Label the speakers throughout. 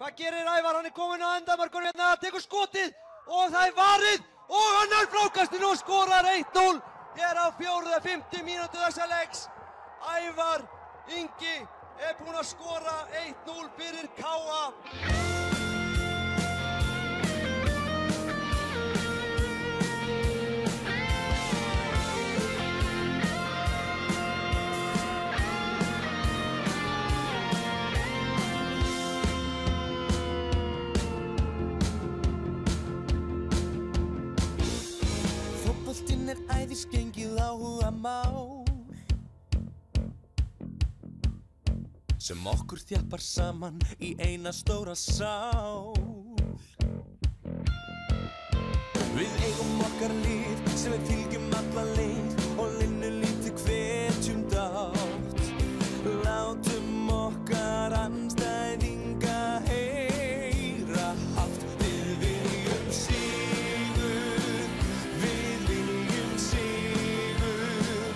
Speaker 1: Hvað gerir Ævar? Hann kominn á endamarkinu hérna, tekur skotið og það varið og hann frákastinu og skorar 1-0 hér á 4.-5. mínútu þessa leiks. Ævar Ingi búinn að skora 1-0 fyrir KA.
Speaker 2: Fótboltinn æðisgengið áhugamál sem okkur þjappar saman í eina stóra sál. Við eigum okkar lið sem við fylgjum alla leið og linnulítið hvetjum dátt. Látum okkar andstæðinga heyra hátt. Við viljum sigur, við viljum sigur,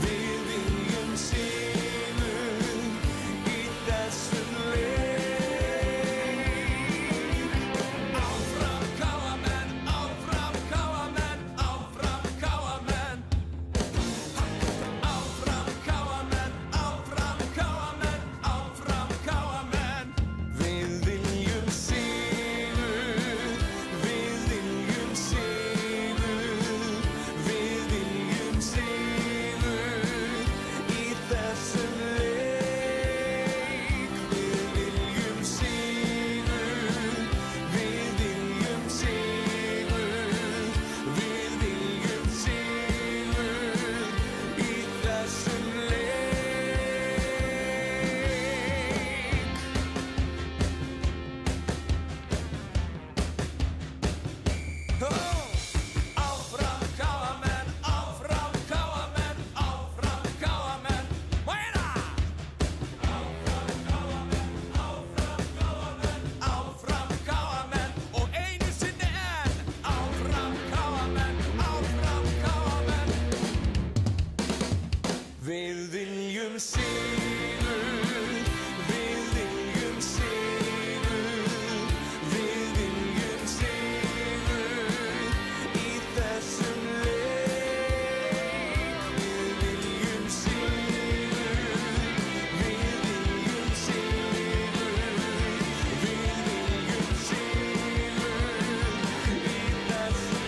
Speaker 2: við viljum sigur í þessum leik. Áfram KA-menn, áfram KA-menn, áfram KA-menn. Áfram KA-menn, áfram KA-menn, áfram KA-menn. Við viljum sigur, við viljum sigur, við viljum sigur í þessum leik. Við viljum sigur, við viljum sigur, við viljum sigur í þessum leik. Áfram KA-menn, áfram KA-menn, áfram KA-menn. Meira! Áfram KA-menn, áfram KA-menn, áfram KA-menn og einu sinni enn. Áfram KA-menn, áfram KA-menn. Við viljum sigur, við viljum sigur, við viljum sigur í þessum leik. Við viljum sigur, við viljum sigur, við viljum sigur í þessum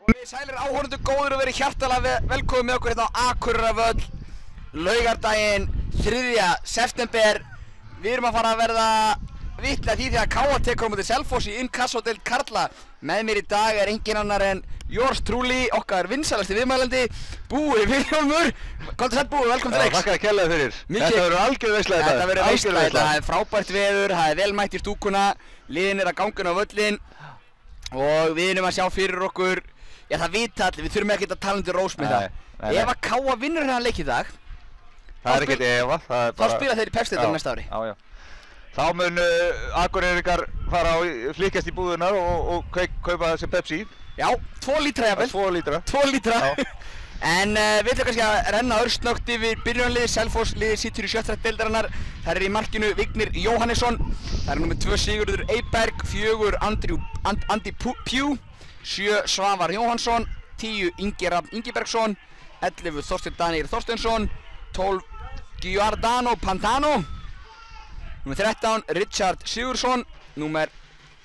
Speaker 3: Komið sælir áhorfendur góðir og verið hjartalega velkomin með okkur hérna á Akureyrarvöll laugardaginn 3. september. Við erum að fara að verða vitni að því þegar KA tekur á móti Selfoss í inkassodeild karla. Með mér í dag engin annar en yours truly, okkar vinsælasti viðmælandi, Búi Vilhjálmur. Komdu sæll Búi, velkomin til leiks.
Speaker 4: Þakka þér kærlega fyrir.
Speaker 3: Mikið-
Speaker 4: Þetta verður algjör veisla þetta.
Speaker 3: Þetta verður
Speaker 4: Algjör
Speaker 3: veisla, það er frábært veður, það er vel mætt í stúkuna, liðin er að ganga inn á völlinn og við erum að sjá fyrir okkur, já það vita allir, við þurfum ekkert að tala undir rós með það.
Speaker 4: Nei.
Speaker 3: Ef að KA vinnur hérna leik í dag,
Speaker 4: Það er ekkert efa.
Speaker 3: þá spila þeir í Pepsi-deildinni næsta ári.
Speaker 4: Já, já. Þá mun Akureyringar fara á flykkjast í búðunar og kaupa þessi Pepsi.
Speaker 3: Já, 2 lítra jafnvel.
Speaker 4: 2 lítra.
Speaker 3: 2 lítra.
Speaker 4: Já.
Speaker 3: En við ætlum kannski að renna örsnögt yfir byrjunarliðið. Selfoss liðið situr í 7. deildarinnar. Það er í markinu Vignir Jóhannesson. Það er númer 2 Sigurður Eyberg, 4 Andy Pugh, 7 Svavar Jóhannsson, 10 Ingi Rafn Ingibergsson, 11 Þorsteinn Danir Þorsteinsson, 12 Giordano Pantano, númer 13 Richard Sigurðsson, númer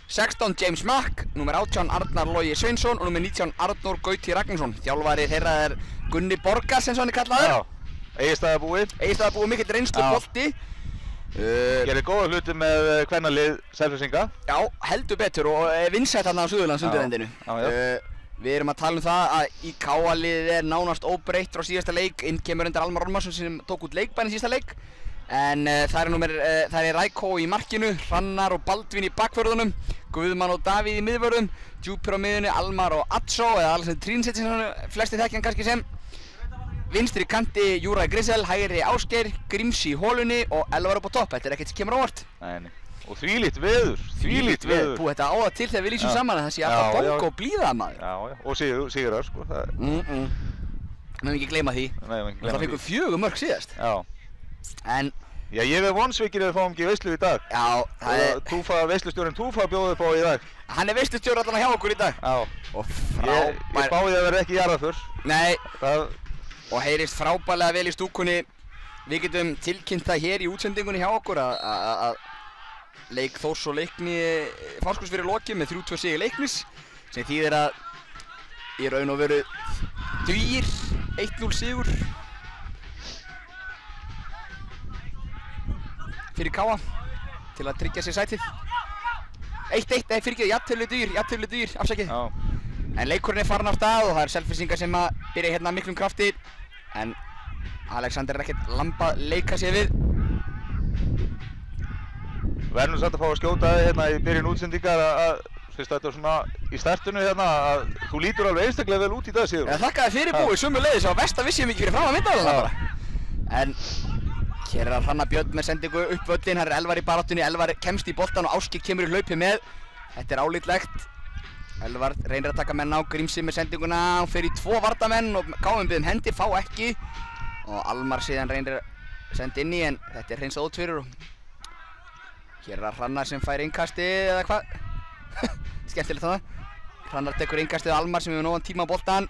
Speaker 3: 16 James Mack, númer 18 Arnar Logi Sveinsson og númer 19 Arnór Gauti Ragnarsson. Þjálfari þeirra er Gunni Borgars eins og hann er kallaður.
Speaker 4: Já, Egilsstaðabúi.
Speaker 3: Egilsstaðabúi, mikill reynslu bolti.
Speaker 4: Gerir góða hluti með kvennalið Selfossinga.
Speaker 3: Já, heldur betur og vinsætt þarna á Suðurlands undirendinu. Við erum að tala um það að í KA-liðið er nánast óbreytt frá síðasta leik. Inn kemur undir Almar Ormarsson sem tók út leikbann í síðasta leik. En það er Rækó í markinu, Hrannar og Baldvin í bakvörðunum, Guðmann og Davíð í miðvörðum, Djúpur á miðunni, Almar og Atso, eða Alexander Trínsett sem flesti þekkja hann kannski sem. vinstri kanti Júra Grisel, hægri Ásgeir, Gríms í hólunni og Elvar upp á topp. Þetta ekkert sem kemur á óvart.
Speaker 4: Nei. Og þvílíkt veður, þvílíkt veður.
Speaker 3: Búið þetta á það til þegar við lýsum saman að það sé alltaf bók og blíða maður.
Speaker 4: Já, og sigrar, sko.
Speaker 3: Við höfum ekki gleyma því.
Speaker 4: Nei, við höfum ekki gleyma því.
Speaker 3: Það fengum 4 mörk síðast.
Speaker 4: Já.
Speaker 3: En...
Speaker 4: Já, ég er vonsvikinn að við fáum ekki veislu í dag.
Speaker 3: Já, það
Speaker 4: Veislustjórinn Túfa bjóði upp á í dag.
Speaker 3: Hann er veislustjóri allan hjá okkur í dag.
Speaker 4: Já.
Speaker 3: Og
Speaker 4: Ég spáði að vera ekki jarðarför.
Speaker 3: Nei.
Speaker 4: Það...
Speaker 3: Og heyrist frábærlega vel í stúkunni. Við getum tilkynnt það hér í útsendingunni hjá okkur að leik Þórs og Leikni Fáskrúðsfirði lokið með 3-2 sigur Leiknis sem þýðir að í raun og veru dugir 1-0 sigur fyrir Káa til að tryggja sér sætið. 1-1, nei fyrirgeðu, jafntefli dugir, afsakið.
Speaker 4: Já.
Speaker 3: En leikurinn er farin af stað og það eru Selfyssingar sem að byrja hérna af miklum krafti en Alexander er ekkert lambað leika sér við.
Speaker 4: Verðum samt að fá að skjóta þig hérna í byrjun útsendingar að fyrst þetta er svona í startinu hérna að þú lítur alveg einstaklega vel út í dag, Sigur.
Speaker 3: Ég þakka þér fyrir búið sömuleiðis og verst að vissi ég mikið fyrir fram að myndaðalana bara. En hér er Hrannar Björn með sendingu upp völlinn, það er Elvar í baráttunni, Elvar kemst í boltan og Ásgeir kemur í hlaupi með. Þetta er álítlegt. Elvar reynir að taka menn á, Grímsi með sendinguna, hún fer í 2 vardamenn og KM biður hendi, fá ekki. Og Almar síðan reynir að senda inn í en þetta er hreinsað út fyrir og hér er Hrannar sem fær innkastið eða hvað? Skemmtilegt það. Hrannar tekur innkastið á Almar sem hefur nógan tíma á boltan.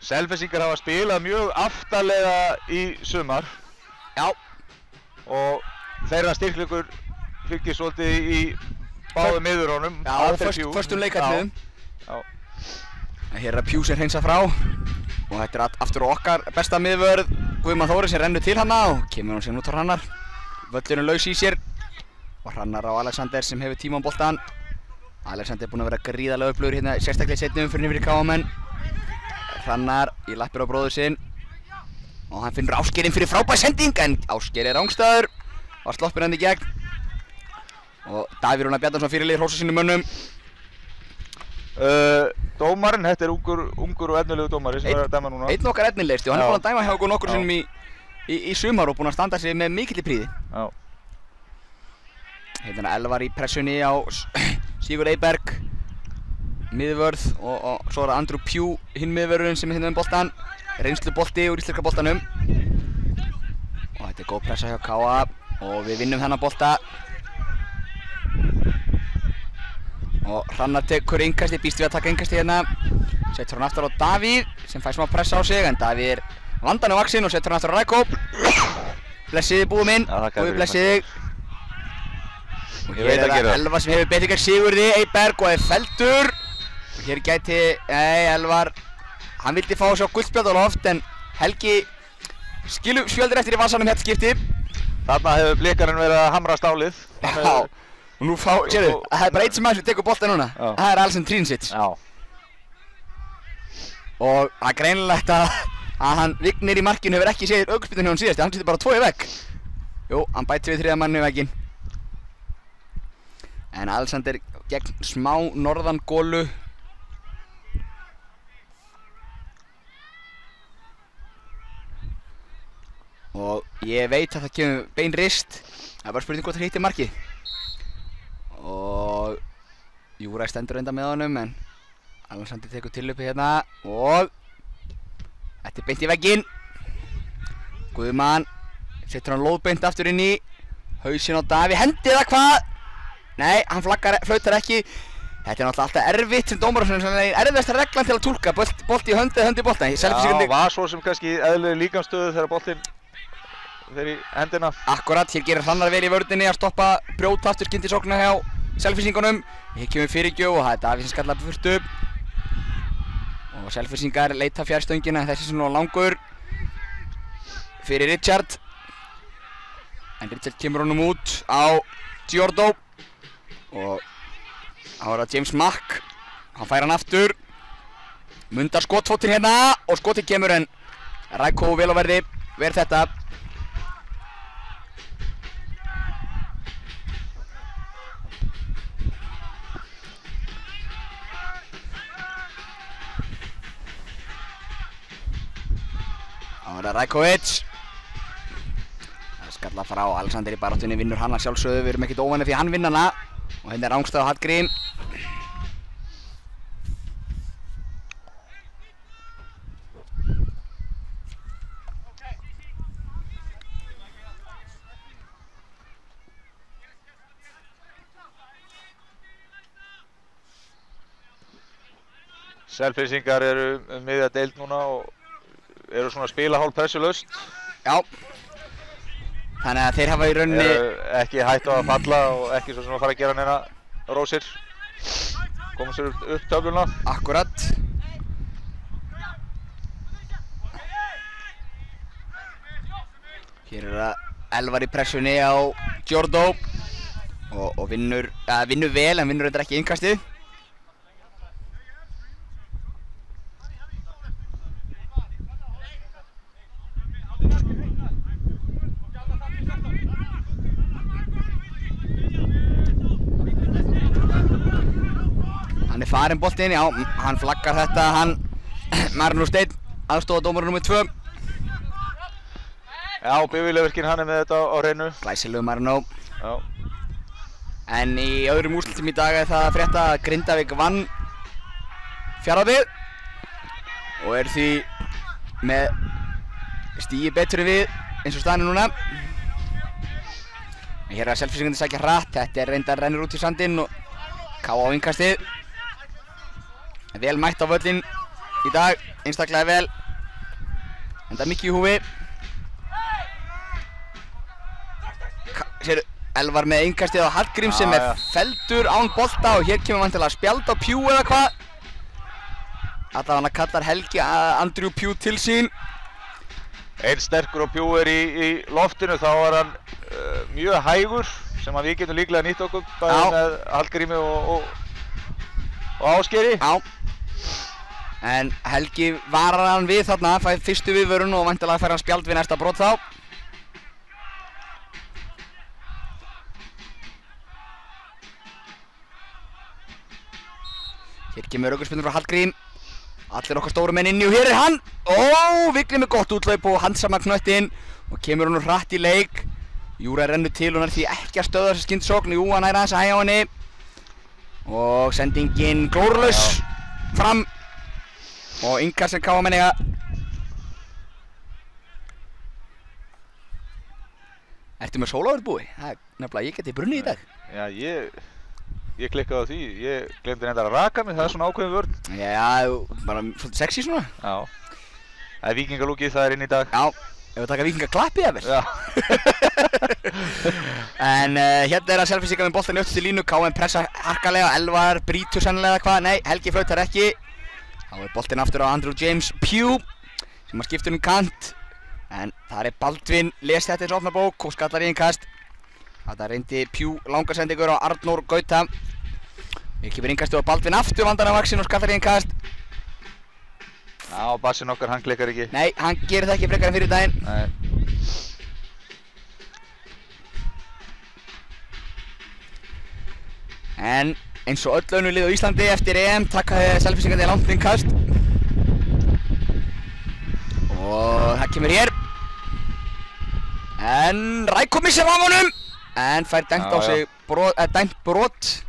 Speaker 4: Selfyssingar hafa spilað mjög aftarlega í sumar.
Speaker 3: Já.
Speaker 4: Og þeirra styrkleikur fylgir svolítið í báðum miðurunum.
Speaker 3: Já, og föstum leikatriðum.
Speaker 4: Já.
Speaker 3: Hér er Pjú sem hreinsar frá og þetta er aftur okkar besta miðvörð Guðmann Þóri sem rennur til hana og kemur hún síðan út á Hrannar. Völlurinn laus í sér og Hrannar á Alexander sem hefur tíma á boltan. Alexander er búinn að vera gríðarlega öflugur hérna sérstaklega í seinni umferðinni fyrir KM-menn. Hrannar í lappir á bróður sinn og hann finnur Ásgeirinn fyrir frábær sending en Ásgeir er rangstæður og sloppir hann í gegn og Davíð Rúnar Bjarnason fyrirliði hrósar sínum mönnum.
Speaker 4: Dómarinn, þetta er ungur og efnilegu dómari sem er að dæma núna.
Speaker 3: Einn okkar efnilegsti og hann er búinn að dæma hjá okkur nokkur sinnum í sumar og búinn að standa sig með mikilli prýði.
Speaker 4: Já.
Speaker 3: Hérna Elvar í pressunni á Sigurð Eyberg, miðvörð og svo er það Andrew Pugh, hinn miðvörðurinn sem er hérna um boltan. Reynslubolti úr íslenska boltanum. Og þetta er góð pressa hjá Káa og við vinnum þennan bolta. Og Hrannar tekur innkasti, býst við að taka innkasti hérna. Setur hann aftur á Davíð sem fær smá pressa á sig en Davíð er vandan á vaxinn og setur hann aftur á Rækó. Blessiði búið minn, Guði blessiði þig. Og hér er það Elvar sem hefur betið gegn Sigurði Eyberg og er felldur. Og hér gæti, Elvar, hann vildi fá að sjá gullspjald á loft en Helgi skjöldur eftir í vasanum þetta skipti.
Speaker 4: Þarna hefur blikarinn verið að hamra stálið.
Speaker 3: Já. Og nú sérðu, það er bara einn sem aðeins tekur bolta núna.
Speaker 4: Já.
Speaker 3: Það er Alsen Trínsits.
Speaker 4: Já.
Speaker 3: Og það er greinilegt að hann Vignir í markinu hefur ekki séð aukaspyrnu hjá hann síðast, hann setur bara 2 í vegg. Jú, hann bætir við 3. manni í vegginn. En Alexander gegn smá norðan gólu. Og ég veit að það kemur bein rist. Það er bara spurning hvort það hittir markið. Og Júra stendur enda með honum en Alexander tekur tillöpu hérna og þetta er beint í vegginn. Guðmann setur hann lóðbeint aftur inn í hausinn á Davíð, hendi það hvað? Nei, hann flautar ekki. Þetta er náttúrulega alltaf erfitt sem dómar og svona erfiðasta reglan til að túlka bolti í hönd eða hönd í bolta.
Speaker 4: Já, var svo sem kannski eðlileg líkamsstöðu þegar boltinn fer í hendina.
Speaker 3: Akkurat, hér gerir Hrannar vel í vörðinni að stoppa brjóta aftur skyndisókna hjá Selfyssingunum. Hér kemur fyrirgjöf og það er Davíð sem skallar burtu. Og Selfyssingar leita fjarstöngina en þessi sem nú langur fyrir Richard. En Richard kemur honum út á Giordo. Og þá er það James Mack. Hann fær hann aftur. Mundar skotfótinn hérna og skotið kemur en Rækó vel á verði. Verð þetta. Það var Rajkovic. Það skalla frá Alexander í baráttunni, vinnur hann að sjálfsögðu. Við erum ekkert óvanir því hann vinn hana. Og hérna Rangstad og Hallgrím.
Speaker 4: Selfyssingar eru miðja deild núna og eru svona að spila hálf pressulaust.
Speaker 3: Já. Þannig að þeir hafa í rauninni...
Speaker 4: Ekki hætt á að falla og ekki svo sem að fara að gera neina rósir. Koma sér upp töfluna.
Speaker 3: Akkurat. Hér er það Elvar í pressunni á Gjordó. Og vinnur vel en vinnur reyndar ekki innkastið. Hann er farinn boltinn, já, hann flaggar þetta, Marinó Steinn, aðstofadómarinn nr. 2.
Speaker 4: Já, Bifvélavirkinn, hann er með þetta á hreinu.
Speaker 3: Glæsilegur Marinó.
Speaker 4: Já.
Speaker 3: En í öðrum úrslitum í dag er það að frétta að Grindavík vann Fjarðabyggð og er því með stigi betur en við eins og staðan er núna. En hér er að Selfyssingandi sækja hratt, þetta er reyndar rennur út í sandinn og K.A. á innkastið. Vel mætt á völlinn í dag, einstaklega vel. Enda mikið í húfi. Sérðu, Elvar með innkastið á Hallgrím sem er felldur án bolta og hér kemur vantilega spjald á Pjú eða hvað. Allavega kallar Helgi Andrew Pjú til sín.
Speaker 4: Einn sterkur og Pjú er í loftinu, þá var hann mjög hægur sem að við getum líklega nýtt okkur bæði með Hallgrími og Ásgeiri.
Speaker 3: Já. En Helgi varar hann við þarna, fær fyrstu viðvörun og vantilega fær hann spjald við næsta brot þá. Hér kemur aukaspyrna frá Hallgrím. Allir okkar stóru menn inni og hér er hann! Vigni með gott úthlaup og handsama knöttinn og kemur hann hratt í leik. Júra rennur til og hann er því ekki að stöða þessa skyndsókn. Jú, hann er aðeins að hægja á henni. Og sendingin glórulaus fram. Og innkast sem K.A. menn eiga. Ertu með sólaverbúi? Það er nefnilega, ég geti brunnið í dag.
Speaker 4: Já, ég klikkaði á því. Ég glemdi reyndar að raka mig, það er svona ákveðin vörn.
Speaker 3: Já, bara svolítið sexy svona.
Speaker 4: Já. Það er víkingalúkið, það er inn í dag.
Speaker 3: Já, ef við taka víkingaklappið eða vel.
Speaker 4: Já.
Speaker 3: En hérna er að Selfyssingar með boltann í öll til línu. K.A. pressa harkalega, Elvar brýtur sennilega hvað. Nei, Helgi flautar ekki. Þá er boltinn aftur á Andrew James Pugh sem að skipta kant. En þar er Baldvin, les þetta eins og opna bók og skallar í innkast. Þetta reyndi Pugh langarsendingur á Arnór Gauta. Við kemur innkastu á Baldvin aftur vandan af vaksin og skallar í innkast.
Speaker 4: Já, bassinn okkar, hann klikkar ekki.
Speaker 3: Nei, hann gerir það ekki frekar en fyrir daginn.
Speaker 4: Nei.
Speaker 3: En eins og öll önnur lið á Íslandi eftir EM takkaði Selfyssingandi langt innkast. Og það kemur hér. En Ræko missir af honum. En fær dæmt á sig dæmt brot.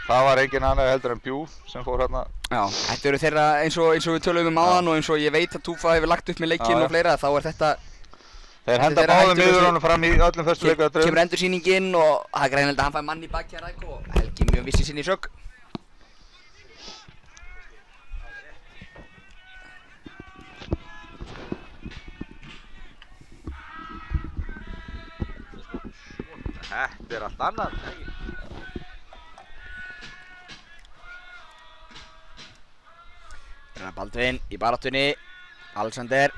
Speaker 4: Það var engin annar heldur en Pjú sem fór hérna.
Speaker 3: Já, þetta eru þeirra eins og við tölum áðan og eins og ég veit að Túfa hefur lagt upp með leikinn og fleira, þá er þetta
Speaker 4: þeir henda báðum miðurunum fram í öllum fyrstu leikadröfum.
Speaker 3: Kemur endursýningin og það er greinilegt að hann fær mann í baki að Ræko og Helgi mjög viss í sinni sök.
Speaker 4: Þetta er allt annað.
Speaker 3: Baldvin í baráttunni, Alexander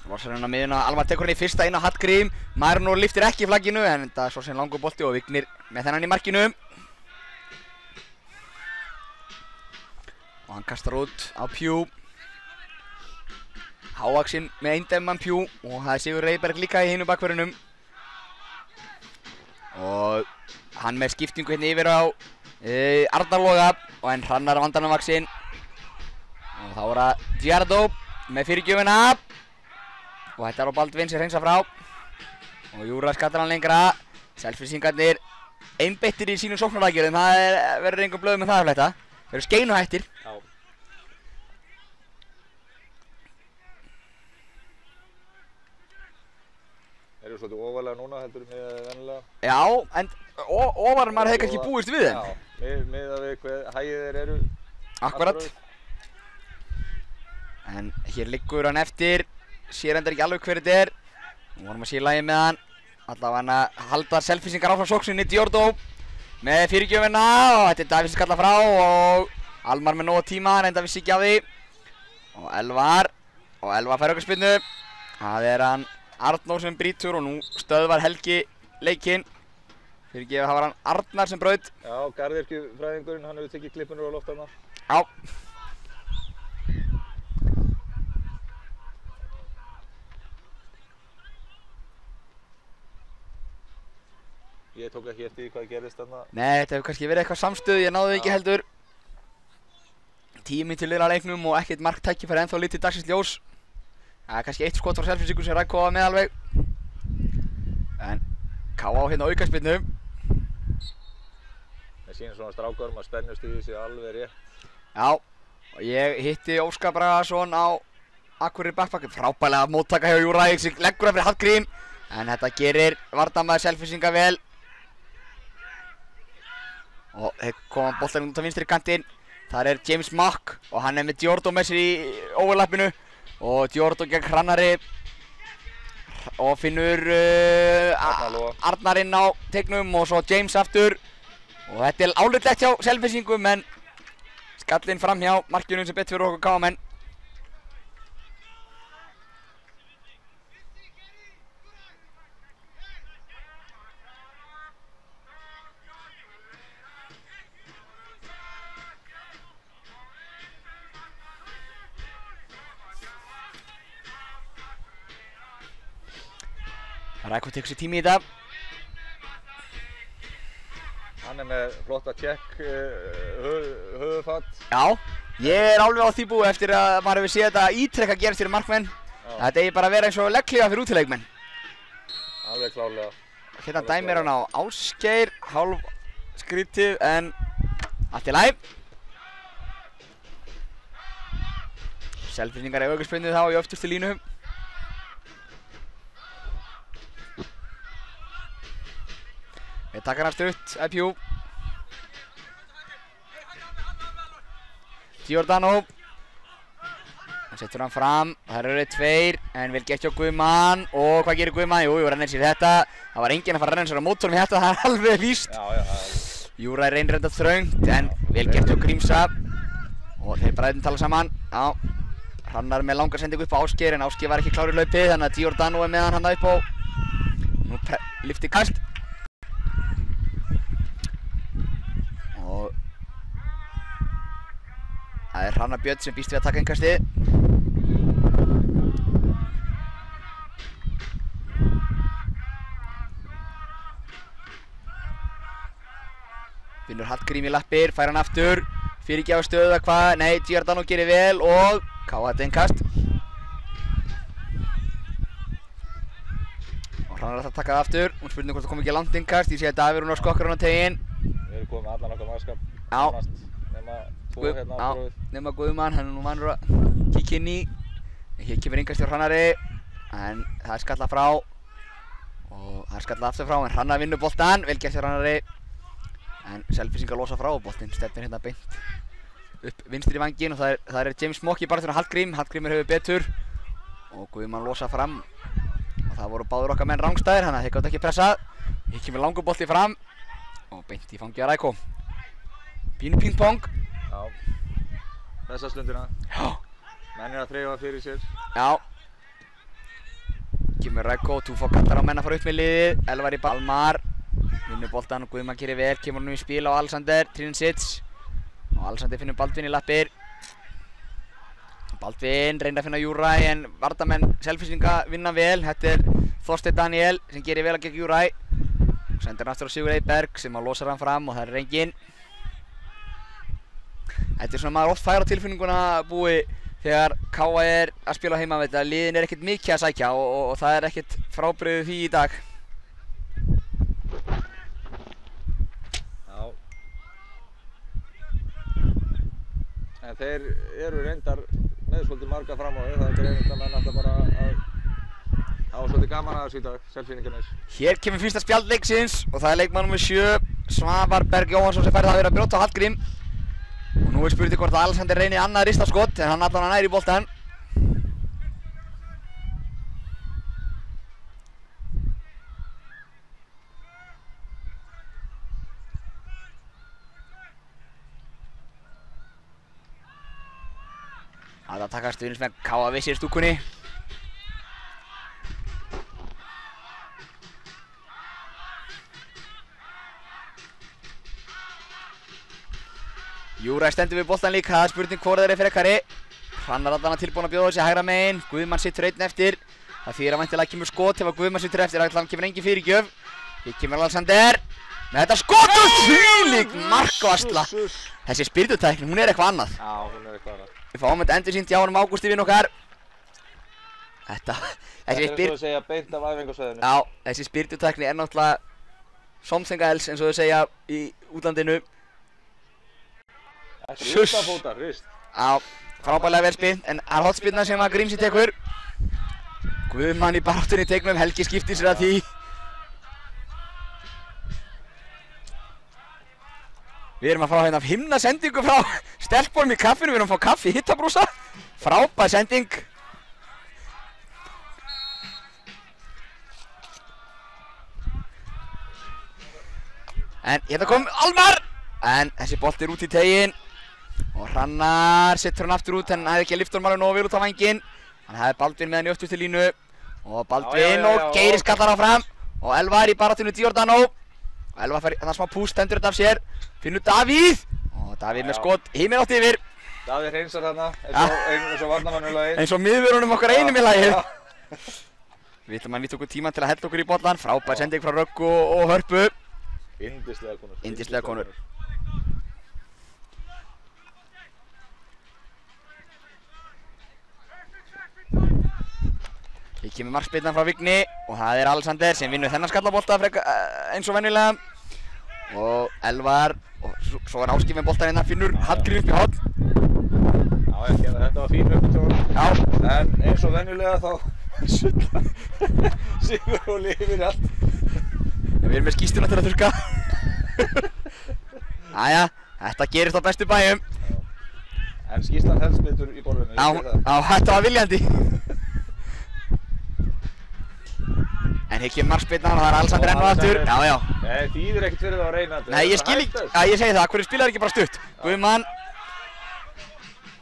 Speaker 3: lossar hann á miðjuna, Almar tekur hann í fyrsta inn á Hallgrím. Marinó lyftir ekki flagginu en þetta er svo sem langur bolti og Vignir með þennan í markinu. Og hann kastar út á Pjú. Hávaxinn með eindæmman Pjú og það er Sigur Reyberg líka í hinu bakvörðunum. Og hann með skiptingu hérna yfir á Arnar Loga og en Hrannar vandanum vaxinn. Og þá er það Giardo með fyrirgjöfina Og þetta á Baldvin sem hreinsa frá. Og Júra skattar hann lengra. Selfyssingarnir einbeittir í sínum sóknaraðgerðum. Það verður engum blöðum með það að fletta. Þeir eru skeinuhættir.
Speaker 4: Já. Þeir eru svolítið ofalega núna heldur með vennilega.
Speaker 3: Já, en ofar maður hefði kannski búist við þeim.
Speaker 4: Já, miðað við hvað hægið þeir eru.
Speaker 3: Akkurat. En hér liggur hann eftir. Sér endar ekki alveg hver þetta er. Nú vorum að sé lagi með hann. Allavega hann að halda Selfyssingar áfram sókninni. Djordó með fyrirgjöfina og þetta er Davíð sem skallar frá og Almar með nóga tíma, reynda vissi ekki á því. Og Elvar fær aukaspyrnu. Það er hann Arnór sem brýtur og nú stöðvar Helgi leikinn. Fyrirgefið, það var hann Arnar sem braut.
Speaker 4: Já, garðyrkjufræðingurinn, hann hefur tekið klippunur á loft þarna.
Speaker 3: Já.
Speaker 4: Ég tók ekki eftir því hvað gerðist þarna.
Speaker 3: Nei, þetta hefur kannski verið eitthvað samstöð, ég náði ekki heldur. 10 mínútur liðar af leiknum og ekkert marktækifæri ennþá litið dagsins ljós. Það er kannski eitt skot frá Selfyssingur sem Rækko var með alveg. En K.A. hérna aukaspyrnu.
Speaker 4: Það sýnir svona strákar að spennustigið sé alveg rétt.
Speaker 3: Já, og ég hitti Óskar Bragason á Akureyri backbacki. Frábærlega móttaka hjá Júræk sem leggur það fyrir Hallgrím. En þetta gerir varnarmaður Selfyssinga vel. Og þeir koma boltanum út á vinstri kantinn. Þar er James Mack og hann er með Djordó með sér í overlappinu. Og Djordó gegn Hrannari. Og finnur Arnar inn á tegnum og svo James aftur. Og þetta er álitlegt hjá Selfyssingum en skallinn fram hjá markjunum sem betur fyrir okkur K.A.-menn. Rækko tekur sér tími í þetta.
Speaker 4: Hann er með flotta check höfuðfatt.
Speaker 3: Já, ég er alveg á því búið eftir að maður hefur séð þetta ítrekka gerast fyrir markmenn. Þetta eigi bara að vera eins og leggliða fyrir útileikmenn.
Speaker 4: Alveg klárlega.
Speaker 3: Hérna dæmir hann á Ásgeir, hálf skrítið en allt í lagi. Selfyssingar er aukaspyrnu þá í öftustu línu. Við takkar hann stutt, IPU. Giordano. Hann setur hann fram, þar eru tveir, en vel gert hjá Guðmann. Og hvað gerir Guðmann? Jú, rennir sér þetta. Það var enginn að fara að renna sér á mótorum í þetta, það er alveg víst. Júra er reynir enda þröngt, en vel gert hjá Grímsa. Og þeir bræðin tala saman. Já, Hrannar með langa sendingu upp á Ásgeir, en Ásgeir var ekki klár í hlaupið, þannig að Giordano er með hann upp á. Nú lyfti kast. Og það er Hrannar Björn sem býst við að taka innkastið. Finnur Hallgrím í lappir, fær hann aftur. Fyrirgjáðu stöðu að hvað? Nei, Giordano gerir vel og K.A. innkast. Og Hrannar er að taka það aftur. Hún spurning hvort það kom ekki langt innkast. Ég sé að Davíð er á skokkar hann á teginn.
Speaker 4: Við erum komið með allan okkar mannskap.
Speaker 3: Já.
Speaker 4: Nema tvo hérna á bróðið.
Speaker 3: Nema Guðmann, hann er nú vanur að kíkja inn í. Hér kemur innkast hjá Hrannari. En það er skallað frá. Og það er skallað aftur frá, en Hrannar vinnur boltann. Vel gert hjá Hrannari. En Selfyssingar losa frá og boltinn stefnir hérna beint upp vinstri vanginn og það er James Mokki bara fyrir Hallgrím. Hallgrímur hefur betur. Og Guðmann losa fram. Og það voru báður okkar menn rangstæðir, þannig að þeir gátu ekki pressað. Hér kemur langur bolti fram. Og beint í fangi að Rækko. Pínu ping-pong.
Speaker 4: Já. Þessa stundina.
Speaker 3: Já.
Speaker 4: Menn er að þreifa fyrir sér.
Speaker 3: Já. Kemur Rækko, Tufo kallar á menn að fara upp með liðið. Elvar í Almar. Vinnur boltan og Guðmann gerir vel. Kemur hann í spil á Alexander. Trinsits. Og Alexander finnur Baldvin í lappir. Baldvin reynir að finna Júræ en varnarmenn Selfyssinga vinna vel. Þetta er Þorsteinn Daniel sem gerir vel að gegn Júræ. Sendir hann aftur á Sigur Eyberg sem að losar hann fram og það er enginn. Þetta er svona maður oft fær á tilfinninguna búi þegar K.A. að spila heima með þetta. Liðin ekkert mikið að sækja og það ekkert frábrugðið því í dag.
Speaker 4: Já. En þeir eru reyndar með svolítið marga fram á því. Það greinir að menn alltaf bara að hafa svolítið gaman að þessu í dag, Selfyssingarnir.
Speaker 3: Hér kemur fyrsta spjald leiksins og það leikmaður nr. 7, Svavar Berg Jóhannsson sem fær það að vera að brjóta á Hallgrím. Og nú spurning hvort að Alexander reynir annað ristaskott en hann allan nær í boltann. Það takast stuðningsmenn K.A. Vissir stúkunni. Júra stendur við boltan líka, það er spurning hvort þeir frekari. Hrannar allan að tilbúin að bjóða þessi hægra megin. Guðmann sittur einn eftir. Það þýðir að væntanlega kemur skot ef að Guðmann sittur eftir. Það kemur engin fyrirgjöf. Hér kemur Alexander með þetta skot og þvílík markvarsla. Þessi spyrnutækni, hún eitthvað annað.
Speaker 4: Já, hún eitthvað annað.
Speaker 3: Við fáum þetta endursýnt hjá honum Ágústi vinn okkar. Þetta
Speaker 4: er eins og að segja beint af æfingasvæðinu.
Speaker 3: Já, þessi spyrnutækni náttúrulega something else eins og þau segja í útlandinu.
Speaker 4: Þetta er ristafótar, rist.
Speaker 3: Já, frábærlega vel spinn, en það er hotspinna sem að Grímsi tekur. Guðmann í baráttunni teiknum, Helgi skiptir sér að því. Við erum að fá hérna himna sendingu frá stelpunum í kaffinu, við erum að fá kaffi hittabrúsa. Frábær sending. En hérna kom Almar! En þessi bolti út í teginn. Og Hrannar setur hann aftur út, en hefði ekki að lyfta honum alveg nógu vel út á vænginn. Hann hefði Baldvin með hann í öftustu línu. Og Baldvin og Geiri skallar áfram. Og Elvar í baráttunni Giordano. Og Elvar fær þannig smá púst, stendur þetta af sér. Finnur Davíð. Og Davíð með skot himinn átt yfir.
Speaker 4: Davíð hreinsar þarna, eins og varnarmannulagið.
Speaker 3: Eins og miðvörunum okkar einum í lagið. Við ætlum að nýta okkur tíma til að hella okkur í bollan. Frábær sending frá Röggu og Hörpu. Yndislega konur. Hér kemur markspyrnan frá Vigni og það er Alexander sem vinnur þennan skallabolta eins og venjulega. Og Elvar og svo er áskifin boltan hérna, finnur Hallgrím upp í horn.
Speaker 4: Já, þetta var fín upptöður. Já. En eins og venjulega þá Sigur og lifir allt.
Speaker 3: Við erum með skýstuna til að þurrka. Jæja, þetta gerist á bestu bæjum.
Speaker 4: En skýslan helst betur í borðinu.
Speaker 3: Já, þetta var viljandi. En hér kemur markspyrnan og það er Alexander enn og aftur. Já.
Speaker 4: Nei, þýðir ekkert fyrir það að reyna þetta.
Speaker 3: Nei, ég skil ekki. Já, ég segi það. Hverju spilar ekki bara stutt? Guðmann.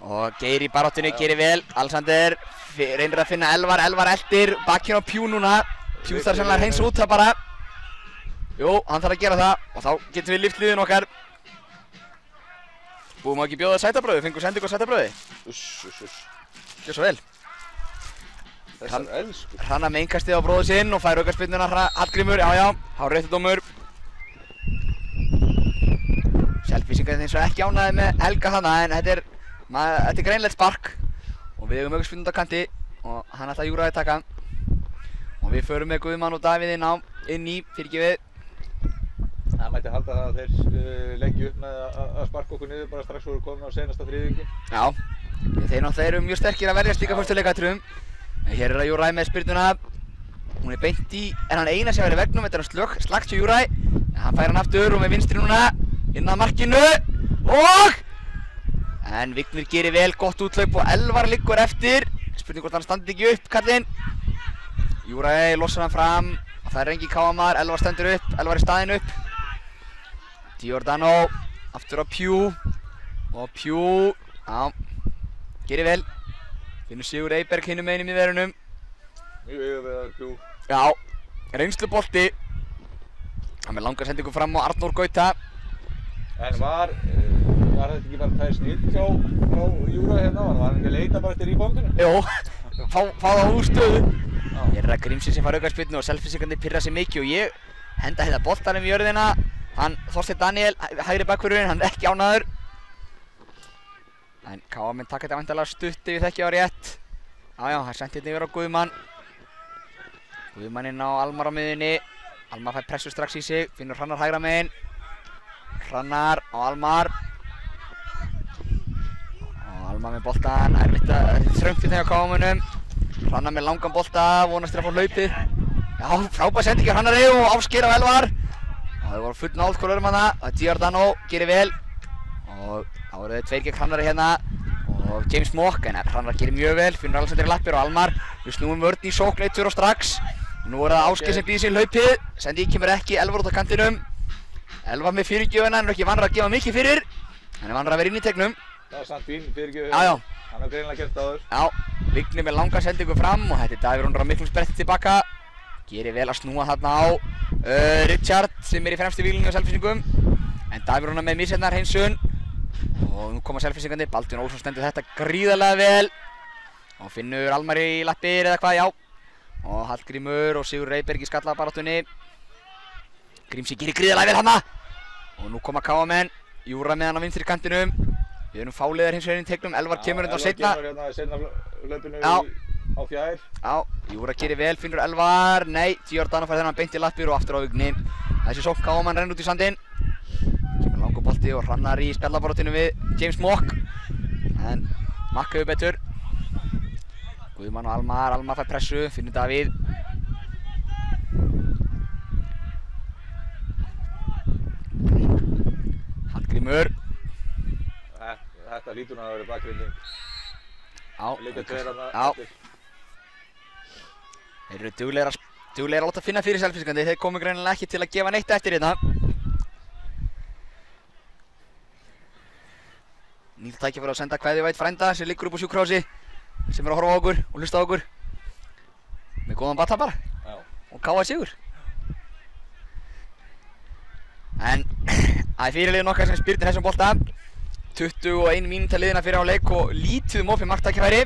Speaker 3: Og Geir í baráttunni gerir vel. Alexander reynir að finna Elvar. Elvar eldir. Bakkinn á Pjú núna. Pjú þarf sennilega að hreinsa út það bara. Jú, hann þarf að gera það. Og þá getum við lyft liðin okkar. Búum við ekki bjóða sætabrauði? Fengur sendingu á sætabrauði? Gjör svo vel.
Speaker 4: Þessar elskur.
Speaker 3: Hrannar með innkastið á bróður sinn og fær aukaspyrnuna Hallgrímur, já, hárréttudómur. Selfyssingarnir eins og ekki ánægði með Helga þarna, en þetta er greinlegt spark. Og við eigum aukaspyrnuna á kanti og hann ætlaði Júra að taka. Og við förum með Guðmann og Davíð inn í, fyrirgefið.
Speaker 4: Það mætti halda það að þeir leggja upp með að sparka okkur niður bara strax voru komin á seinasta þriðjungi.
Speaker 3: Já, þeir náttúrulega eru mjög sterkir að verjast líka fyrstu leikatriðum. Hér er Júræ með spyrnuna. Hún er beint í, en hann eina sem verið vegnum, þetta er hann slagt hjá Júræ. En hann fær hann aftur og með vinstri núna, inn að markinu. Og! En Vignir gerir vel, gott úthlaup og Elvar liggur eftir. Spurning hvort hann standi ekki upp, kallinn. Júræ lossar hann fram. Og það er engin K.A. Elvar stendur upp, Elvar er staðinn upp. Giordano, aftur á Pjú. Og Pjú, já, gerir vel. Finnur Sigur Eyberg hinum megin í miðverðunum.
Speaker 4: Mjög yfirvegaður Pjú.
Speaker 3: Já, reynslubolti. Hann með langa sendingu fram á Arnór Gauta.
Speaker 4: En var þetta ekki bara tæði snill hjá Júra hérna? Var hann ekki að leita bara eftir reboundinu?
Speaker 3: Jó, fá það úr stöðu. Hér er Grímsi sem fær aukaspyrnu og Selfyssingarnir pirra sig mikið og ég henda hérna boltanum í jörðina. Þorsteinn Daniel, hægri bakvörðurinn, hann er ekki ánægður. En KM taka þetta væntanlega stutt ef ég þekki á rétt. Já, það er sent hérna yfir á Guðmann. Guðmann inn á Almar á miðjunni. Almar fær pressu strax í sig, finnur Hrannar hægra megin. Hrannar á Almar. Og Almar með boltan, erfitt að þröngt í þegar KM-unum. Hrannar með langan bolta, vonast til að fá hlaupið. Já, frábær sending hjá Hrannari og Ásgeir á Elvar. Og þau voru full náð hvor öðrum hana. Giordano gerir vel. Og þá eru þau tveir gegn Hrannari hérna. Og James Mock, en Hrannar gerir mjög vel, finnur Alexander í lappir og Almar. Við snúum vörn í sókn 1-2 og strax. Nú er það Ásgeir sem býður sér hlaupið. Sending kemur ekki, Elvar út á kantinum. Elvar með fyrirgjöfina, hann er ekki vanur að gefa mikið fyrir. Hann er vanur að vera inn í tegnum.
Speaker 4: Það var samt fín fyrirgjöf.
Speaker 3: Já.
Speaker 4: Hann har greinilega gert áður.
Speaker 3: Já, Vignir með langa sendingu fram og þetta er Davíð Rúnar á miklum spretti tilbaka. Gerir vel að snúa þarna á Richard sem er í fremstu víglinu á Selfyssingum. En Davíð Rúnar með misheppnaðar hreinsun. Og nú koma Selfyssingarnir, Baldvin Olsson stendur þetta gríðarlega vel. Og finnur Almar í lappir eða hvað, já. Og Hallgrímur og Sigur Reyberg í skallabaráttunni. Grímsi gerir gríðarlega vel hana. Og nú koma KM-menn, Júra með hann á vinstri kantinum. Við erum fáliðar hins vegar inn í tegnum, Elvar kemur undan seinna.
Speaker 4: Elvar kemur hérna í seinna hlaupinu á fjær.
Speaker 3: Já, Júra gerir vel, finnur Elvar, nei, Giordano fær þennan beint í lappir og aftur á Vigni. Þessi sókn KM-mann rennur út í sandinn. Kemur langur bolti og Hrannar í spjallabaráttinu við James Mock. En Makk hefur betur. Guðmann og Almar fær pressu, finnur Davíð. Hallgrímur.
Speaker 4: Þetta lítur hann að vera bakgrinding. Líka tveir hann eftir.
Speaker 3: Þeir eru duglegir að láta finna fyrir Selfyssingandi. Þeir komu greinilega ekki til að gefa neitt eftir hérna. Nýtt tækifæri að senda kveðjuveit frænda sem liggur upp á sjúkrahúsi. Sem er að horfa á okkur og hlusta á okkur. Með góðan bata bara. Og káa sigur. En það er fyrirliðin okkar sem spyrnir þessum bolta. 21 mínúta liðina fyrir á leik og lítið opið marktækifæri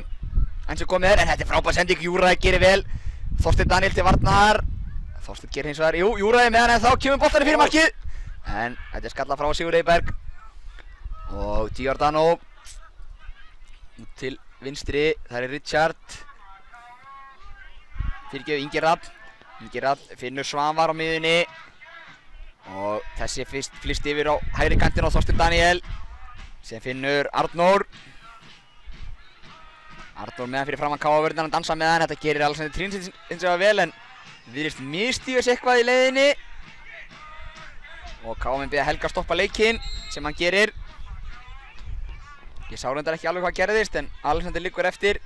Speaker 3: eins og komið en þetta er frábær sending, Júraði gerir vel. Þorsteinn Daniel til varnar. Þorsteinn gerir hins vegar, Júraði með hann en þá kemur boltarnir fyrir markið. En þetta er skallað frá Sigur Reyberg. Og Giordano út til vinstri, það er Richard. Fyrirgefðu Ingi Rafn finnur Svavar á miðjunni. Og þessi flyst yfir á hægri kantinn á Þorsteinn Daniel. Sem finnur Arnór. Arnór með hann fyrir framan KA-vörðina, hann dansa með hann. Þetta gerir Alexander Trínsson eins og vel en virðist misstíga sig eitthvað í leiðinni. Og KA-menn biðja Helga að stoppa leikinn sem hann gerir. Ég sá reyndar ekki alveg hvað gerðist en Alexander liggur eftir.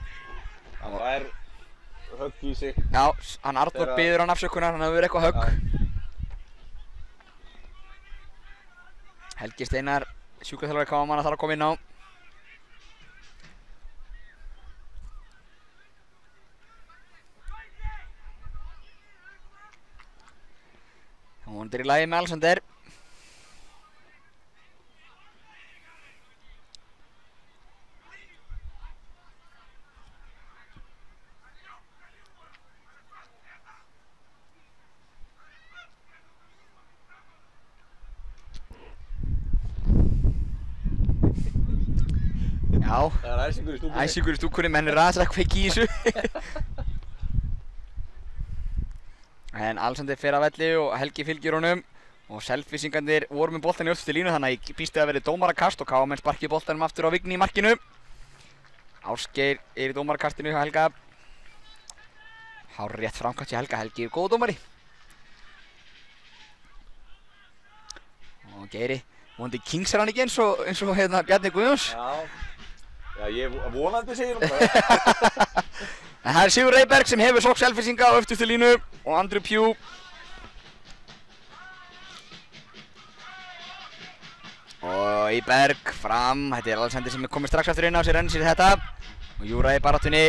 Speaker 4: Hann fær högg í sig.
Speaker 3: Já, hann Arnór biður hann afsökunar, hann hefur verið eitthvað högg. Helgi Steinar, sjúkraþjálfari KA-manna þarf að koma inn á. Hún er í lagi með Alexander. Já,
Speaker 4: það er æsingur í stúkunni.
Speaker 3: Æsingur í stúkunni, menn er aðeins að kveikja í þessu. En Alexander fer af velli og Helgi fylgir honum. Og Selfyssingarnir voru með boltan í öllstu línu þannig að ég býst að verði dómarakast og KA-menn sparki boltanum aftur á Vigni í markinu. Ásgeir er í dómarakastinu hjá Helga. Hárrétt framkvæmt hjá Helga, Helgi er góð dómari. Og Geiri, vonandi kingsar hann ekki eins og hérna Bjarni Guðjóns.
Speaker 4: Já, ég vonandi segir hún það.
Speaker 3: En það er Sigur Reyberg sem hefur sókn Selfyssinga á öftustu línu og Andrew Pugh. Og Reyberg fram, þetta er Alexander sem er komið strax aftur inn á sér, rennir sér þetta. Og Júra í baráttunni.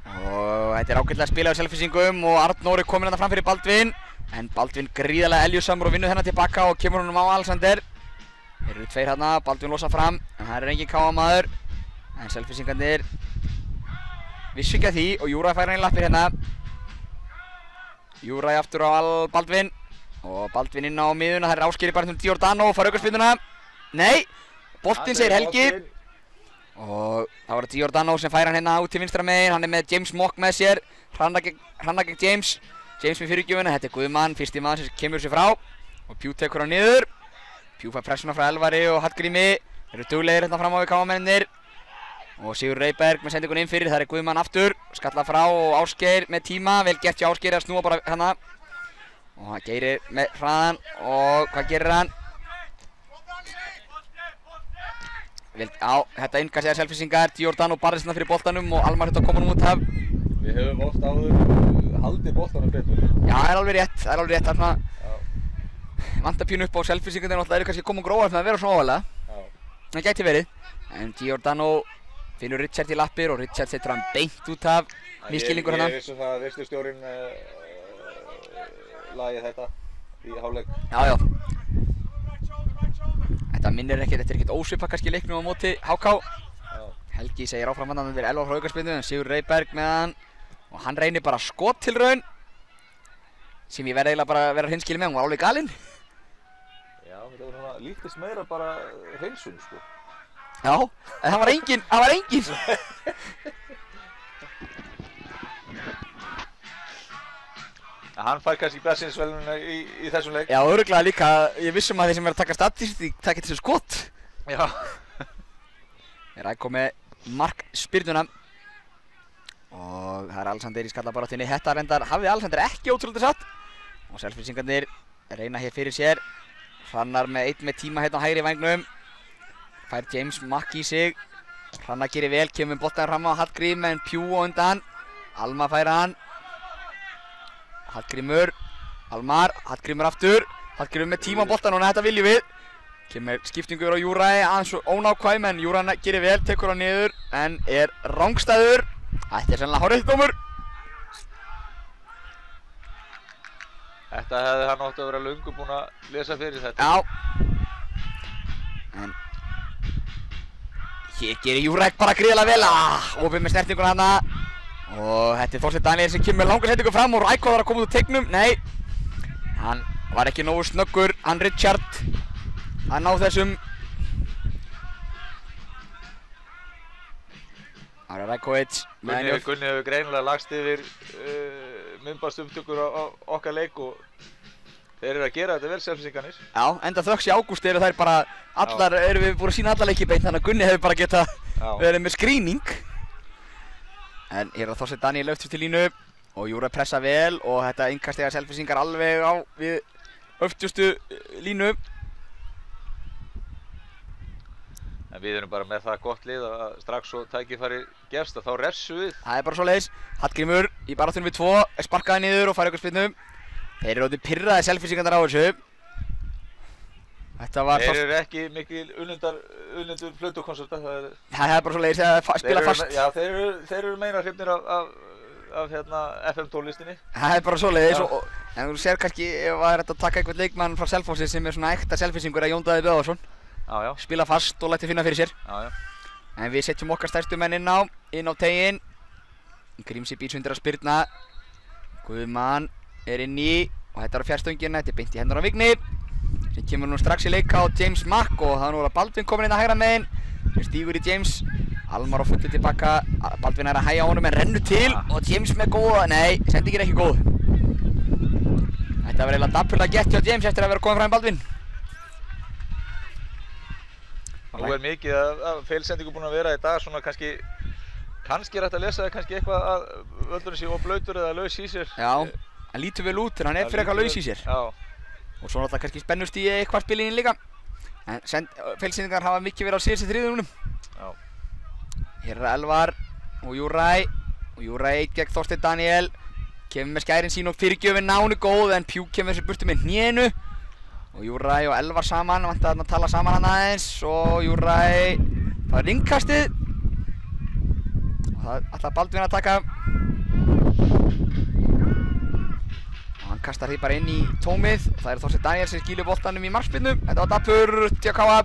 Speaker 3: Og þetta er ágætlega að spila á Selfyssingum og Arnór er kominn þarna fram fyrir Baldvin. En Baldvin gríðarlega eljusamur og vinnur þennan tilbaka og kemur honum á Alexander. Þeir eru tveir hérna, Baldvin losa fram, en það er engin KA-maður. En Selfyssingarnir vissu ekki að því og Júra fær hann í lappir hérna. Júra aftur á Baldvin. Og Baldvin inn á miðuna, það er Ásgeir í baráttunni Giordano og fær aukaspyrnuna. Nei, boltinn segir Helgi. Og það var Giordano sem fær hann hérna út til vinstra megin. Hann með James Mock með sér. Hrannar gegn James. James með fyrirgjöfuna. Þetta Guðmann, fyrsti maður sem kemur sér frá. Og Pjú tekur hann niður. Pjú fær pressuna frá Elvari og Hallgrími. Þeir eru duglegir hérna fram á við káamennir. Og Sigur Reyberg með sendingun inn fyrir. Það Guðmann aftur. Skalla frá og Ásgeir með tíma. Vel gert hjá Ásgeir að snúa bara hérna. Og hann Geiri með hraðan. Og hvað gerir hann? Þetta innkassegar Selfyssingar, Giordano barðist hérna fyrir boltanum og Almar hérna koma út af.
Speaker 4: Við höfum oft áður haldið boltanum betur.
Speaker 3: Já, það er alveg rétt, þarna vantar pínu upp á Selfyssingarnir og það eru kannski að koma og gróa með að vera svona óvalega. Það gæti verið. En Giordano finnur Richard í lappir og Richard setur hann beint út af misskilningur hérna.
Speaker 4: Ég vissi það að veislustjórinn lagið þetta í hálfleik.
Speaker 3: Já. Þetta minnir ekkert, þetta er ekkert ósvipað kannski leiknum á móti HK. Helgi segir áfram hann að það er Elvar frá aukaspyrnu en Sigur Reyberg með hann. Og hann reynir bara skottilraun. Sem ég verði eiginlega bara að vera hreinskilinn með, hún var alveg galinn.
Speaker 4: Já, þetta var svona lítist meira bara hreinsun, sko.
Speaker 3: Já, en það var engin.
Speaker 4: Hann fær kannski bessinsvelunina í þessum leik.
Speaker 3: Já, örugglega líka. Ég vissum að þeir sem er að taka statistík taka þessu skot.
Speaker 4: Já.
Speaker 3: Þeir Rækó með markspyrnuna. Og það er Alexander í skallabaráttunni. Þetta reyndar hafði Alexander ekki ótrúlega satt. Og Selfyssingarnir reyna hér fyrir sér. Hrannar með einn með tíma hérna á hægri vængnum. Fær James Mack í sig. Hrannar gerir vel, kemur boltan fram á Hallgrím en Pjú á undan. Alma fær hann. Hallgrímur, Almar, Hallgrímur aftur. Hallgrímur með tíma á boltan og þetta viljum við. Kemur skiptingu yfir á Júræi, aðeins ónákvæm en Júræi gerir vel, tekur hann niður en er rangstæður. Þetta er sennilega hárréttur dómur.
Speaker 4: Þetta hefði hann átt að vera löngu búinn að lesa fyrir þetta.
Speaker 3: Já. En hér gerir Júræi bara gríðarlega vel. Opið með snertinguna þarna. Og þetta er Þorsteinn Daniel sem kemur með langa sendingu fram og Rækó þarf að koma út úr teiknum. Nei, hann var ekki nógu snöggur, hann Richard að ná þessum. Það er Rækóvic.
Speaker 4: Gunni hefur greinilega lagst yfir myndbandsupptökur á okkar leik og þeir eru að gera þetta vel Selfyssingarnir.
Speaker 3: Já, enda þöggs í ágúst eru þær bara allar, erum við búin að sína alla leiki beint þannig að Gunni hefur bara getað verið með skrýning. En hér er Þorsteinn Daniel öftust til línu og Júræi pressa vel og þetta innkastega Selfyssingar alveg á við öftustu línu.
Speaker 4: En við erum bara með það gott lið að strax svo tækifæri gefst að þá refsum við.
Speaker 3: Það er bara svoleiðis. Hallgrímur í baráttunni við 2 er sparkaði niður og fær aukaspyrnu. Þeir eru orðnir pirraðir Selfyssingarnir á þessu.
Speaker 4: Þeir eru ekki mikil unnendur flautukonserta.
Speaker 3: Það er bara svoleiðis að spila fast.
Speaker 4: Já, þeir eru meina hrifnir af FM tónlistinni.
Speaker 3: Það er bara svoleiðis en þú sér kannski ef það er hægt að taka einhvern leikmann frá Selfossi sem er svona ekta Selfyssingur að Jón Daði Böðvarsson. Spila fast og læti finna fyrir sér. En við setjum okkar stærstu menn inn á teiginn. Grímsi býr sundir að spyrna. Guðmann er inn í og þetta er á fjarstöngina, þetta er beint í hendur á Vigni. Sem kemur nú strax í leika á James Mack og það er nú Baldvin komin inn að hægra megin. Þeir stígur í James. Almar á fullu tilbaka. Baldvin er að hægja á honum en rennur til og James með góða. Nei, sendingin er ekki góð. Þetta var eiginlega dapurlega gett hjá James eftir að vera komið fram Baldvin.
Speaker 4: Nú er mikið af feilsendingu búin að vera í dag, svona kannski er hægt að lesa það kannski eitthvað að völlurinn sé blautur eða laus í sér.
Speaker 3: Já, hann lítur vel út en hann er frekar laus í sér.
Speaker 4: Já.
Speaker 3: Og svo náttúrulega kannski spennust í eitthvað spilin líka. En feilsendingar hafa mikið verið á síðustu þriðjunum.
Speaker 4: Já.
Speaker 3: Hér er Elvar og Júræi. Og Júræi 1 gegn Þorsteinn Daniel. Kemur með skærin sín og fyrirgjöfin nánu góð en Pjú kemur þessu burtu með hnénu. Og Júræi og Elvar saman, vantaði að tala saman hann aðeins og Júræi fær innkastið. Og það ætlaði Baldvin að taka. Og hann kastar því bara inn í tómið. Það er Þorsteinn Daniel sem skýlir boltanum í markspyrnu. Þetta var dapurt hjá KA.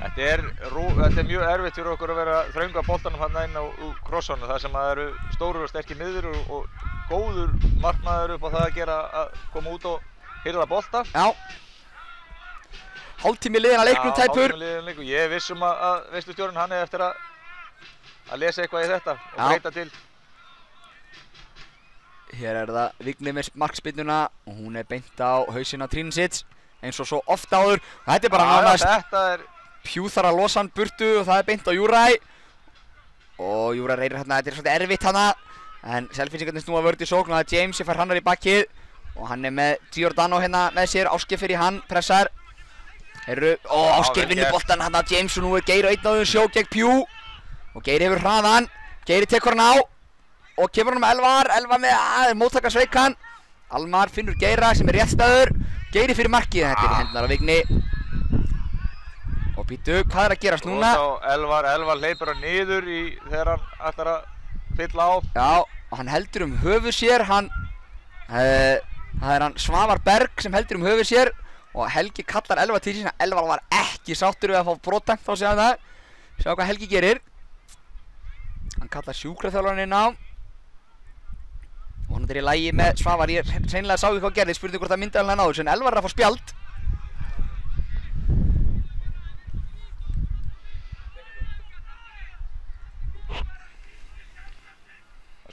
Speaker 4: Þetta er mjög erfitt fyrir okkur að vera að þrönga boltanum hann inn á krossunum. Það sem eru stórir og sterkir miðjur og góður markmaður upp á það að gera að koma út og hirða bolta.
Speaker 3: Já. Hálftími liðinn að leiknum tæpur.
Speaker 4: Já, hálftími liðinn að leiknum. Ég er viss að veislustjórinn hann er eftir að að lesa eitthvað í þetta og breyta til.
Speaker 3: Hér það Vignir með markspyrnuna og hún beint á hausinn á Trinicic eins og svo ofta áður. Og þetta bara nánast Pjú þarf að losa hann burtu og það beint á Júrai. Og Júrai reynir hérna, þetta svolítið erfitt hana. En Selfyssingarnir snúa vörð í sókn og það James sem fær hannar í bakkið. Og hann með Giordano hérna með sér, Ásgeir fyrir hann, pressar. Ásgeir vinnur boltan hann að James og nú Geir á einn áður sjó gegn Pjú. Og Geir hefur hraðan, Geiri tekur hann á. Og kemur hann með Elvar með móttaka sveikan. Almar finnur Geira sem réttstæður. Geiri fyrir markið, þetta í hendurnar á Vigni. Og býtu, hvað að gerast núna?
Speaker 4: Og þá Elvar hleypur hann niður þegar hann ætlar að fylla á.
Speaker 3: Já, og hann heldur höfuð sér, það hann Svavar Berg sem heldur höfuð sér. Og Helgi kallar Elvar til sín, Elvar var ekki sáttur við að fá brottdæmt á sig af það. Sjá hvað Helgi gerir. Hann kallar sjúkraþjálfarinn inn á. Og hann í lagi með Svavar, ég hreinlega sá ekki hvað gerði, spurði hvort það myndaðalina náður, en Elvar að fá spjald.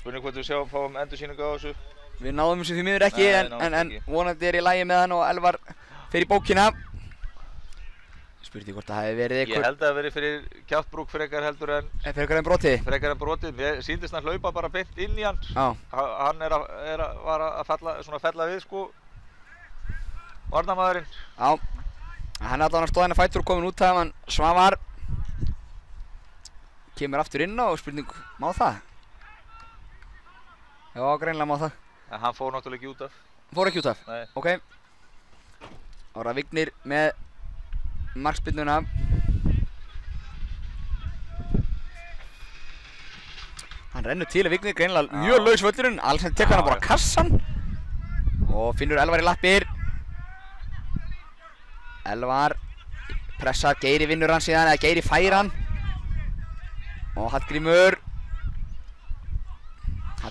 Speaker 4: Spurning hvort við fáum endursýningu á þessu.
Speaker 3: Við náðum þessu því miður ekki, en vonandi í lagi með hann og Elvar fer í bókina. Spurði hvort það hefði verið
Speaker 4: eitthvað. Ég held að það verið fyrir Kjáttbrúk frekar heldur en...
Speaker 3: Frekar en brotið?
Speaker 4: Frekar en brotið. Mér sýndist hann hlaupa bara beint inn í hann.
Speaker 3: Já.
Speaker 4: Hann var að fella við sko varnarmaðurinn.
Speaker 3: Já. Hann allavega stóð hérna fætur og komin út af hann Svavar. Kemur aftur inn á og spurning, má það? Já, greinilega má það.
Speaker 4: En hann fór náttúrulega ekki út af.
Speaker 3: Fór ekki út af?
Speaker 4: Nei.
Speaker 3: Ok. Ára Vignir með markspyrnuna. Hann rennur til að Vignir, greinilega mjög laus völlurinn. Alexander tekur hann bara kassan. Og finnur Elvar í lappir. Elvar pressar, Geiri vinnur hann síðan, eða Geiri fær hann. Og Hallgrímur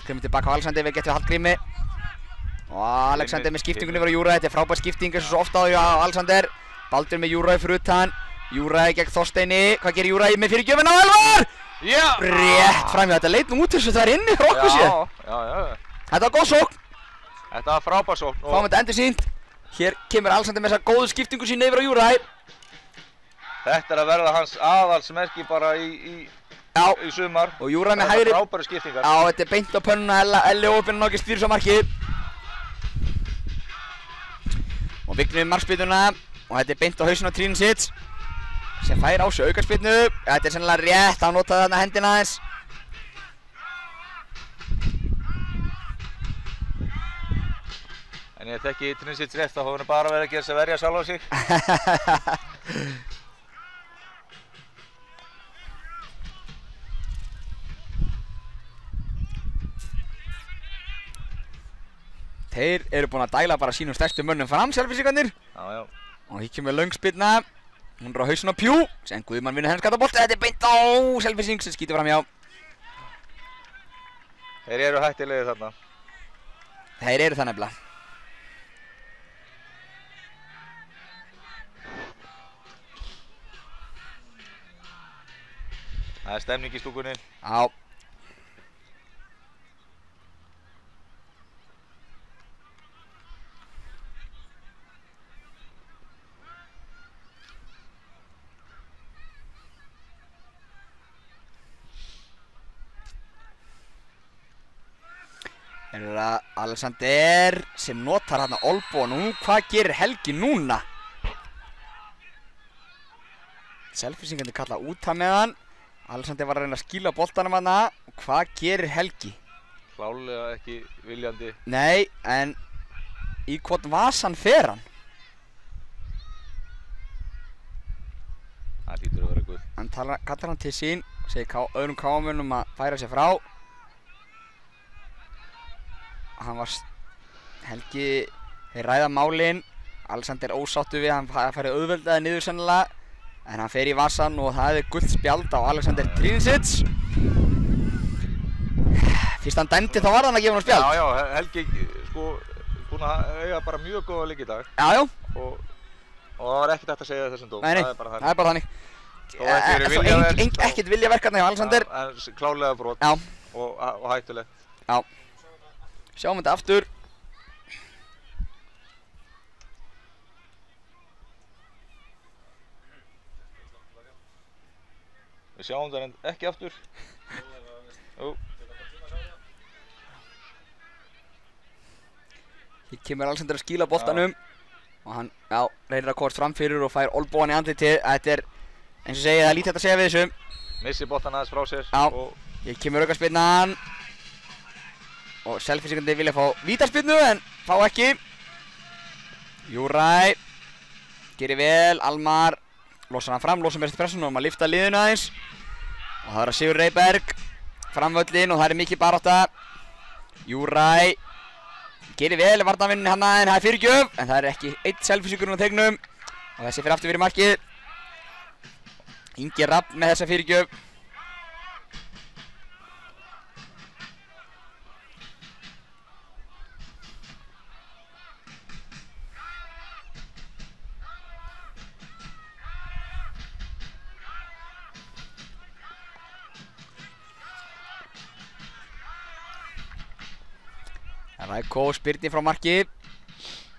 Speaker 3: tilbaka á Alexander, við getum Hallgrími. Og Alexander með skiptingunni yfir á Júrai, þetta frábær skipting eins og svo ofta á Alexander. Baldur með Júrai fyrir utan, Júrai gegn Þorsteini, hvað gerir Júrai með fyrirgjöfina á Elvar?
Speaker 4: Já!
Speaker 3: Rétt framhjá, þetta leit út eins og það inni frá okkur sér.
Speaker 4: Já.
Speaker 3: Þetta var góð sókn.
Speaker 4: Þetta var frábær sókn.
Speaker 3: Fáum þetta endursýnt. Hér kemur Alexander með þessa góðu skiptingu sína yfir á Júrai.
Speaker 4: Þetta að verða hans aðalsmerki bara í sumar.
Speaker 3: Og Júrai með hægri.
Speaker 4: Þetta frábæru skiptingar.
Speaker 3: Já, þetta beint á pönnuna, Elli ópinn og ekki stýrir svo markið. Og Vignir með markspyrnuna. Og þetta beint á hausinn á Trinicic. Sem fær á sig aukaspyrnu. Þetta sennilega rétt, hann notaði þarna hendina aðeins.
Speaker 4: En ég þekki Trinicic rétt, þá hefur hann bara verið að gera sig að verja sjálf á sig.
Speaker 3: Þeir eru búin að dæla bara sínum stærstu mönnum fram, Selfyssingarnir.
Speaker 4: Já.
Speaker 3: Og hér kemur löng spyrna. Hún á hausinn á Pjú, sem Guðmann vinnur hennar skatabolt. Þetta beint á Selfyssing sem skýtur framhjá.
Speaker 4: Þeir eru hættilegir þarna.
Speaker 3: Þeir eru það nefnilega.
Speaker 4: Það stemning í stúkunni.
Speaker 3: Já. Þeir eru Alexander sem notar hérna olbúan og hvað gerir Helgi núna? Selfyssingarnir kalla út hann með hann. Alexander var að reyna að skýla boltanum hana og hvað gerir Helgi?
Speaker 4: Klálega ekki viljandi.
Speaker 3: Nei, en í hvort vasan fer hann?
Speaker 4: Það lítur að vera guð.
Speaker 3: Hann kallar hann til sín, segir öðrum káamönnum að færa sér frá. Helgi, þeir ræða málin. Alexander ósáttu við, hann færi auðveldaði niður sennilega. En hann fer í vasan og það er gult spjald á Alexander Trinicic. Fyrst hann dæmdi þá var hann að gefa hann spjald.
Speaker 4: Já, Helgi sko búinn að eiga bara mjög góða leik í dag.
Speaker 3: Já.
Speaker 4: Og það var ekkert hægt að segja þessum dóm.
Speaker 3: Nei, það er bara þannig. ekkert viljaverk hérna hjá Alexander.
Speaker 4: En klárlega brot.
Speaker 3: Já.
Speaker 4: Og hættulegt.
Speaker 3: Já. Sjáum þetta aftur.
Speaker 4: Við sjáum það ekki aftur. Jú.
Speaker 3: Hér kemur Alexander að skýla boltanum og hann, reynir að komast fram fyrir og fær olbóan í andlitið. Þetta er, eins og segið, það er lítið hægt að segja við þessu.
Speaker 4: Missi boltan aðeins frá sér.
Speaker 3: Já, hér kemur aukaspyrnan og Selfyssingandi vilja fá vítaspyrnu en fá ekki. Júræ gerir vel, Almar losar hann fram, losar með þessi pressun og maður lyfta liðinu aðeins. Og það er að Sigur Reyberg framvöllin og það er mikið barátta. Júræ gerir vel varnarvinnin hann en það er fyrirgjöf en það er ekki eitt Selfyssingur á tegnum og þessi fyrir aftur fyrir markið. Ingi Rapp með þessa fyrirgjöf. Rækó spyrnir frá marki.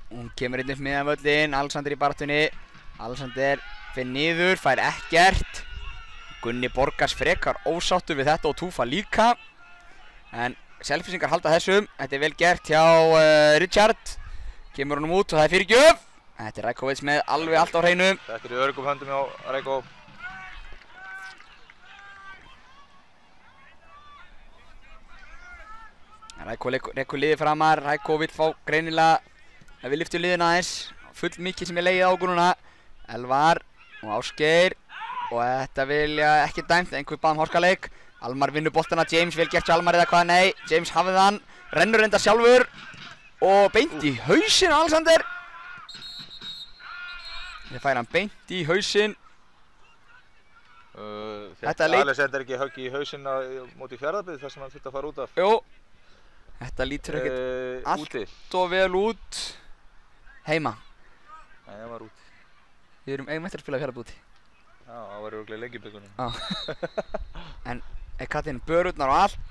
Speaker 3: Hún kemur inn upp miðan völlin, Alexander í baráttunni. Alexander fyrir niður, fær ekkert. Gunni Borgars frekar ósáttur við þetta og Túfa líka. En Selfyssingar halda þessum. Þetta er vel gert hjá Richard. Kemur honum út og það er fyrirgjöf. Þetta er Rækóvits með alveg allt á hreinu.
Speaker 4: Þetta er í öruggum höndum hjá Rækó.
Speaker 3: Rækó rekur liðið framar, Rækó vill fá greinilega að við lyftum liðina aðeins. Full mikið sem er legið á okkur núna. Elvar og Ásgeir og þetta vilja ekki dæmt, einhver bað horkaleik. Almar vinnur boltana, James vel gert hjá Almar eða hvað, nei, James hafið hann, rennur enda sjálfur og beint í hausinn á Alexander. Þeir fær hann beint í hausinn.
Speaker 4: Alexander ekki högg í hausinn móti Fjarðabyggð þar sem hann þurfti að fara út af.
Speaker 3: Jú. Þetta lítur ekkert allt og vel út heima.
Speaker 4: Nei, það var úti.
Speaker 3: Við eigum eftir að spila Fjarðabyggð úti.
Speaker 4: Já, það var örugglega lengi í byggunum.
Speaker 3: Já. En Katrin börurnar og allt.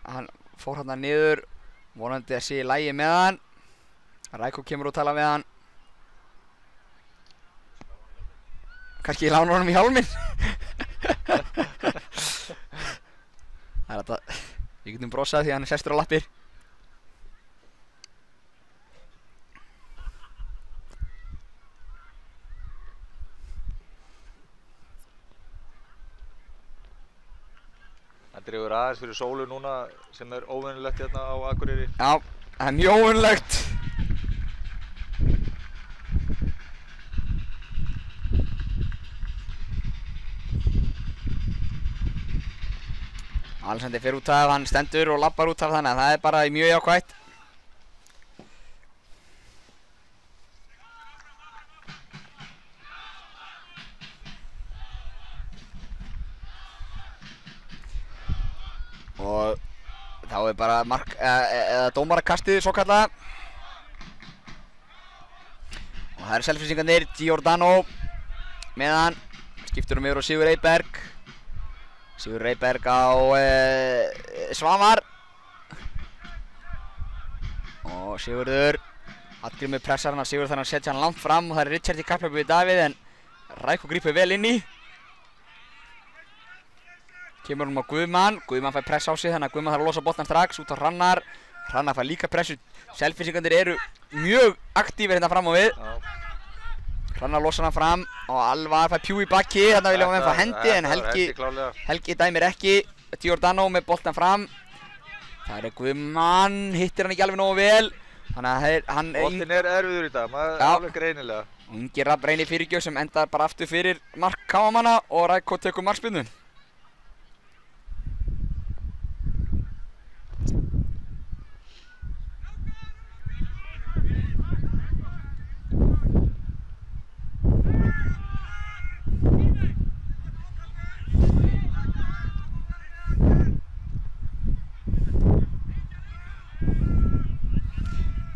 Speaker 3: Hann fór hérna niður, vonandi að sé í lagi með hann. Rækó kemur og tala við hann. Kannski lánar honum í hjálminn. Það er þetta, við getum brosað því að hann er sestur á lappir.
Speaker 4: Það dregur aðeins fyrir sólu núna sem er óvenjulegt hérna á Akureyri.
Speaker 3: Já, það er mjög óvenjulegt. Alexander fer út af, hann stendur og lappar út af þannig að það er bara mjög jákvætt. Og þá er bara dómarakastið svo kallað. Og það eru Selfyssingarnir, Giordano með hann, skiptur yfir á Sigur Reyberg. Sigur Reyberg á Svavar. Og Sigurður Hallgrímur pressar hann af Sigurður þannig að setja hann langt fram og það er Richard í kapphlaupi við Davíð en Rækó grípur vel inn í. Kemur hann á Guðmann, Guðmann fær press á sig þannig að Guðmann þarf að losa boltan strax út á Hrannar. Hrannar fær líka pressu, Selfyssingarnir eru mjög aktífir hérna fram á við. Hrannar losar hann fram og Alvar fær pjú í bakki, þarna vilja hann fá hendi en Helgi dæmir ekki. Giordano með boltan fram. Það er Guðmann, hittir hann ekki alveg nógu vel. Þannig að
Speaker 4: boltinn er erfiður í dag, maður er alveg greinilega.
Speaker 3: Ingi Rapp reynir fyrirgjöf sem endar bara aftur fyrir mark Káamanna og Rækó tekur markspyrnu.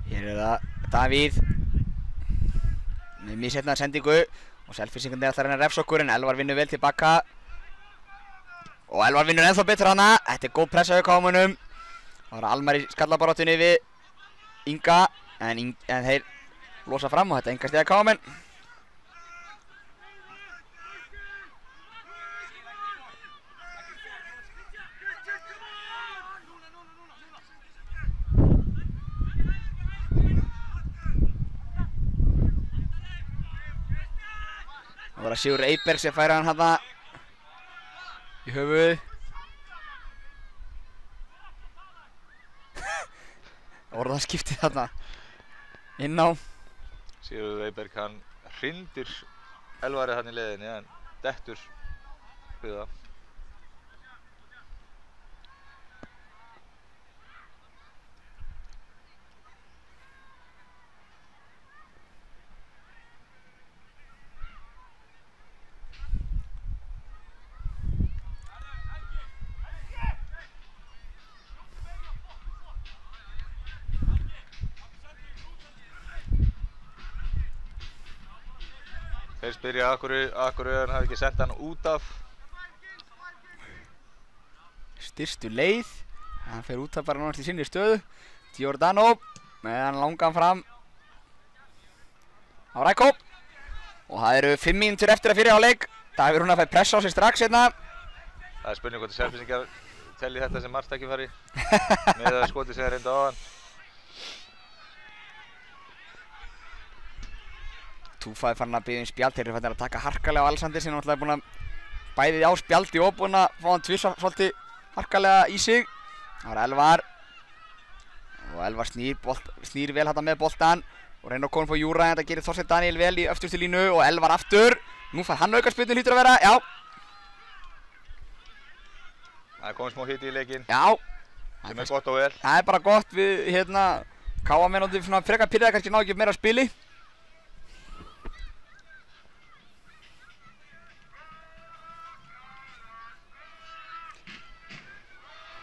Speaker 3: Hér er það Davíð með misheppnaða sendingu og Selfyssingarnir ætla að reyna að refsa okkur en Elvar vinnur vel tilbaka og Elvar vinnur ennþá betur hana. Þetta er góð pressa hjá KM-unum. Það var Almar í skallabaráttunni við Inga en þeir losa fram og þetta er enga stiga KM-in. Það var að Sigur Eyberg sem færa hann hana í höfuð. Orðaskiptið þarna inn á.
Speaker 4: Sigur Eyberg hann hrindir Elvari hann í leiðinni en dettur við það. Þeir spyrja af hverju hann hafi ekki sent hann út af.
Speaker 3: Styrstu leið. Hann fer út af bara náttúrulega í sinni stöðu. Giordano með hann langan fram á Rækó. Og það eru 5 mínútur eftir að fyrri hálfleik. Davíð Rúnar fær pressa á sig strax hérna.
Speaker 4: Það er spurning hvort Selfyssingar telli þetta sem marktækifæri með að skoti sem þeir reyndu á hann.
Speaker 3: Túfa er farin að biðja spjald, þeir eru farin að taka harkalega á Alexander sem náttúrulega er búinn að bæðið á spjaldi og búinn að fá hann tvisa svolítið harkalega í sig. Það var Elvar og Elvar snýr vel hérna með boltan og reynir að koma upp á Júra en þetta gerir Þorsteinn Daniel vel í öftustu línu og Elvar aftur. Nú fær hann aukaspyrnu hlýtur að vera, já.
Speaker 4: Það er komið smá hiti í leikinn.
Speaker 3: Já.
Speaker 4: Sem er gott og vel.
Speaker 3: Það er bara gott við hérna KM svona frekar pirraði kannski ná ekki meira spili.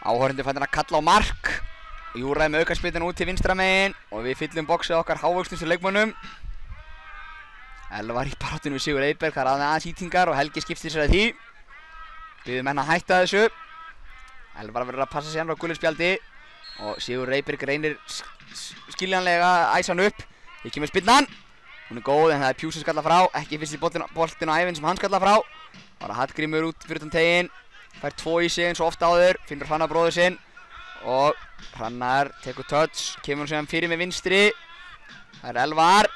Speaker 3: Áhorfendur fannir að kalla á mark. Júra með aukaspyrnuna út til vinstra megin og við fyllum boxið okkar hávöxnustu leikmönnum. Elvar í baráttunni við Sigur Eyberg, það er aðeins hýtingar og Helgi skiptir sér að því. Biður menn að hætta þessu. Elvar verður að passa sig hann á gulu spjaldi og Sigur Eyberg reynir skiljanlega að æsa hann upp. Hér kemur spyrnan. Hún er góð en það er Pjú sem skallar frá, ekki fyrst í boltinn á ævinn sem hann skallar frá. Það var Hallgrímur út fyrir utan teginn. Fær 2 í sig eins og ofta áður, finnur Hrannar bróður sinn og Hrannar tekur touch, kemur hann sem fyrir með vinstri. Það er Elvar.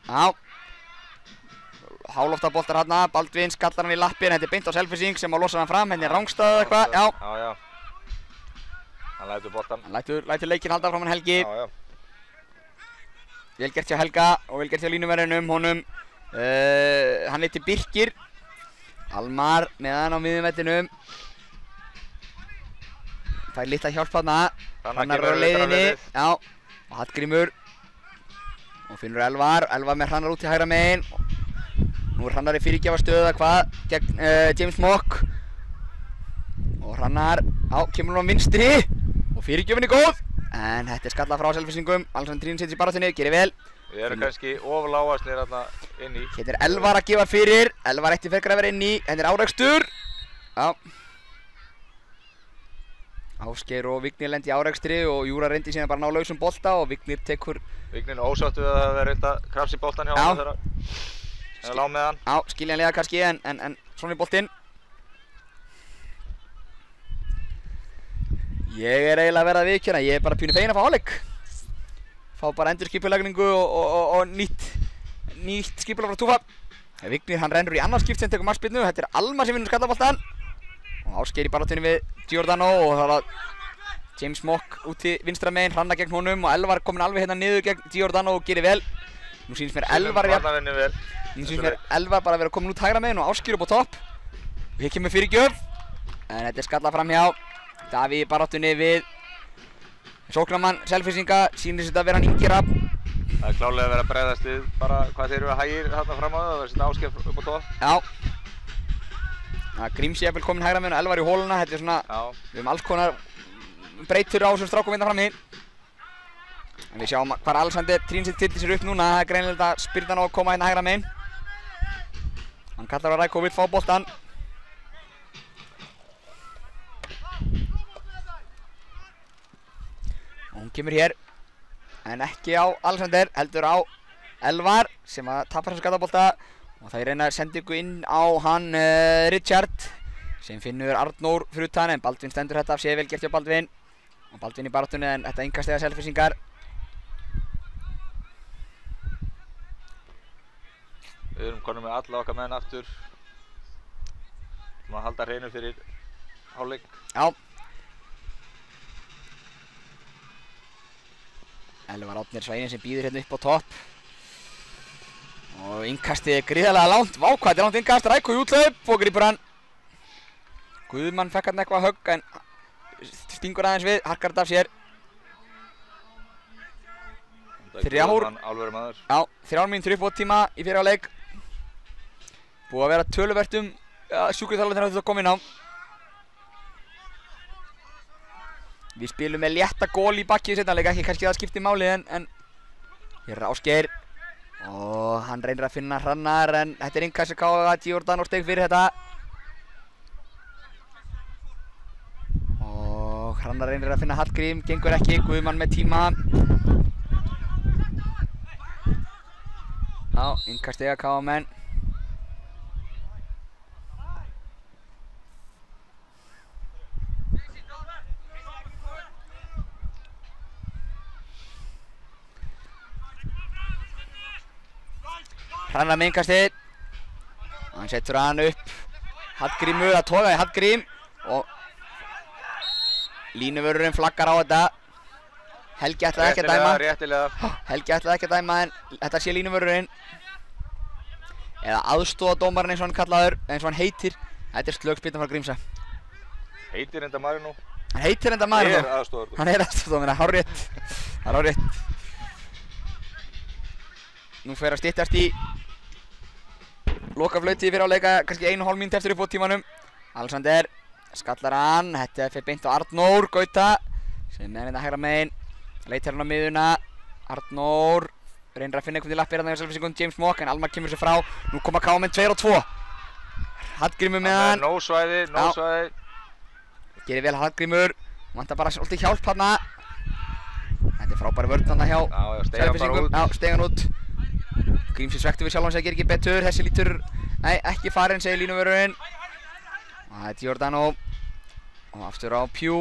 Speaker 3: Já. Hálofta boltar hérna, Baldvin skallar hann í lappin, þetta er beint á Selfyssing sem á losa hann fram, henni er rángstað eða eitthvað, já.
Speaker 4: Já. Hann lætur boltan.
Speaker 3: Hann lætur leikinn halda fram hann Helgi.
Speaker 4: Já.
Speaker 3: Vel gert hjá Helga og vel gert hjá línuverðinum, honum. Hann heitir Birkir. Almar með hann á miðjumvellinum. Fær litla hjálp þarna. Hrannar er á leiðinni. Já. Og Hallgrímur. Og finnur Elvar með Hrannar út til hægra megin. Nú er Hrannar í fyrirgjafastöðu eða hvað gegn James Mock. Og Hrannar, já, kemur hann á vinstri. Og fyrirgjöfin er góð. En þetta er skallað frá Selfyssingum. Alexander Trín setur í baráttunni, gerir vel.
Speaker 4: Við erum kannski oflágastir hérna inn í.
Speaker 3: Hérna er Elvar að gefa fyrir. Elvar ætti frekar að vera inn í. Hérna er árekstur. Já. Ásgeir og Vignir lendi í árekstri og Júra reyndi síðan bara að ná lausum bolta og Vignir tekur.
Speaker 4: Vignir ósáttu við að vera reynda krafs í boltan hjá hann þegar hann lá með hann.
Speaker 3: Já, skiljanlega kannski en svona í boltinn. Ég er eiginlega að verða að viðurkenna, ég er bara pínu feginn að fá hálfleik. Fá bara endurskipulagningu og nýtt skipulag frá Túfa. Vignir hann rennur í annars skipt sem tekur markspyrnu, þetta er Almar sem vinnur skallaboltan. Og Ásgeir í baráttunni við Giordano og það var James Mock út til vinstra megin, Hrannar gegn honum og Elvar komin alveg hérna niður gegn Giordano og gerir vel. Nú sýnist mér Elvar bara vera komin út hægra megin og Ásgeir upp á topp. Og hér kemur fyrirgjöf. En þetta er skallað fram hjá Davíð í baráttunni við sóknarmann Selfyssinga, sýnir þetta að vera hann Ingi Rafn.
Speaker 4: Það er klárlega að vera að bregðast við bara hvað þeir eru að hægir þarna fram á það og setja Ásgeir upp á topp.
Speaker 3: Já. Gríms jafnvel komin hægra megin og Elvar í hóluna, þetta er svona, við höfum alls konar breytur á þessum strákum hérna frammi. Við sjáum hvar Alexander Trínsson tillir sér upp núna. Það greinilegt að spyrnan á að koma hérna hægra megin. Hann kallar á Ræko og vill fá boltan. Og hún kemur hér. En ekki á Alexander, heldur á Elvar sem að tapar þessum skatabolta. Og það reyna sendingu inn á hann Richard sem finnur Arnór fyrir utan en Baldvin stendur þetta af sér, vel gert hjá Baldvin. Og Baldvin í baráttunni en þetta innkastið af Selfyssingar.
Speaker 4: Við erum konum með alla okkar menn aftur. Að halda hreinu fyrir hálfleik.
Speaker 3: Já. Elvar Árni Sveinin sem býður hérna upp á topp. Og innkastið er gríðarlega langt. Vá, hvað þetta er langt innkast. Ræko í úthlaup og grípur hann. Guðmann fekk hann eitthvað högg en stingur aðeins við, harkar þetta af sér.
Speaker 4: Alvöru maður.
Speaker 3: Já, 3 mínútur uppbótartíma í fyrri hálfleik. Búið að vera töluvert sjúkraþjálfarnir þegar þetta kom inn á. Við spilum með létta gól í bakki í seinni hálfleik, ekki kannski það skiptir máli en hér er Ásgeir og hann reynir að finna Hrannar en þetta er innkast sem káða Giordano steg fyrir þetta. Og Hrannar reynir að finna Hallgrím, gengur ekki, Guðmann með tíma. Já, innkast stiga káða menn. Hrannar með innkastið. Hann setur hann upp. Hallgrímur að toga í Hallgrím og línuvörðurinn flaggar á þetta. Helgi ætlaði ekki að dæma.
Speaker 4: Réttilega.
Speaker 3: Helgi ætlaði ekki að dæma en þetta sé línuvörðurinn. Eða aðstoðardómarinn eins og hann kallaður, eins og hann heitir. Þetta er slögspilna frá Grímsa.
Speaker 4: Heitir enda maður nú?
Speaker 3: Hann heitir enda maður nú.
Speaker 4: Aðstoðardómari.
Speaker 3: Hann aðstoðardómari, hárrétt. Það er hárrétt. Nú fer að styttast í lokaflautið fyrir hálfleika, kannski 1,5 mínútu eftir uppbótartímanum. Alexander skallar hann, þetta fer beint á Arnór Gauta sem er hérna hægra megin. Leitar hann á miðuna. Arnór reynir að finna einhvern í lappir hérna hjá Selfyssingum, James Mock en Almar kemur sér frá. Nú koma KM 2 og 2. Hallgrímur með hann.
Speaker 4: Nóg svæði.
Speaker 3: Gerir vel Hallgrímur. Vantar bara svolítið hjálp hérna. Þetta er frábæri vörn hérna hjá Selfyssingum. Já, steig hann út. Grímsi svektur við sjálfan sig að gera ekki betur. Þessi lítur, nei, ekki farinn, segir línuvörðurinn. Og það er Giordano. Og aftur á Pjú.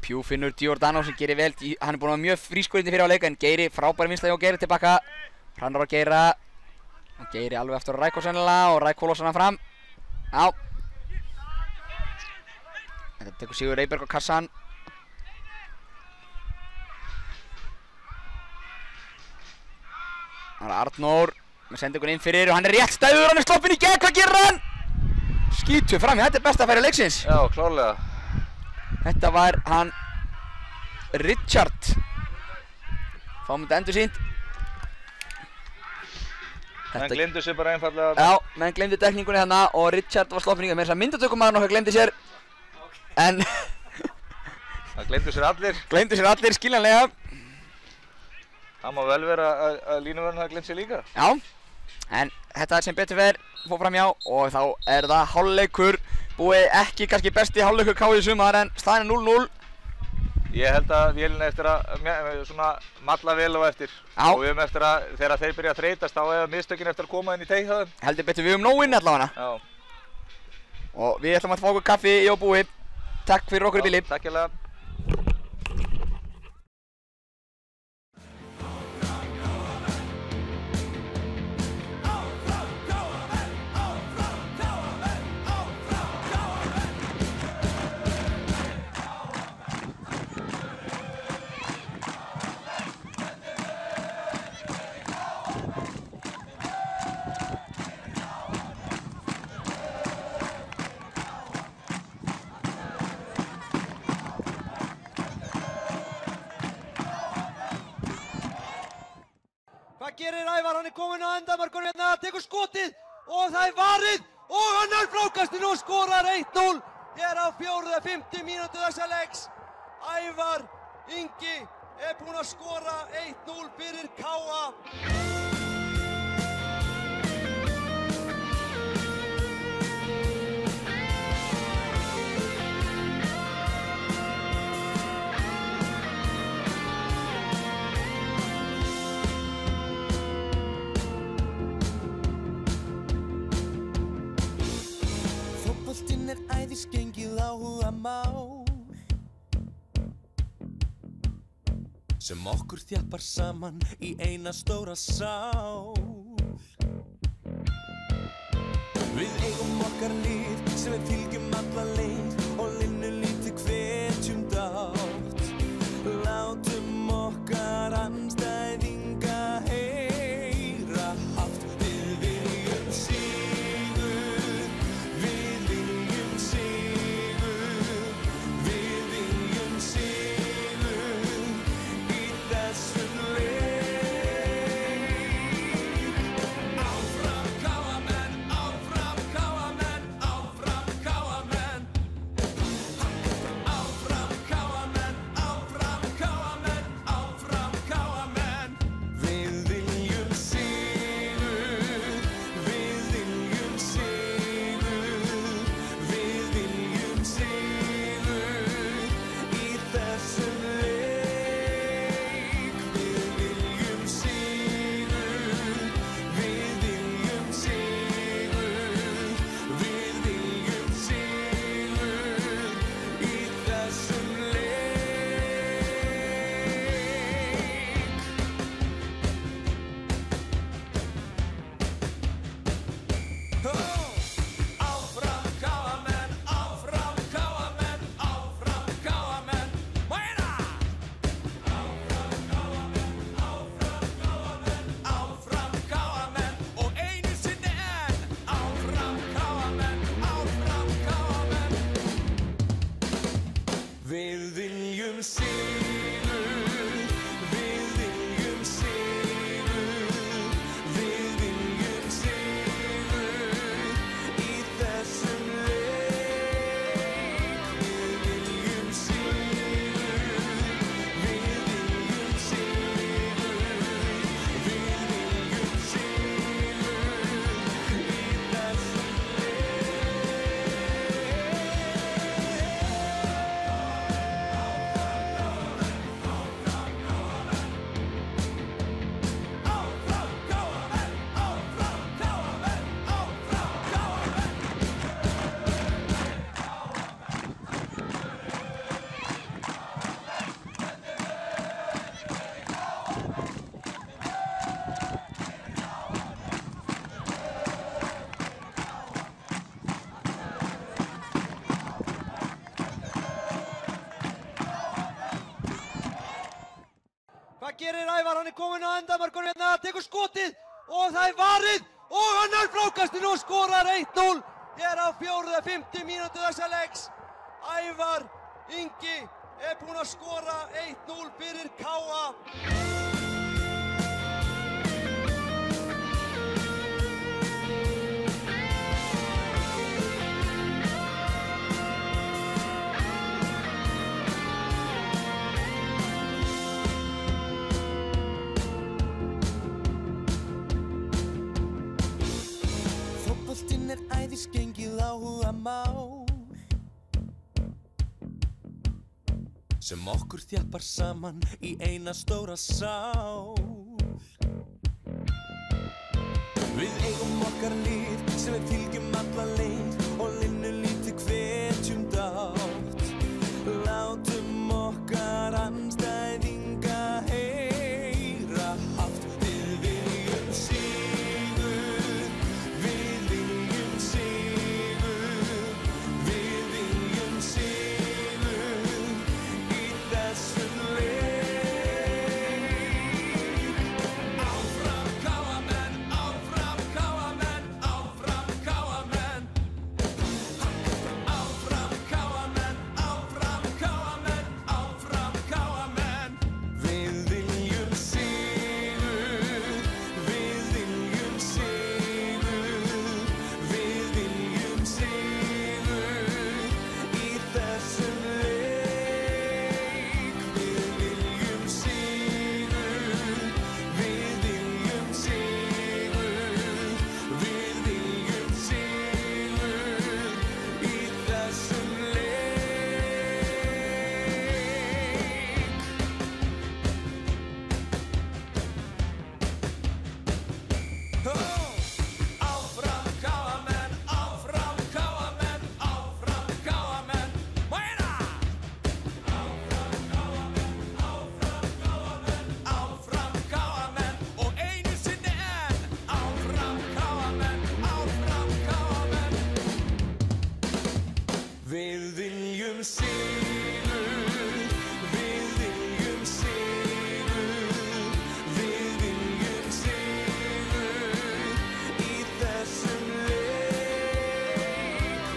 Speaker 3: Pjú finnur Giordano sem gerir vel. Hann er búinn að vera mjög frískur inn í fyrri hálfleik en Geiri, frábæri vinstri hjá Geiri tilbaka. Hrannar á Geira. Og Geiri alveg aftur á Ræko sennilega og Ræko losar hann fram. Já. Þetta tekur Sigur Eyberg á kassan. Það er Arnór með sendingun inn fyrir og hann er rétt stæður, hann er sloppinn í gegn, hvað gerir hann? Skítur fram í, þetta er besta færi leiksins.
Speaker 4: Já, klárlega.
Speaker 3: Þetta var hann Richard. Fáum þetta endur sínt.
Speaker 4: Menn gleymdu sér bara einfallega.
Speaker 3: Já, menn gleymdu dekningunni hérna og Richard var sloppinn í gegn. Með þess að myndatökumaður nokkað gleymdi sér. En
Speaker 4: það gleymdu sér allir.
Speaker 3: Gleymdu sér allir, skiljanlega.
Speaker 4: Það má vel vera að línuvörðurinn hafi gleymt sér líka.
Speaker 3: Já, en þetta sem betur fer fór fram hjá og þá er það hálfleikur. Búið ekki kannski besti hálfleikur KÍ í sumar en staðan er 0-0.
Speaker 4: Ég held að vélinn eftir að svona malla vel á eftir.
Speaker 3: Já.
Speaker 4: Og við höfum eftir að þegar þeir byrja að þreytast þá eða mistökin eftir að koma inn í teig það.
Speaker 3: Heldur betur við höfum nóg inn allavega.
Speaker 4: Já.
Speaker 3: Og við ætlum að fá okkur kaffi í og búi. Takk fyrir okkur í bili.
Speaker 4: Takk hérlega.
Speaker 1: Hvað gerir Ævar? Hann er kominn á endamarkinu hérna, tekur skotið og það er varið og hann er frákastinu og skorar 1-0 hér á 4. 50 mínútu þessa leiks. Ævar Ingi búinn að skora 1-0 fyrir KA.
Speaker 2: Fótboltinn æðisgengið áhugamál sem okkur þjappar saman í eina stóra sál. Við eigum okkar lið sem við fylgjum alla leið og linnu lítið hvetjum dátt. Látum okkar andstæðinga heyra hátt. Við viljum sigur, við viljum sigur, við viljum sigur í þessum leik. Áfram KA-menn, áfram KA-menn, áfram KA-menn. Áfram KA-menn, áfram KA-menn, áfram KA-menn. Við viljum sigur, við viljum sigur, við viljum sigur í þessum leik. Við viljum sigur, við viljum sigur, við viljum sigur í þessum leik. Áfram KA-menn, áfram KA-menn, áfram KA-menn. Meira! Áfram KA-menn og einu sinni enn. Áfram KA-menn, áfram KA-menn. Við viljum sigur, við viljum sigur, við viljum sigur í þessum leik. Við viljum sigur, við viljum sigur, við viljum sigur í þessum
Speaker 1: Hvað gerir Ævar? Hann kominn á endamarkinu hérna, tekur skotið og það varið og hann frákastinu og skorar 1-0 hér á 4. mínútu þessa leiks. Ævar Ingi búinn að skora 1-0 fyrir KA.
Speaker 2: Fótboltinn æðisgengið áhugamál sem okkur þjappar saman í eina stóra sál. Við eigum okkar lið sem við fylgjum alla leið og linnu lítið hvetjum dátt. Látum okkar andstæðinga heyra hátt. Við viljum sigur, við viljum sigur, við viljum sigur í þessum leik. Áfram KA-menn, áfram KA-menn, áfram KA-menn. Við viljum sigur, við viljum sigur, við viljum sigur í þessum leik.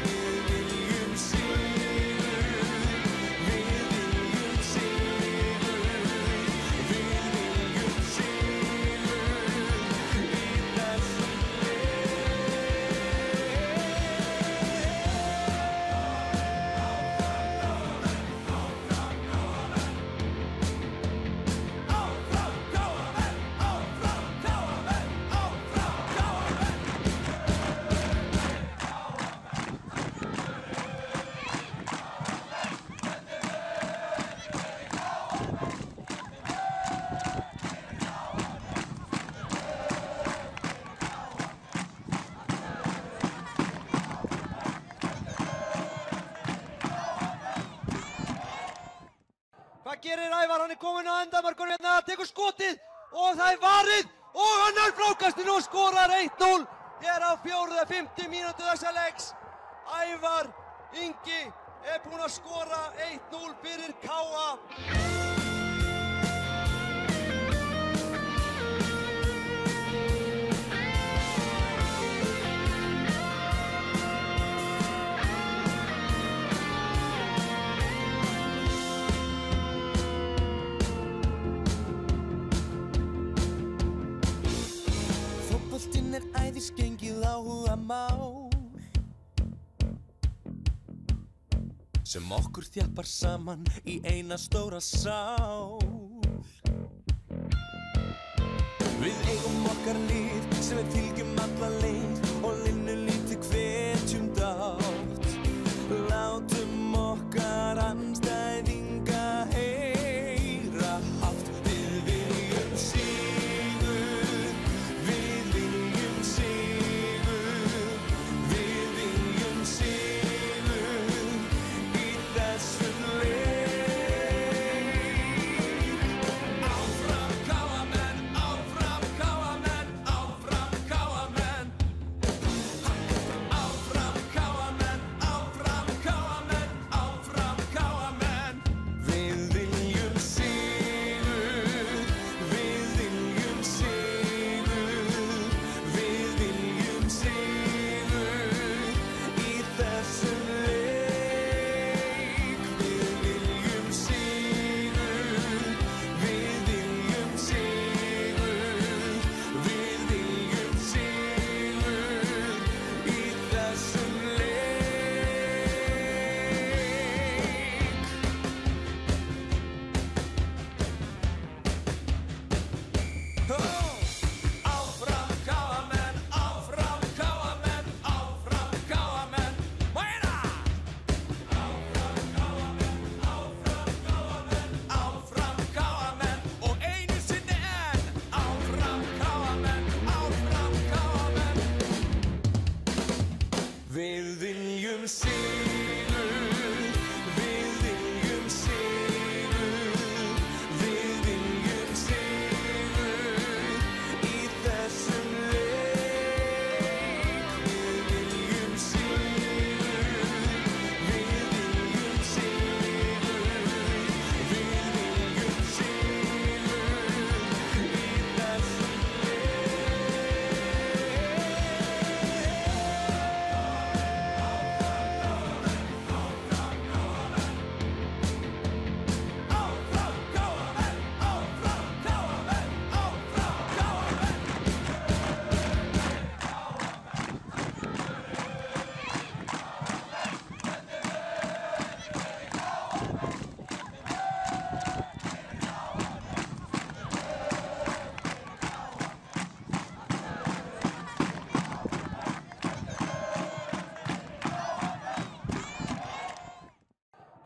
Speaker 2: Við viljum sigur, við viljum sigur, við viljum sigur í þessum
Speaker 1: Hvað gerir Ævar? Hann kominn á endamarkinu hérna, tekur skotið og það varið og hann frákastinu og skorar 1-0 hér á 4. mínútu þessa leiks. Ævar Ingi búinn að skora 1-0 fyrir KA.
Speaker 2: Fótboltinn æðisgengið áhugamál sem okkur þjappar saman í eina stóra sál. Við eigum okkar lið sem við fylgjum alla leið og linnum lítið hvetjum dátt. Látum okkar andstæðinga heyra hátt. Við viljum sigur, við viljum sigur, við viljum sigur í þessum leik. Áfram KA-menn, áfram KA-menn, áfram KA-menn. Áfram KA-menn, áfram KA-menn, áfram KA-menn. Við viljum sigur, við viljum sigur, við viljum sigur í þessum leik. Við viljum sigur, við viljum sigur, við viljum sigur í þessum leik. Áfram KA-menn, áfram KA-menn, áfram KA-menn. Meira! Áfram KA-menn, áfram KA-menn, áfram KA-menn og einu sinni enn. Áfram KA-menn, áfram KA-menn. Við viljum sigur, við viljum sigur, við viljum sigur í þessum leik. Við viljum sigur, við viljum sigur, við viljum sigur í þessum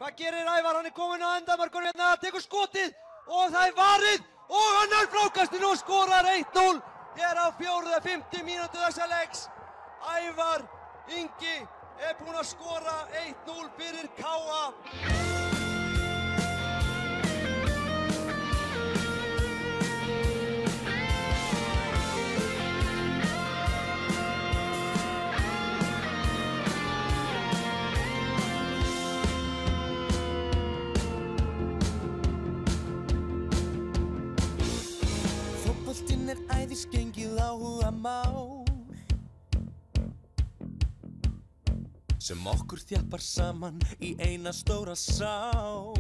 Speaker 1: Hvað gerir Ævar? Hann kominn á endamarkinu hérna, tekur skotið og það varið og hann frákastinu og skorar 1-0 hér á 4. mínútu þessa leiks. Ævar Ingi búinn að skora 1-0 fyrir KA.
Speaker 2: sem okkur þjappar saman í eina stóra sál.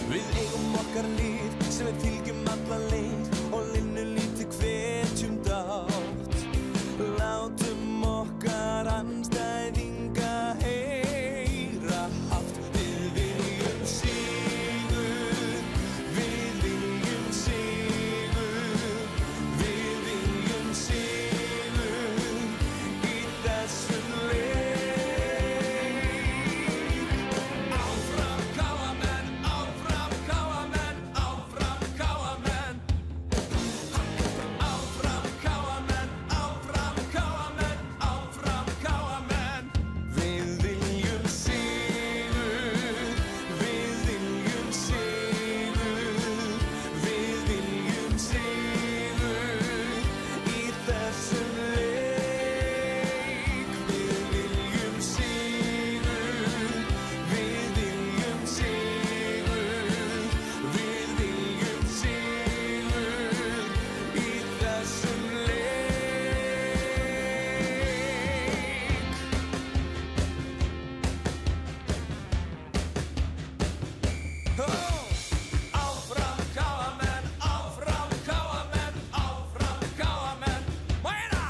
Speaker 2: Við eigum okkar lið sem við fylgjum alla leið og linnum lítið hvetjum dátt. Látum okkar andstæðinga heyra hátt. Við viljum sigur, við viljum sigur, við viljum sigur í þessum leik. Áfram KA-menn, áfram KA-menn, áfram KA-menn. Áfram KA-menn, áfram KA-menn, áfram KA-menn. Við viljum sigur, við viljum sigur, við viljum sigur í þessum leik. Við viljum sigur, við viljum sigur, við viljum sigur í þessum Áfram KA-menn, áfram KA-menn, áfram KA-menn. Meira!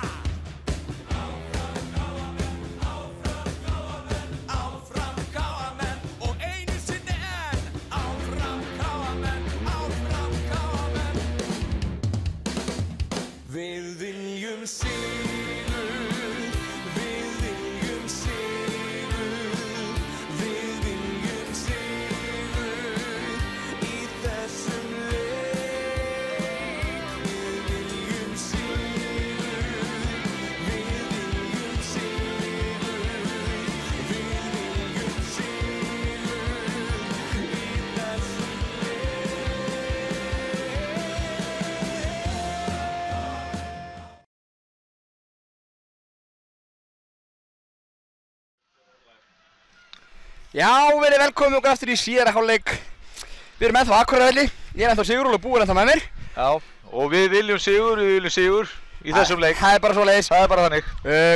Speaker 2: Áfram KA-menn, áfram KA-menn, áfram KA-menn og einu sinni enn. Áfram KA-menn, áfram KA-menn. Við viljum sigur, við viljum sigur, við viljum sigur í þessum leik. Við viljum sigur, við viljum sigur, við viljum sigur í þessum
Speaker 3: Já, verið velkomin okkur aftur í síðara hálfleik. Við erum ennþá á Akureyri. Ég er ennþá Sigurður og Búi er ennþá með mér.
Speaker 4: Já, og við viljum sigur í þessum leik.
Speaker 3: Það er bara svoleiðis.
Speaker 4: Það er bara þannig.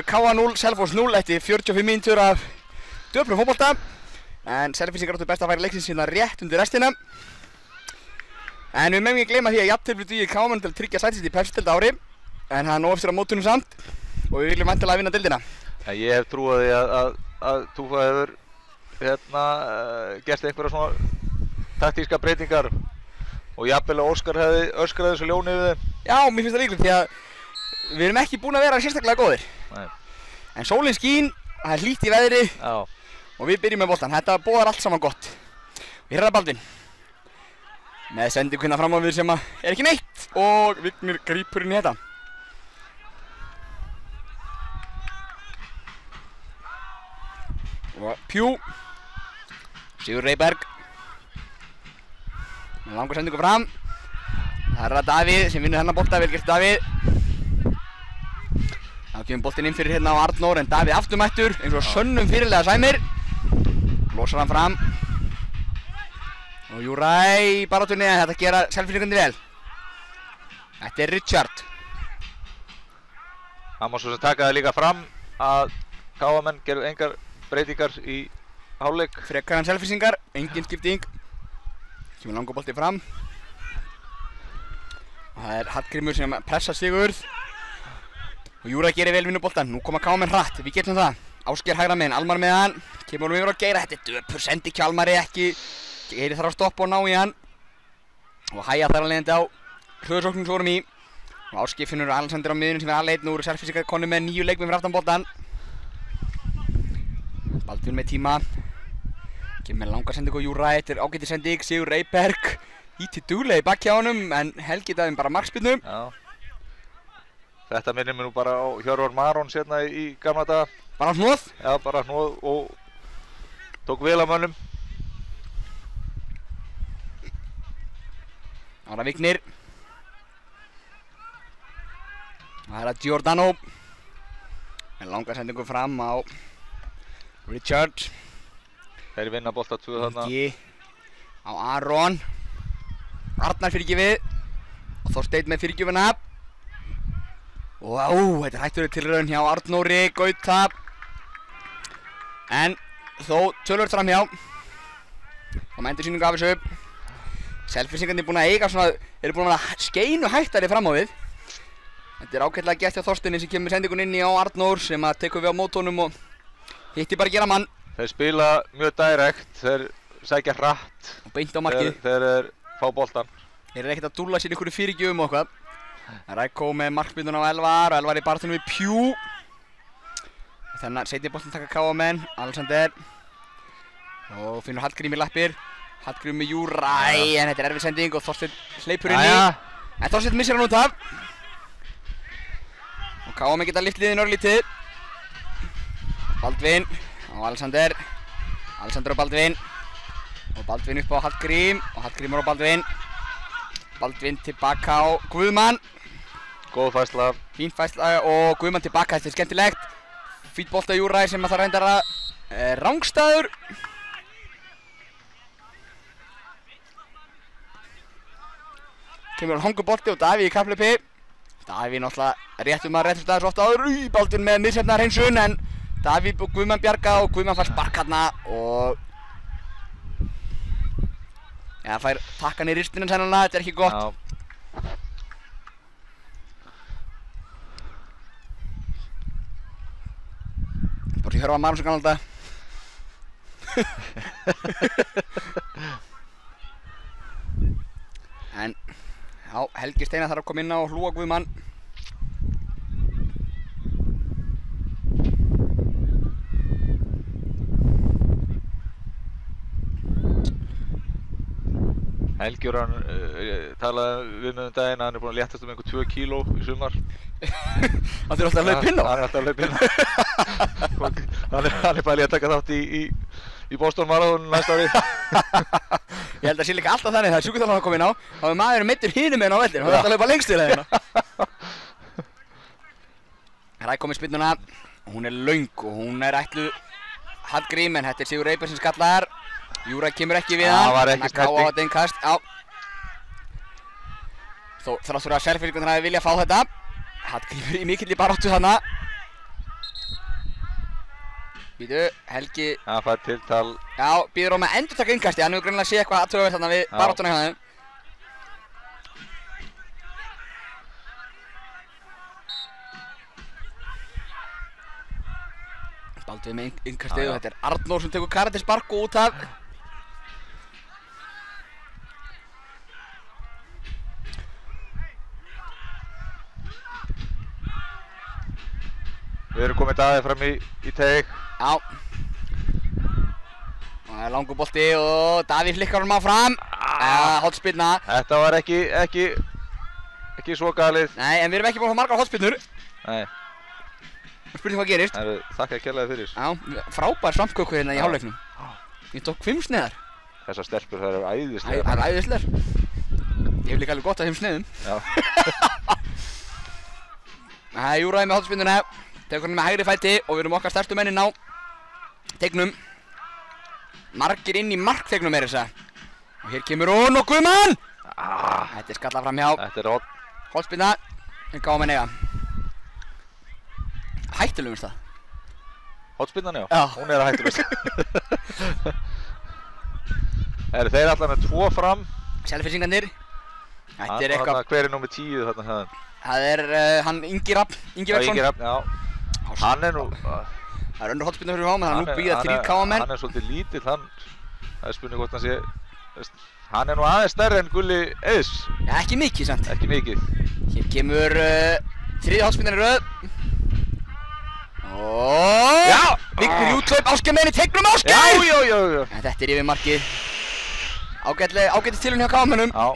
Speaker 3: KA 0, Selfoss 0 eftir 45 mínútur af döprum fótbolta. En Selfyssingar áttu best að færa leiksins sína rétt undir restina. En við megum ekki gleyma því að jafntefli dugir KA-mönnum til að tryggja sæti sitt í Pepsi-deild ári. En það er nóg eftir á mótunum samt og við viljum væntanlega vinna deildina.
Speaker 4: Ég hef trúið því að Túfa hefur gert einhverja svona taktíska breytingar og jafnvel að Óskar hefði öskrað þessu ljóni við þeim.
Speaker 3: Já, mér finnst það líklegt því að við erum ekki búin að vera sérstaklega góðir.
Speaker 4: Nei.
Speaker 3: En sólin skín, það er hlýtt í veðri
Speaker 4: Já.
Speaker 3: og við byrjum með boltan. Þetta boðar allt saman gott. Og hér er það Baldvin. Með sendikvinna fram á við sem er ekki neitt og Vignir grípur inn í þetta. Og Pjú. Sigur Reyberg. Með langur sendingu fram. Það er það Davíð sem vinnur hennar bolta, vel gert Davíð. Þá kemur boltinn inn fyrir hérna á Arnór en Davíð afturmættur eins og sönnum fyrirlega sæmir. Losar hann fram. Og Júra í baráttunni en þetta gera Selfyssingarnir vel. Þetta er Richard.
Speaker 4: Það má svo sem taka það líka fram að KA-menn gerðu engar breytingar í hálfleik.
Speaker 3: Frekar en Selfyssingar, engin skipting. Kemur langur bolti fram. Og það er Hallgrímur sem pressar Sigurð. Og Júra gerir vel vinnuboltan. Nú koma KA-menn hratt, við getum það. Ásgeir hægra megin, Almar með hann. Kemur honum yfir á Geira, þetta er döpur sendi Kjálmari ekki. Geiri þarf að stoppa og ná í hann. Og Hæja þar að leiðandi á hlöðsóknum svo vorum í. Og Ásgeir finnur Alexander á miðunum sem er aðleitt. Nú eru Selfyssingar konur með 9 leikmenn fyrir aftan boltan. Baldvin með tíma. Kemur með langa sendingu og Júra, þetta er ágætis sending. Sigur Reyberg íti duglega í bakki á honum en Helgi Davíð bara markspyrnu.
Speaker 4: Já. Þetta minnir mig nú bara á Hjörvar Marons hérna í gamla daga.
Speaker 3: Bara hnoð.
Speaker 4: Já, bara hnoð og tók vel af mönnum.
Speaker 3: Ára Vignir. Það er að Giordano. Með langa sendingu fram á Richard.
Speaker 4: Þeir vinna bolta 2 þarna.
Speaker 3: Helgi á Aron. Arnar fyrirgefið. Og Þorsteinn með fyrirgefina. Og þetta er hættuleg tilraun hjá Arnóri Gauta. En þó tölvöld framhjá. Og með endursýningu af þessu. Selfyssingarnir búin að eiga svona, eru búin að vera skeinu hættari fram á við. Þetta er ágætlega gert hjá Þorsteini sem kemur sendingun inn í á Arnór sem að tekur við á mótónum og hitti bara að gera mann.
Speaker 4: Þeir spila mjög direkt, þeir sækja hratt.
Speaker 3: Og beint á markið.
Speaker 4: Þeir eru fá boltan.
Speaker 3: Þeir eru ekkert að dúlla sér einhverju fyrirgjöfum og eitthvað. Rækó með markbyrnuna á Elvar og Elvar í baráttunni við Pjú. Þannig að seinni boltan taka KM-menn, Alexander. Og finnur Hallgrím í lappir. Hallgrím með Júræ, en þetta er erfið sending og Þorsteinn hleypur inn í. En Þorsteinn missir hann út af. Og KM geta lyft liðin örlítið. Baldvin og Alexander. Alexander og Baldvin. Og Baldvin upp á Hallgrím og Hallgrímur og Baldvin. Baldvin tilbaka á Guðmann.
Speaker 4: Góð færsla.
Speaker 3: Fín færsla og Guðmann tilbaka, þetta er skemmtilegt. Fýtt bolta Júræ sem að það reyndar að rangstæður. Kemur hann hongubolti og Davíð í kapphlaupi. Davíð náttúrulega réttum staður svo oft áður. Baldvin með miðsefnar hreinsun en Davíð og Guðmann bjarga og Guðmann fær spark þarna og ja, fær takkan í ristinum sennilega, þetta er ekki gott.
Speaker 4: Já.
Speaker 3: Bara sem Hjörvar Magnússon kannan þetta. En já, Helgi Steinar þarf að koma inn á og hlúa Guðmann.
Speaker 4: Helgi talaði við með daginn að hann er búinn að léttast einhver 2 kíló í sumar.
Speaker 3: Það þurfa alltaf að hlaupa inn á?
Speaker 4: Hann er alltaf að hlaupa inn á. Hann er bæði að taka þátt í Boston Marathon næsta ári.
Speaker 3: Ég held að sé líka alltaf þannig þegar sjúkraþjálfarinn að koma inn á, þá er maðurinn meiddur hinum meginn á vellinum, hann þarf að hlaupa lengst til hérna. Rækó með spyrnuna, hún er löng og hún er ætluð Hallgrím en þetta er Sigur Eyberg sem skallar. Júræ kemur ekki við hann,
Speaker 4: það var ekki
Speaker 3: Ká á þetta innkast, já. Þó þrátt fyrir að Selfyssingarnir hafi viljað fá þetta. Hallgrímur í mikilli baráttu þarna. Býtu, Helgi.
Speaker 4: Það fær tiltal.
Speaker 3: Já, býður á með endurtaka innkasti, hann hefur greinilega séð eitthvað aðtöfuvert þarna við baráttuna hjá þeim. Baldvin með innkastið og þetta er Arnór sem tekur karatispark og út af.
Speaker 4: Við erum komið Davíð fram í teig.
Speaker 3: Já. Og það er langur bolti og Davíð flikkar honum áfram. Hornspyrna.
Speaker 4: Þetta var ekki svo galið.
Speaker 3: Nei, en við erum ekki búin að fá margar hornspyrnur.
Speaker 4: Nei.
Speaker 3: Spurning hvað gerist.
Speaker 4: Þakka kærlega fyrir.
Speaker 3: Já, frábær samköku hérna í hálfleiknum. Ég tók 5 sneiðar.
Speaker 4: Þessar stelpur, það eru æðislegar.
Speaker 3: Það eru æðislegar. Ég hef líka alveg gott af 5 sneiðum.
Speaker 4: Já.
Speaker 3: Það er Júræ með hornspyrnuna. Tekur hann með hægri fæti og við erum okkar stærstu mennin á teignum. Margir inn í marktegnum er þessa. Og hér kemur hún og Guðmann! Þetta er skallað framhjá.
Speaker 4: Þetta er
Speaker 3: Hornspyrna. En gáum henni eiga. Hættulegum það.
Speaker 4: Hornspyrnan já?
Speaker 3: Já.
Speaker 4: Hún er að hættulegast. Þeir er alltaf með 2 fram.
Speaker 3: Selfyssingarnir. Þetta er eitthvað.
Speaker 4: Hver er númer 10 þarna hérna?
Speaker 3: Það er hann Ingi Rafn, Ingi Verksson.
Speaker 4: Ingi Rafn, já. Hann er nú...
Speaker 3: Það er önnur hornspyrna fyrir háma, þannig að nú býða 3 KM-menn.
Speaker 4: Hann er svolítið lítill, það er spurning hvort hann sé... Hann er nú aðeins stærri en Gulli Eiðs.
Speaker 3: Já, ekki mikið samt.
Speaker 4: Ekki mikið.
Speaker 3: Hér kemur 3. hornspyrnan í röð. Og...
Speaker 4: Já!
Speaker 3: Vignir í úthlaup, Ásgeir með henni, teignum Ásgeir!
Speaker 4: Já.
Speaker 3: En þetta er yfir markið. Ágætis tilraun hjá KM-mennum.
Speaker 4: Já.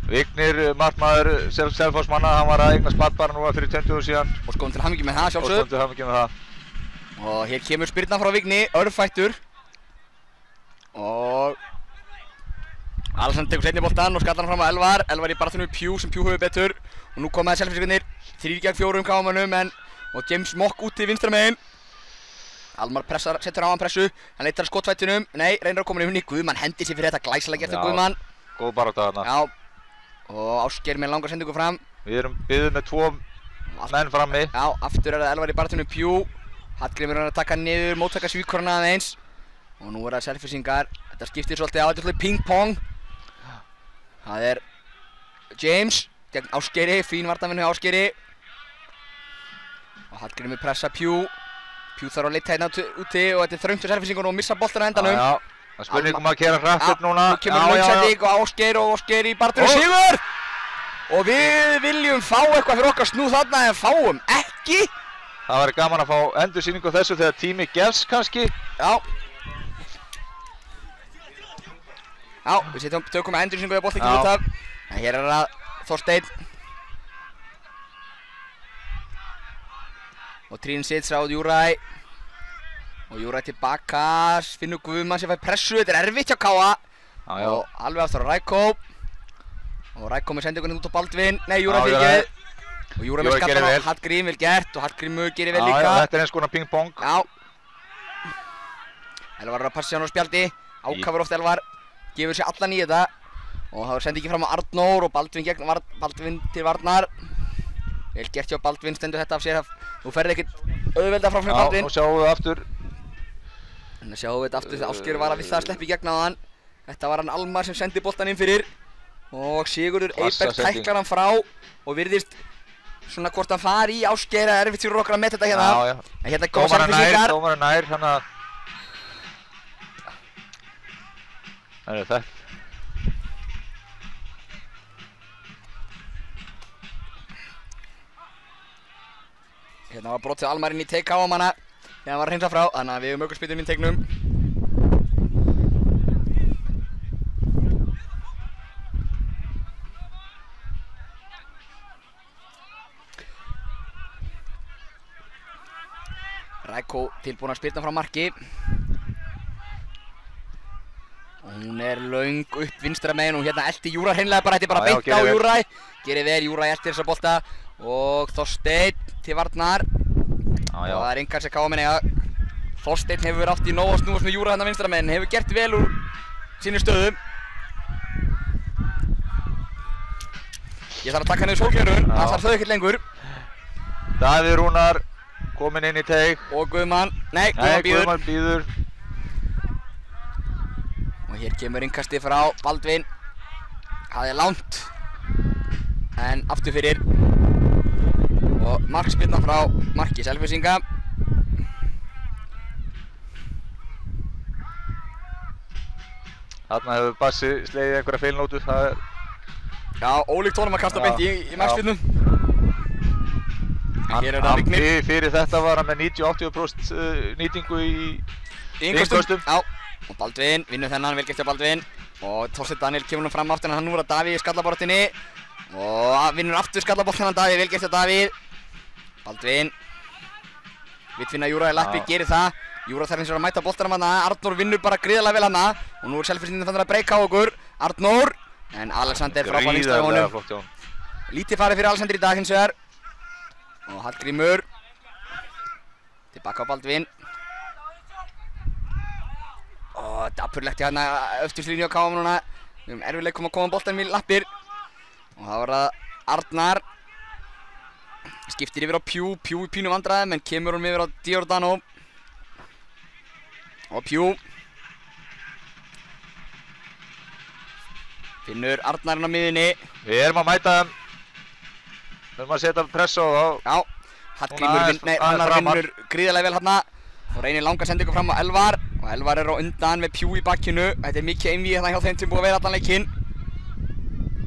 Speaker 4: Vignir, markmaður Selfossmanna, hann var að eignast barn bara núna fyrir 20 ára síðan.
Speaker 3: Og skoðum til hamingju með það sjálfsögðu.
Speaker 4: Og skoðum til hamingju með það.
Speaker 3: Og hér kemur spyrnan frá Vigni, örfættur. Og... Alexander tekur seinni boltann og skallar hann fram á Elvar. Elvar í baráttunni við Pjú sem Pjú hefur betur. Og nú komaði Selfyssingarnir 3 gegn 4 KM-mönnum og James Mock úti vinstra megin. Almar pressar, setur á hann pressu, hann leitar að skotfættunum, nei, reynir að koma inn í Guðmann, hendi sér fyrir þetta glæsilega gert af Guðmann.
Speaker 4: Góð barátta þarna.
Speaker 3: Já, og Ásgeir með langa sendingu fram.
Speaker 4: Við erum byggðið með 2 menn frammi.
Speaker 3: Já, aftur er það Elvar í baráttinu Pjú. Hallgrímur er að taka niður, móttaka svíkorna aðeins. Og nú er það selfisingar, þetta skiptir svolítið á, þetta er svolítið ping-pong. Það er James gegn Ásgeiri, fín varnarvinnu hjá Ásgeiri. Og Hallgrímur pressa Pjú. Pjú þarf að leita hérna úti og þetta er þröngt á selfisingunum og missa boltan á endanum.
Speaker 4: Já, það er spurning að kera hratt upp núna.
Speaker 3: Nú kemur langsending og Ásgeir í barðinu sigur! Og við viljum fá eitthvað fyrir okkar snúð þarna en fáum ekki.
Speaker 4: Það væri gaman að fá endursýningu á þessu þegar tími gefst kannski.
Speaker 3: Já. Já, við tökum með endursýningu þegar boltinn kemur út af. En hér er það Þorsteinn. Og Trín sits á Júræ. Og Júræ tilbaka, finnur Guðmann sem fær pressu, þetta er erfitt hjá Káa. Og alveg aftur á Rækó. Og Rækó með sendingunni út á Baldvin, nei Júræ fyrirgeð. Og Júræ með skallan á Hallgrím, vel gert og Hallgrímur gerir vel líka.
Speaker 4: Já, þetta er eins konar ping-pong.
Speaker 3: Já. Elvar er að passa hann á spjaldi, ákafur oft Elvar, gefur sér allan í þetta. Og það var sendingin fram á Arnór og Baldvin til varnar. Vel gert hjá Baldvin, stendur þetta af sér. Nú ferði ekkert auðvelda frá fyrir Baldvin.
Speaker 4: Já, nú sjáum við aftur.
Speaker 3: Þannig að sjáum við þetta aftur þegar Ásgeir var að við það að sleppa í gegn á hann. Þetta var hann Almar sem sendi boltan inn fyrir. Og Sigurður Eyberg tæklar hann frá og virðist svona hvort hann fari í Ásgeir, það er erfitt fyrir okkur að meta þetta hérna.
Speaker 4: Já, já.
Speaker 3: En hérna góð selfisingar.
Speaker 4: Dómarinn nær, þannig að... Það er þetta.
Speaker 3: Hérna var brotið Almar inn í teik á manna þegar hann var að hreinsa frá, þannig að við höfum aukaspyrnu inn í teiknum. Rækó tilbúin að spyrna frá marki. Og hún er löng upp vinstra megin og hérna elti Júræ hreinlega bara, þetta er bara beint á Júræ. Gerir vel, Júræ eltir þessa bolta. Og Þorsteinn til varnar. Og það er engan sem Káa menn eiga. Þorsteinn hefur átt í nóg að snúast með Júræ hérna vinstra megin, hefur gert vel úr sínu stöðum. Ég þarf að taka niður sólglérun, það þarf þau ekkert lengur.
Speaker 4: Davíð Rúnar kominn inn í teig.
Speaker 3: Og Guðmann, nei, Guðmann býður. Og hér kemur innkastið frá Baldvin. Það er langt. En aftur fyrir. Og markspyrna frá marki Selfyssinga.
Speaker 4: Þarna hefur Bassi slegið einhverja feilnótu, það er...
Speaker 3: Já, ólíkt honum að kasta beint í markspyrnu. Hér er það Vignir.
Speaker 4: Fyrir þetta var hann með 90-80% nýtingu í innkastum.
Speaker 3: Já, og Baldvin vinnur þennan, vel gert hjá Baldvin. Og Þorsteinn Daniel kemur nú fram aftur en hann nú er að Davíð í skallabortinni. Og vinnur aftur skallaboltan hann Davíð, vel gert hjá Davíð. Baldvin vill finna Júræ í lappi, gerir það. Júræ þarf eins og að mæta boltanum hann. Arnór vinnur bara gríðarlega vel hann. Og nú er Selfyssingarnir fannir að breyka á okkur. Arnór, en Alexander frábær vinstri á honum. Lítið farið fyrir Alexander í dag hins vegar. Og Hallgrímur tilbaka á Baldvin. Og dapurlegt í hérna öfturslínu á Káa núna. Við höfum erfiðleikum að koma boltanum í lappir. Og það var það Arnar. Skiptir yfir á Pjú í pínu vandræðum en kemur hún yfir á Giordano. Og Pjú finnur Arnarinn á miðunni.
Speaker 4: Við erum að mæta þeim. Við erum að setja press á þá.
Speaker 3: Já, Hallgrímur vinnur gríðarlega vel hérna. Og reynir langa sendingu fram á Elvar. Og Elvar er á undan með Pjú í bakkinu. Þetta er mikið einvíð hérna hjá þeim sem búið að vera allan leikinn.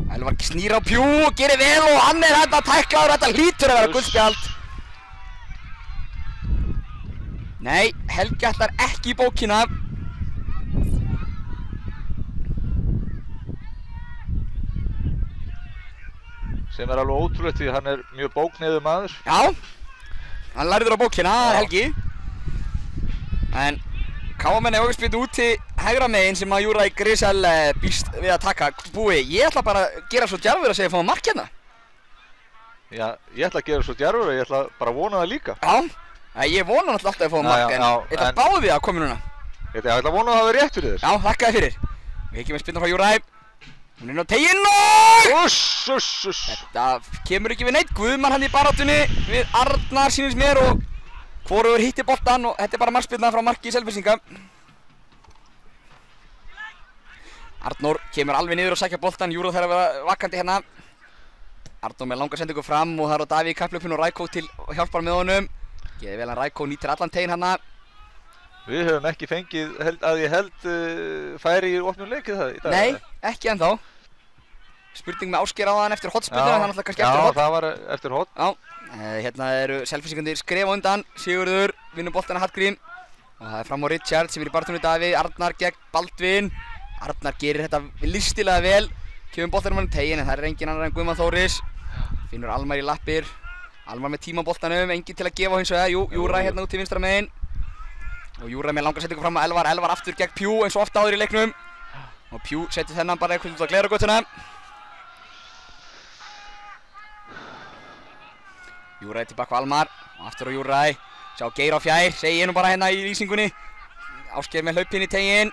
Speaker 3: Elvar snýr á Pjú og gerir vel og hann er hérna tæklaður. Þetta hlýtur að vera gullspjald. Nei, Helgi ætlar ekki í bókina.
Speaker 4: Sem er alveg ótrúlegt því hann er mjög bókneiður maður.
Speaker 3: Já, hann lærður á bókina, Helgi. En Káa menn er auðvitað úti hægra megin sem að Júræ Grisel býst við að taka. Búi, ég ætla bara að gera svo djarfur að segja að fá mark hérna.
Speaker 4: Já, ég ætla að gera svo djarfur og ég ætla bara að vona það líka.
Speaker 3: Já, Ég vona náttúrulega alltaf að fá mark, en þetta báði að koma núna.
Speaker 4: Ég ætla að vona að það verði rétt fyrir þér.
Speaker 3: Já, þakkaði fyrir. Við ekki með spilna frá Júræ. Hún inn á teginn og... Þetta kemur ekki við neitt. Guðmann hann í baráttunni við Arnar sýnist mér og hvorugur hitti boltan og þetta bara markspilna frá marki Selfyssinga. Arnór kemur alveg niður og sækja boltan. Júró þarf að vera vakandi hérna. Arnór með langa sendingu fram og það er á Davíð í kapphlaupinu og Rækó til hjálpar með honum. Geði vel hann Rækó nýtir allan teginn hérna.
Speaker 4: Við höfum ekki fengið, að ég held, færi í opnum leikið það í dag.
Speaker 3: Nei, ekki ennþá. Spurning með Ásgeir áðan eftir hotspilluna, það er náttúrulega kannski eftir hot.
Speaker 4: Já, það var eftir hot.
Speaker 3: Já, hérna eru Selfyssingarnir skref á undan. Sigurður vinnur boltana Hallgrím. Og það er fram á Richard sem er í baráttunni Davíð. Arnar gegn Baldvin. Arnar gerir þetta listilega vel. Kemur boltanum hann í teginn en það er engin annar en Guðmann Þóris. Finnur Almar í lappir. Almar með tíma á boltanum, engin til að gefa hins vegar. Jú, Júræ hérna út til vinstra megin. Og Júræ með langa settingu fram á Elvar aftur gegn Pjú eins og ofta áður í leiknum. Og Pjú setur þennan bara eitthvað út á gleragötuna. Júræ tilbaka á Almar og aftur á Júræ. Sjá Geir á fjær, segi ég nú bara hérna í lýsingunni. Ásgeir með hlaupinn í teginn.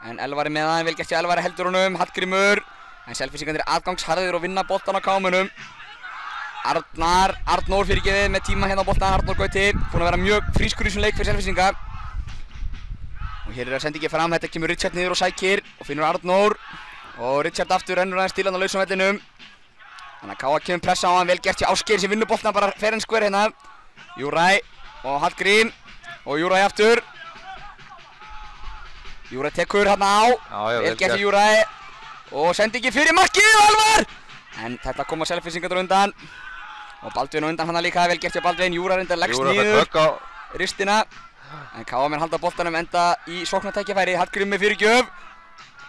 Speaker 3: En Elvar er með hann, vel gert hjá Elvar heldur honum, Hallgrímur. En Selfyssingarnir aðgangsharðir og vinna boltan á kámunum. Arnór fyrirgefið með tíma hérna á boltan, Arnór Gauti. Búinn að vera mjög frískur í þessum leik fyrir Selfyssinga. Og hér er að sendingin fram, þetta kemur Richard niður og sækir og finnur Arnór. Og Richard aftur rennur aðeins til hann á lausum vellinum. Þannig að Káa kemur pressa á hann, vel gert hjá Ásgeir sem vinnur boltan bara fair and square hérna. Júræ og Hallgrím og Júræ aftur. Júræ tekur hérna á, vel gert hjá Júræ. Og sendingin fyrir markið og Elvar! En þetta koma Selfyssingarnir undan. Og Baldvin á undan hann líka, vel gert hjá Baldvin. Júræ reyndar leggst niður ristina. En Káa menn halda boltanum enda í sóknartækjafæri. Hallgrímur með fyrirgjöf.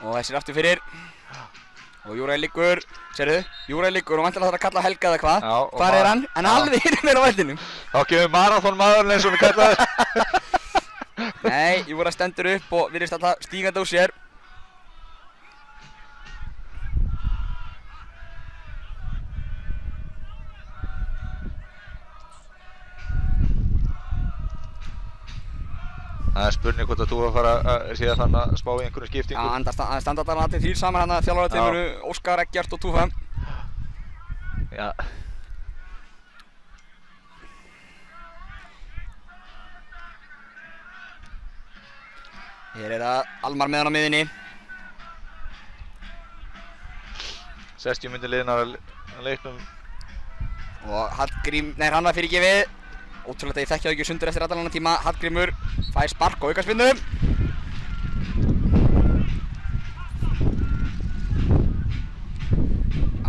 Speaker 3: Og þessir aftur fyrir. Og Júræ liggur, sérðu, Júræ liggur og vantilega þarf að kalla Helga eða hvað. Hvar er hann? En alveg hinum er á vellinum.
Speaker 4: Þá kemur maraþonmaðurinn eins og við kallaði.
Speaker 3: Nei, Júræ stendur upp og virðist alltaf stígandi úr sér.
Speaker 4: Það er spurning hvort að þú að fara að síðan þannig að spá í einhverjum skiptingu.
Speaker 3: Já, það standa þarna allir þrír saman hérna þjálfarateyminu, Óskar, Eggert og Túfa.
Speaker 4: Já.
Speaker 3: Hér er það Almar með hann á miðinni.
Speaker 4: 60 myndir liðin að leiknum.
Speaker 3: Og Hallgrím, nei hann var fyrirgefið. Ótrúlegt að ég þekki það ekki sundur eftir allan tíma. Hallgrímur fær spark og aukaspyrnu.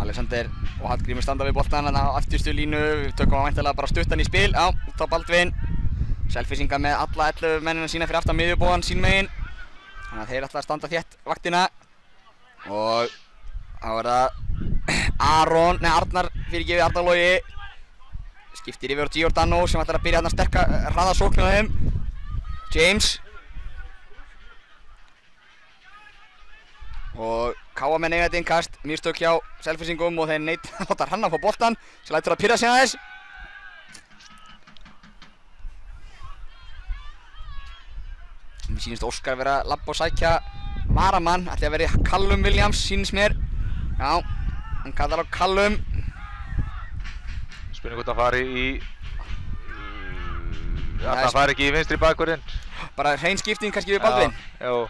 Speaker 3: Alexander og Hallgrímur standa við boltan á afturstu línu. Við tökum að væntanlega bara stuttan í spil. Já, út á Baldvin. Selfyssingar með alla 11 mennina sína fyrir aftan miðjubóðan sín megin. Þannig að þeir ætla að standa þétt vaktina. Og þá er það Arnar fyrirgefið Arnar Logi. Skiptir yfir á Giordano sem ætlar að byrja hérna að sterka hraða sókn á þeim. James. Og Káa menn eiga þetta innkast, mistök hjá Selfyssingum og þeir neita að láta Hrannar fá boltan sem lætur að pirra sig aðeins. Mér sýnist Óskar vera að labba og sækja varamann, ætli að vera Callum Williams sýnist mér. Já, hann kallar á Callum.
Speaker 4: Spurning hvort það fari í... það fari ekki í vinstri bakvörðinn.
Speaker 3: Bara hrein skipting kannski við Baldvin.
Speaker 4: Já.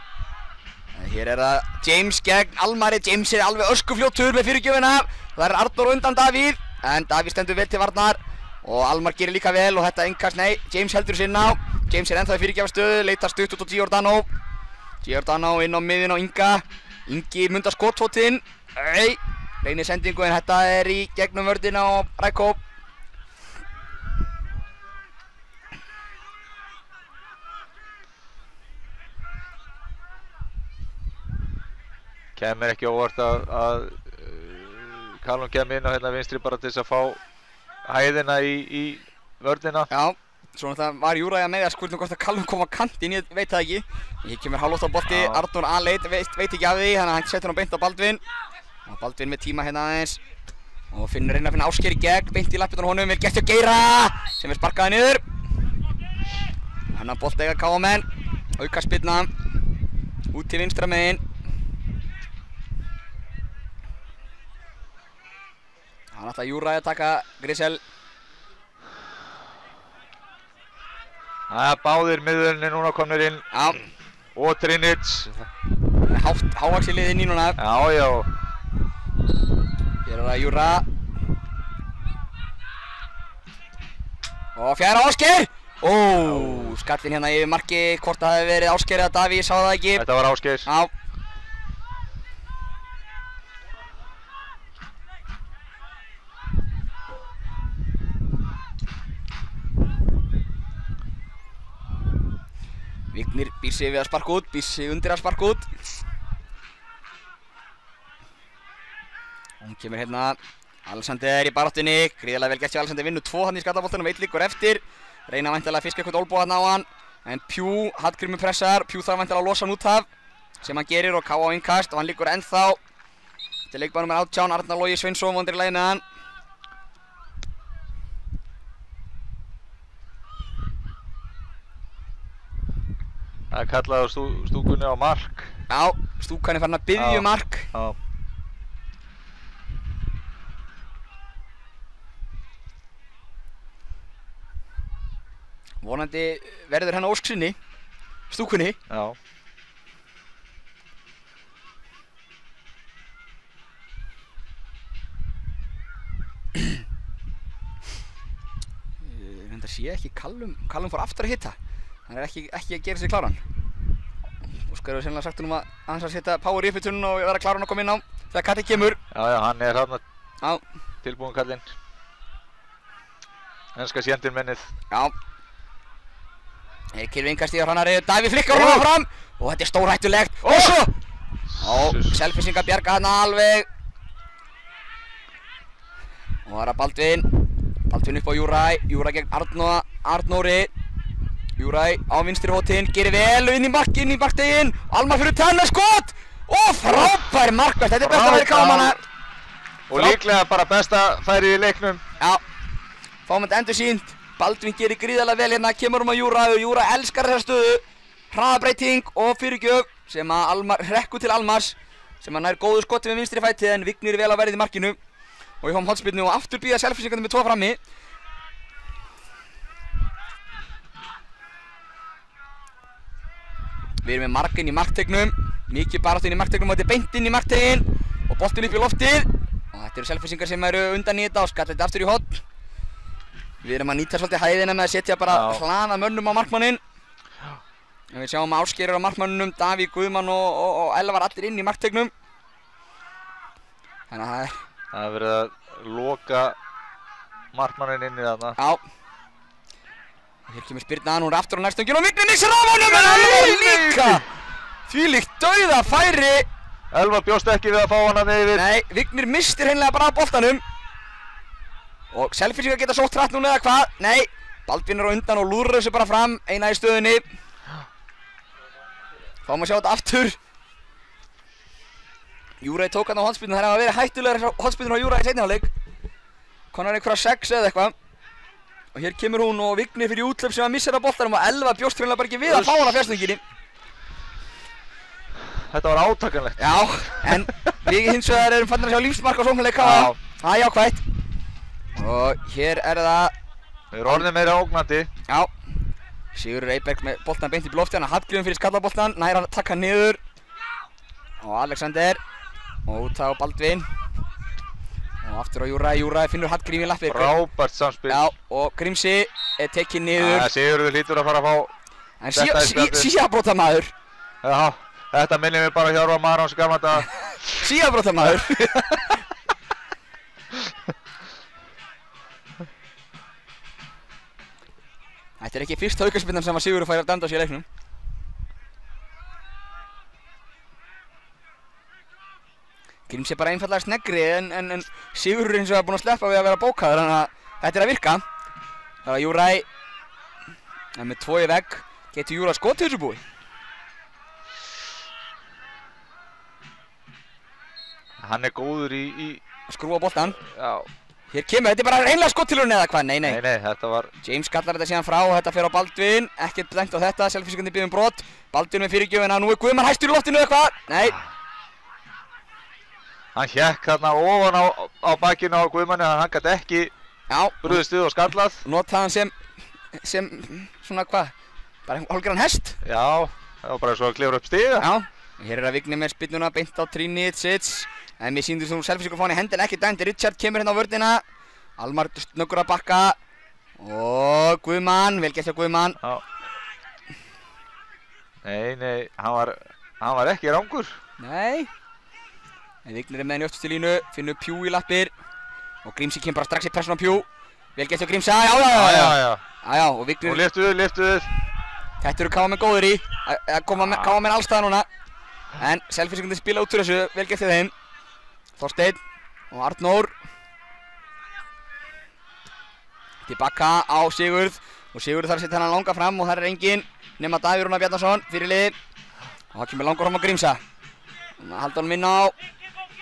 Speaker 3: Hér er það James gegn Almari. James er alveg öskufljótur með fyrirgjöfina. Það er Arnór undan Davíð. En Davíð stendur vel til varnar. Og Almar gerir líka vel og þetta innkast, nei, James heldur sér inn á. James er ennþá í fyrirgjafastöðu, leitar stutt út á Giordano. Giordano inn á miðin á Inga. Ingi mundar skotfótinn. Nei, reynir sendingu en þetta er í gegnum vörðina á Rækó.
Speaker 4: Kemur ekki óvart að Callum kemur inn á hérna vinstri bara til þess að fá hæðina í vörðina.
Speaker 3: Já, svona það var Júræ að með að spurning hvort að Callum kom á kantinn, ég veit það ekki. Hér kemur hálótt á bolti, Arnór A-leit, veit ekki af því, þannig að hann setur hann beint á Baldvin. Og Baldvin með tíma hérna aðeins. Og reyna að finna Ásgeir í gegn, beint í lappirnar á honum, vel gert hjá Geira, sem er sparkaði niður. Annan bolt eiga KM-menn. Aukaspyrna. Út til vinstra megin. Hann ætla Júra að taka Grisel.
Speaker 4: Báðir miðurinn núna komnir inn.
Speaker 3: Já.
Speaker 4: Og Trinic.
Speaker 3: Hávaxi lið inn í núna.
Speaker 4: Já.
Speaker 3: Hér það Júra. Og fjara Ásgeir. Skallinn hérna yfir marki. Hvort það hefði verið Ásgeir eða Davíð, ég sá það ekki.
Speaker 4: Þetta var Ásgeir.
Speaker 3: Já. Vignir býr sig við að sparka út, býr sig undir að sparka út. Hún kemur hérna, Alexander í baráttunni, gríðarlega vel gert hjá Alexander, vinnur 2 hann í skallaboltanum, 1 liggur eftir. Reyna væntanlega að fiska eitthvað olbúa þarna á hann. En Pjú, Hallgrímur pressar, Pjú þarf væntanlega að losa hann út af. Sem hann gerir og K.A. á innkast og hann liggur ennþá. Til leikmaður nummer 18, Arnar Logi Sveinsson vondir í lagi með hann.
Speaker 4: Það er kallað á stúkunni á mark.
Speaker 3: Já, stúkan er farin að biðja um mark.
Speaker 4: Já.
Speaker 3: Vonandi verður henni ósk sinni, stúkunni.
Speaker 4: Já.
Speaker 3: Reyndar sé ekki Callum fór aftur að hitta. Hann er ekki að gera sig kláran. Óskar hefur sennilega sagt honum að hans að setja power í uppbytunum og vera kláran að koma inn á þegar Kati kemur.
Speaker 4: Já, hann er þarna
Speaker 3: Já.
Speaker 4: tilbúinn kallinn. Enska séndin mennið.
Speaker 3: Já. Kyrfi innkastið á Hrannari, Davíð flikkar honum fram og þetta er stórhættulegt. Og svo! Selfissingar bjarga þarna alveg. Og það er Baldvin. Baldvin upp á Júræ. Júræ gegn Arnóri. Júræ á vinstri hótinn, gerir vel inn í markteginn. Almar fyrir tennar skot! Og frábær markvært, þetta er besta færi K.A.
Speaker 4: Og líklega bara besta færi í leiknum.
Speaker 3: Já. Fáum þetta endur sínt. Baldvin gerir gríðarlega vel hérna, kemur á Júra og Júra elskar þessa stöðu. Hraðabreyting og fyrirgjöf sem að Almar hrekkur til Almars sem að nær góðu skoti með vinstri fæti en Vignir vel að verið í markinu. Og í hóum hotspyrnu og aftur býða Selfyssingarnir með 2 frammi. Við erum með markinn í marktegnum, mikið baráttu inn í marktegnum og þetta er beint inn í markteginn og boltinn upp í loftið. Og þetta eru Selfyssingar sem eru undan í þetta og skalla þetta aftur í hotn. Við erum að nýta svolítið hæðina með að setja bara hlana mönnum á markmanninn. Við sjáum Ásgeir á markmannunum, Davíð, Guðmann og Elvar allir inn í marktegnum. Þannig að
Speaker 4: það er verið að loka markmanninn inn í þarna.
Speaker 3: Já. Hér kemur spyrnan, hún er aftur á nærstöngin og Vignir missir af honum en Elvar líka! Þvílíkt dauðafæri.
Speaker 4: Elvar bjóst ekki við að fá hana yfir.
Speaker 3: Nei, Vignir mistir hreinlega bara af boltanum. Og Selfyssingar geta sótt hratt núna eða hvað? Nei, Baldvin er á undan og lúðrar þessu bara fram, eina í stöðunni. Fáum að sjá þetta aftur. Júræ tók hann á hotspyrnu, það er að vera hættulegar hotspyrnur á Júræ í seinni hálfleik. Konar einhverja 6 eða eitthvað. Og hér kemur hún og Vignir fyrir útlöp sem að missa þetta boltanum og Elva bjóst hreinlega bara ekki við að fá hana fjárstönginni.
Speaker 4: Þetta var átakanlegt.
Speaker 3: Já, en við hins vegar erum fannir að sjá lífsmark á sóknarleik K.A. Það er jákvætt. Og hér er það...
Speaker 4: Við erum orðið meira ógnandi.
Speaker 3: Já. Sigurður Eyberg með boltan beint upp í lofti, hann Hallgrímur fyrir skallaboltan, nær að taka hann niður. Og Alexander. Og út á Baldvin. Og aftur á Júræ finnur Hallgrím í lappir.
Speaker 4: Frábært samspil.
Speaker 3: Já, og Grímsi er tekinn niður.
Speaker 4: Sigurður hlýtur að fara að fá...
Speaker 3: En síðabrótamaður.
Speaker 4: Já, þetta minnir mig bara Hjörvar Marons gamla daga.
Speaker 3: Síðabrótamaður. Þetta er ekki fyrsta aukaspyrnan sem að Sigurður fær að dæmda sér í leiknum. Grímsi er bara einfallega sneggri en Sigurður eins og er búinn að sleppa við að vera bókaður, þannig að þetta er að virka. Það var Júræ með 2 í vegg. Getur Júræ skotið þessu búi?
Speaker 4: Hann er góður í...
Speaker 3: Að skrúa boltan.
Speaker 4: Já.
Speaker 3: Hér kemur, þetta bara einlega skottilurinn eða hvað? Nei.
Speaker 4: Nei, þetta var...
Speaker 3: James kallar þetta síðan frá og þetta fer á Baldvin. Ekkert dæmt á þetta, Selfyssingandi biður brot. Baldvin með fyrirgjöfina, nú Guðmann hæstur í loftinu eða hvað? Nei.
Speaker 4: Hann hékk þarna ofan á bakinu á Guðmanni, hann gat ekki brugðist við og skallað.
Speaker 3: Notaði hann sem svona hvað? Bara hálfgerðan hest?
Speaker 4: Já, það var bara svo að klifra upp stiga.
Speaker 3: Já, hér að Vignir með spyrnuna beint á Trinitsits. En mér sýndur þú Selfyssingur fá hann í hendin, ekki dæmt. Richard kemur hérna á vörnina. Almar snöggur að bakka. Og Guðmann, vel gert hjá Guðmann.
Speaker 4: Já. Nei, hann var ekki rangur.
Speaker 3: Nei. En Vignir með henni öftustu línu, finnur Pjú í lappir. Og Grímsi kemur bara strax í pressun á Pjú. Vel gert hjá Grímsa, já, og Vignir...
Speaker 4: Og lyftu við.
Speaker 3: Þetta eru KM góður í. KM allstaðar núna. En Selfyssingandi spila út úr þessu, vel gert hjá þeim. Þorsteinn og Arnór. Tilbaka á Sigurð. Og Sigurð þarf að setja hann langa fram og þar enginn nema Davíð Rúnar Bjarnason fyrir liði. Og það kemur langur fram á Grímsa. Halda honum inn á.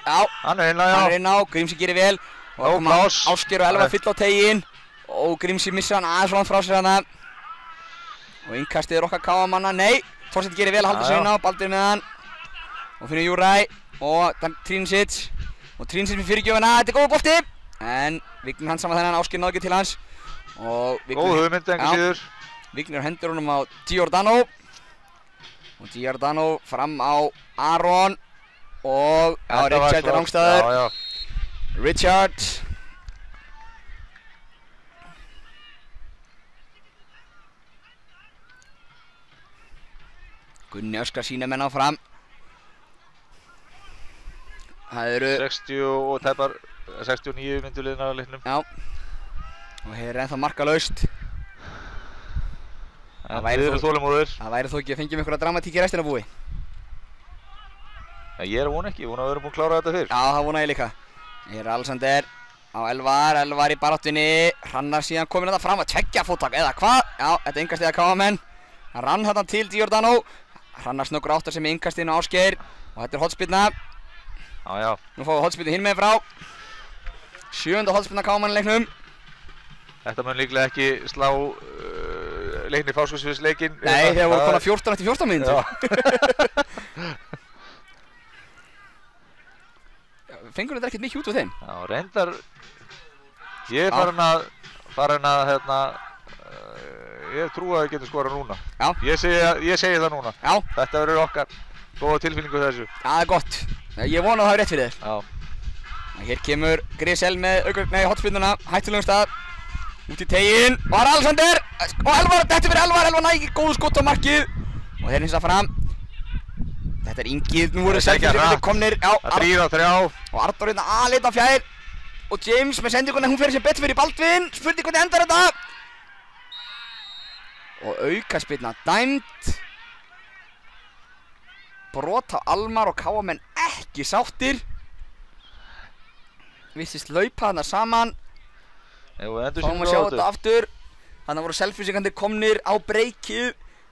Speaker 3: Já,
Speaker 4: hann er inn á,
Speaker 3: Grímsi gerir vel. Og koma Ásgeir og Elvar fyll á teginn. Og Grímsi missa hann aðeins svona frá sér hana. Og innkastið er okkar KM-manna, nei. Þorsteinn gerir vel að halda sig inn á, Baldur með hann. Og finnur Júræ og Trinitsits. Og Trinitsits með fyrirgjöfina, þetta er góð bolti. En Vignir hans saman þennan, Ásgeir náði ekki til hans.
Speaker 4: Góð hugmynd, engu síður.
Speaker 3: Vignir hendur honum á Giordano. Og Giordano fram á Aron. Og Richard er rangstæður. Richard. Gunni öskrar sína menn áfram. Það eru
Speaker 4: 60 og tæpar 69 mynduliðin á leiknum.
Speaker 3: Já. Og hér er ennþá markalaust.
Speaker 4: En við erum þolinmóðir.
Speaker 3: Það væri þó ekki að fengjum einhverja dramatík í restina búi.
Speaker 4: Ég er vona ekki, vona að við erum búin að klára þetta fyrr.
Speaker 3: Já, það vona ég líka. Hér er Alexander á Elvar í baráttunni. Hrannar síðan komin þetta fram að tveggja fóttak eða hvað? Já, þetta er innkastið að KM-menn. Hann rann þarna til Giordano. Hrannar snöggur áttar sem er innkastiðin á Ásgeir. Og þetta er hotspyrna.
Speaker 4: Já.
Speaker 3: Nú fáum við hotspyrnu hinn með frá. 7. hotspyrna KM-menn leiknum.
Speaker 4: Þetta mun líklega ekki slá leikni Fáskursfisleikinn.
Speaker 3: Nei, þegar voru konar 14 eftir 14 mínútur. Fengur þetta ekkert mikið út úr þeim?
Speaker 4: Já, reyndar. Ég er farin að ég trúi að við getum skorað núna.
Speaker 3: Já.
Speaker 4: Ég segi það núna.
Speaker 3: Já.
Speaker 4: Þetta verður okkar góða tilfinningu þessu.
Speaker 3: Já, það er gott. Ég vona að það er rétt fyrir þér.
Speaker 4: Já.
Speaker 3: Hér kemur Grisel með hotspyrnuna, hættulegum stað. Út í teginn. Og það er Alexander. Og Elvar, þetta er fyrir Elvar. Elvar nægir góðu skott á markið. Og þeir hins að fram. Þetta er Ingið. Nú eru Selfyssingarnir komnir. Já,
Speaker 4: 3-3.
Speaker 3: Og Arnór hérna aðleita fjær. Og James með sendinguna, hún fer sem betur fyrir Baldvin. Spurning hvernig endar þetta. Og aukaspyrna dæmd. Brot á Almar og KM-menn ekki sáttir. Vissist laupa þarna saman. Fáum að sjá þetta aftur. Þannig voru Selfyssingarnir komnir á breykið.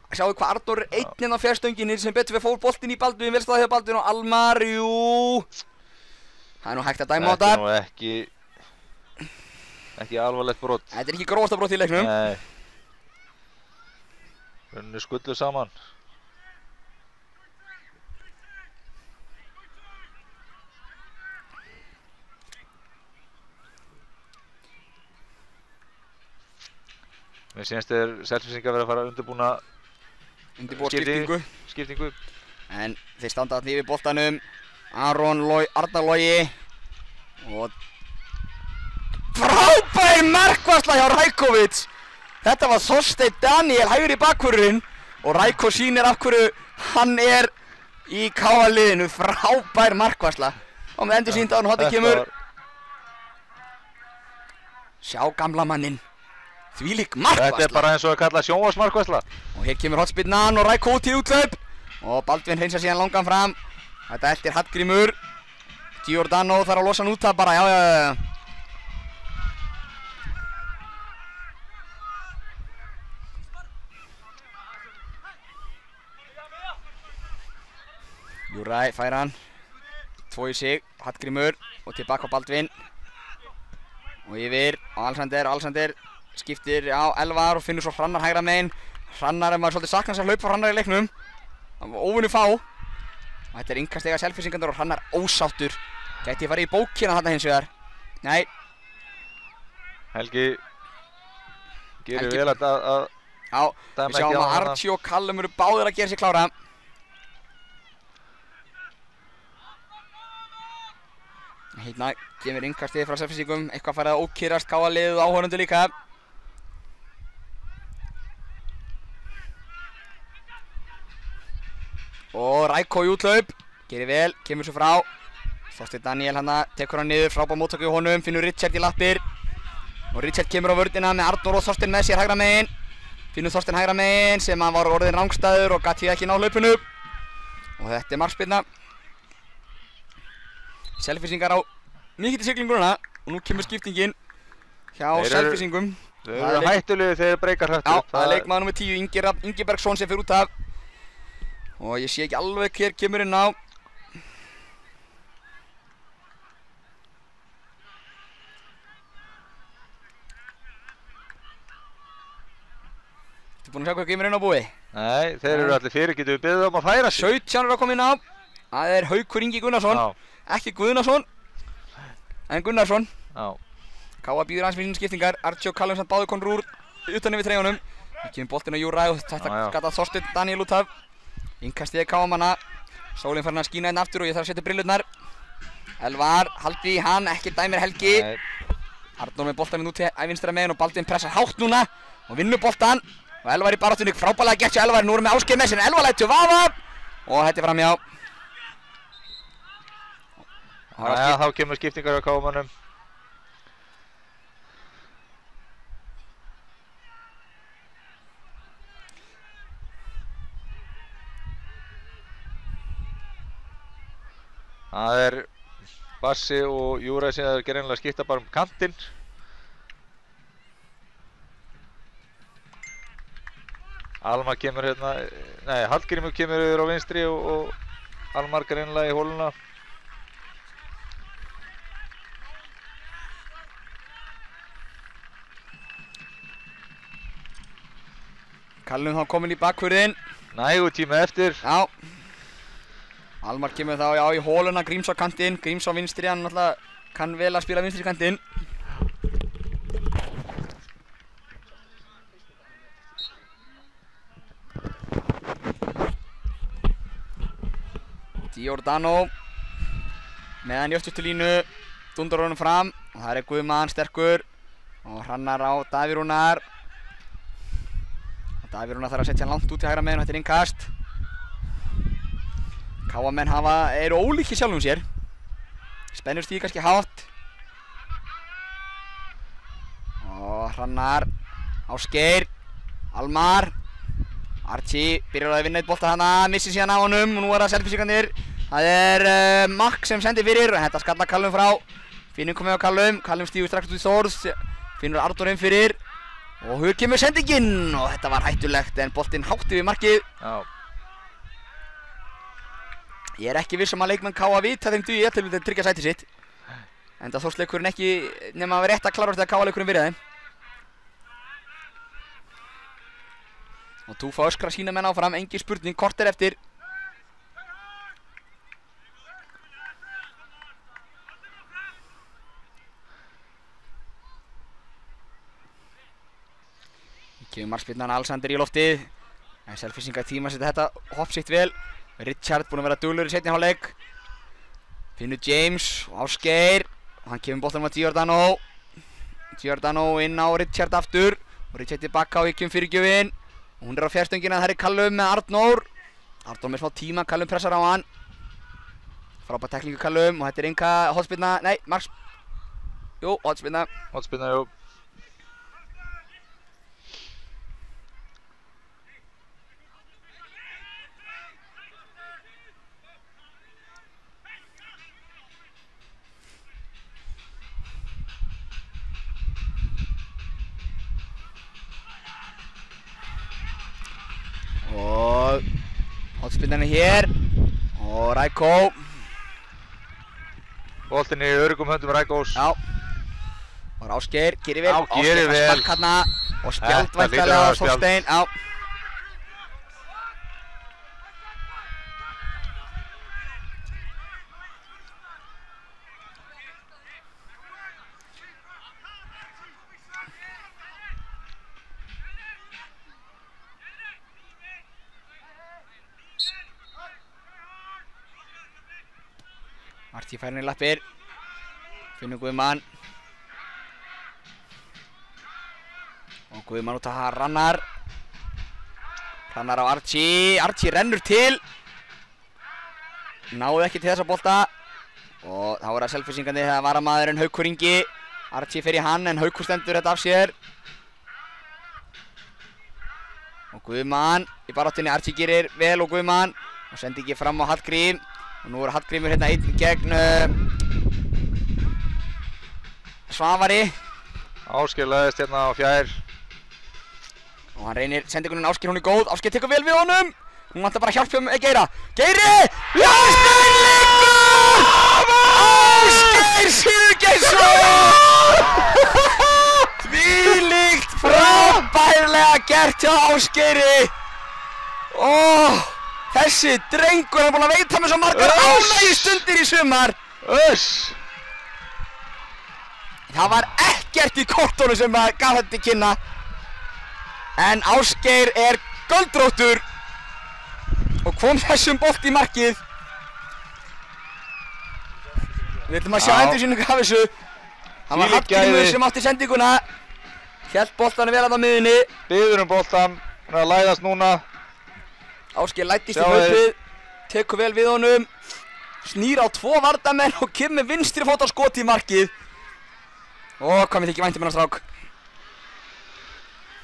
Speaker 3: Sjáu hvað Arnór er einn á fjærstönginni sem betur við fór boltinn í Baldvin, vel staðið hjá Baldvin og Almar, jú. Það er nú hægt að dæma á þetta.
Speaker 4: Þetta er nú ekki alvarlegt brot.
Speaker 3: Þetta er ekki grófasta brot í leiknum.
Speaker 4: Nei. Runnu skullu saman. Mér sýnst þeir Selfyssingar verið að fara að undirbúa skiptingu.
Speaker 3: En þeir standa þarna yfir boltanum. Arnar Logi. Og frábær markvarsla hjá Rajkovic. Þetta var Þorsteinn Daniel hægri bakvörðurinn. Og Rajko sýnir af hverju hann er í KA-liðinu. Frábær markvarsla. Og með endur sýnt á hann hotið kemur. Sjá gamla mannin. Þvílík markvarsla.
Speaker 4: Þetta er bara eins og að kalla sjónvarsmarkvarsla.
Speaker 3: Og hér kemur hotspyrnan og Rajko út í úthlaup. Og Baldvin hreinsar síðan langan fram. Þetta eltir Hallgrímur. Giordano þarf að losa hann út það bara, já. Júræ fær hann. 2 í sig, Hallgrímur og tilbaka á Baldvin. Og yfir á Alexander skiptir á Elvar og finnur svo Hrannar hægra megin. Hrannar maður svolítið saknar þess að hlaupa Hrannar í leiknum. Það var óvinnu fá. Og þetta innkastega Selfyssingarnir og Hrannar ósáttur. Gæti ég farið í bókina þarna hins vegar. Nei.
Speaker 4: Helgi gerir vel að
Speaker 3: já, við sjáum að Archie og Callum eru báðir að gera sér klára. Hérna kemur innkastið frá Selfyssingum, eitthvað farið að ókýrast káa liðið áhorfendur líka. Og Rækó í útlaup, gerir vel, kemur svo frá. Þorsteinn Daniel hana, tekur hann niður, frábær móttöku í honum, finnur Richard í lappir. Og Richard kemur á vörðina með Arnór og Þorsteinn með sér hægra megin. Finnur Þorsteinn hægra megin sem hann var orðinn rangstæður og gat ekki ná hlaupinu. Og þetta er markspyrna. Selfyssingar á mikið til siglinguna og nú kemur skiptingin hjá Selfyssingum.
Speaker 4: Þeir eru hættulegir þegar þeir breykar hrættur.
Speaker 3: Já, það er leikmaður nr. 10, Ingi Bergsson sem fer út af. Og ég sé ekki alveg hver kemur inn á. Þú búinn að sjá hvað kemur inn á búi?
Speaker 4: Nei, þeir eru allir fyrir, getum við beðið að færa sig.
Speaker 3: 17 eru að koma inn á. Það er Haukur Ingi Gunnarsson.
Speaker 4: Já.
Speaker 3: Ekki Guðnason, en Gunnarsson.
Speaker 4: Já.
Speaker 3: Káa býður aðeins með sína skiptingar. Archie og Callum samt báður konur úr utan yfir treyjunum. Það kemur boltinn á Júra og þetta gata Þorsteinn Daniel út af. Innkastið Káamanna. Sólinn farin að skína hérna aftur og ég þarf að setja brillurnar. Elvar, haldi í hann, ekki dæmir Helgi.
Speaker 4: Nei.
Speaker 3: Arnór með boltaninn út til vinstra megin og Baldvin pressar hátt núna og vinnur boltan. Og Elvar í baráttunni, frábærlega gert hjá Elvar. Nú erum við Ásgeir með sér, Elvar lætur vaða. Og þetta er framhjá.
Speaker 4: Já, þá kemur skiptingar á Káamannum. Það er Bassi og Júra sem er greinilega að skipta bara kantinn. Almar kemur hérna, nei, Hallgrímur kemur yfir á vinstri og Almar greinilega í hóluna.
Speaker 3: Callum þá kominn í bakhvörðinn.
Speaker 4: Nægur tíma eftir.
Speaker 3: Já. Almar kemur þá í hóluna, Gríms á kantinn, Gríms á vinstri, hann náttúrulega kann vel að spila vinstri kantinn. Giordano með hann í öftustu línu, dundar honum fram og það er Guðmann sterkur og Hrannar á Davíð Rúnar. Davíð Rúnar þarf að setja hann langt út í hægra megin og þetta er innkast. Káamenn eru ólíkir sjálfum sér. Spennustíð kannski hátt. Og Hrannar, Ásgeir, Almar, Archie byrjar að vinna eitt bolta hana, missir síðan á honum og nú er það Selfyssingarnir. Það er Mack sem sendir fyrir og þetta skallar Callum frá. Finnur komið á Callum, Callum stígur strax út í Þórð, finnur Arnór inn fyrir. Og hér kemur sendingin og þetta var hættulegt en boltinn hátt yfir markið.
Speaker 4: Já.
Speaker 3: Ég er ekki viss að leikmenn Káa vita þeim dugi til að tryggja sætið sitt. Enda þórsleikurinn ekki nema að vera rétt að klára þegar Káa-leikurinn virði þeim. Og Túfa öskra sína menn áfram, engin spurning, kort er eftir. Kemur markspyrnan Alexander í loftið. En Selfyssingar tíma setja þetta hopp sitt vel. Richard búinn að vera duglegur í seinni hálfleik. Finnur James og Ásgeir. Og hann kemur boltanum á Giordano. Giordano inn á Richard aftur. Og Richard tilbaka á ykkur fyrirgjöfin. Og hún er á fjárstöngina, það er Callum með Arnór. Arnór með smá tíma, Callum pressar á hann. Frábær teklingu Callum og þetta er enga hotspyrna, nei, jú, hotspyrna.
Speaker 4: Hotspyrna, jú.
Speaker 3: Og hotspyrnan er hér og Rækó.
Speaker 4: Boltinn í öruggum höndum Rækós.
Speaker 3: Já. Og Ásgeir, gerir vel.
Speaker 4: Já, gerir vel.
Speaker 3: Spark hérna og spjald væntanlega á Þorstein. Já. Archie fær henni í lappir. Finnur Guðmann. Og Guðmann út að Hrannar. Hrannar á Archie. Archie rennur til. Náði ekki til þessa bolta. Og þá er það Selfyssingandi þegar varamaðurinn Haukur Ingi. Archie fer í hann en Haukur stendur þetta af sér. Og Guðmann í baráttunni. Archie gerir vel og Guðmann. Og sendi ekki fram á Hallgrím. Og nú er Hallgrímur hérna einn gegn Svavari.
Speaker 4: Ásgeir lagðist hérna á fjær.
Speaker 3: Og hann reynir sendingunum Ásgeir, hún er góð. Ásgeir tekur vel við honum. Hún vantar bara hjálp hjá Geira. Geiri! Ásgeir liggur! Ásgeir Sigurgeirsson! Þvílíkt frábærlega gert hjá Ásgeiri. Þessi drengur er búinn að veita með svo margar ánægjustundir í sumar. Það var ekkert í kortunum sem gaf þetta til kynna. En Ásgeir er göldróttur og kom þessum bolt í markið. Við ætlum að sjá endursýningu af þessu. Það var Hallgrímur sem átti sendinguna. Hélt boltanum vel á miðjunni.
Speaker 4: Biður boltan, hann er að læðast núna.
Speaker 3: Ásgeir læddist í hlaupið, tekur vel við honum, snýr á 2 vardamenn og kemur vinstri fót á skoti í markið. Hvað mér þykir vænt um hennar strák.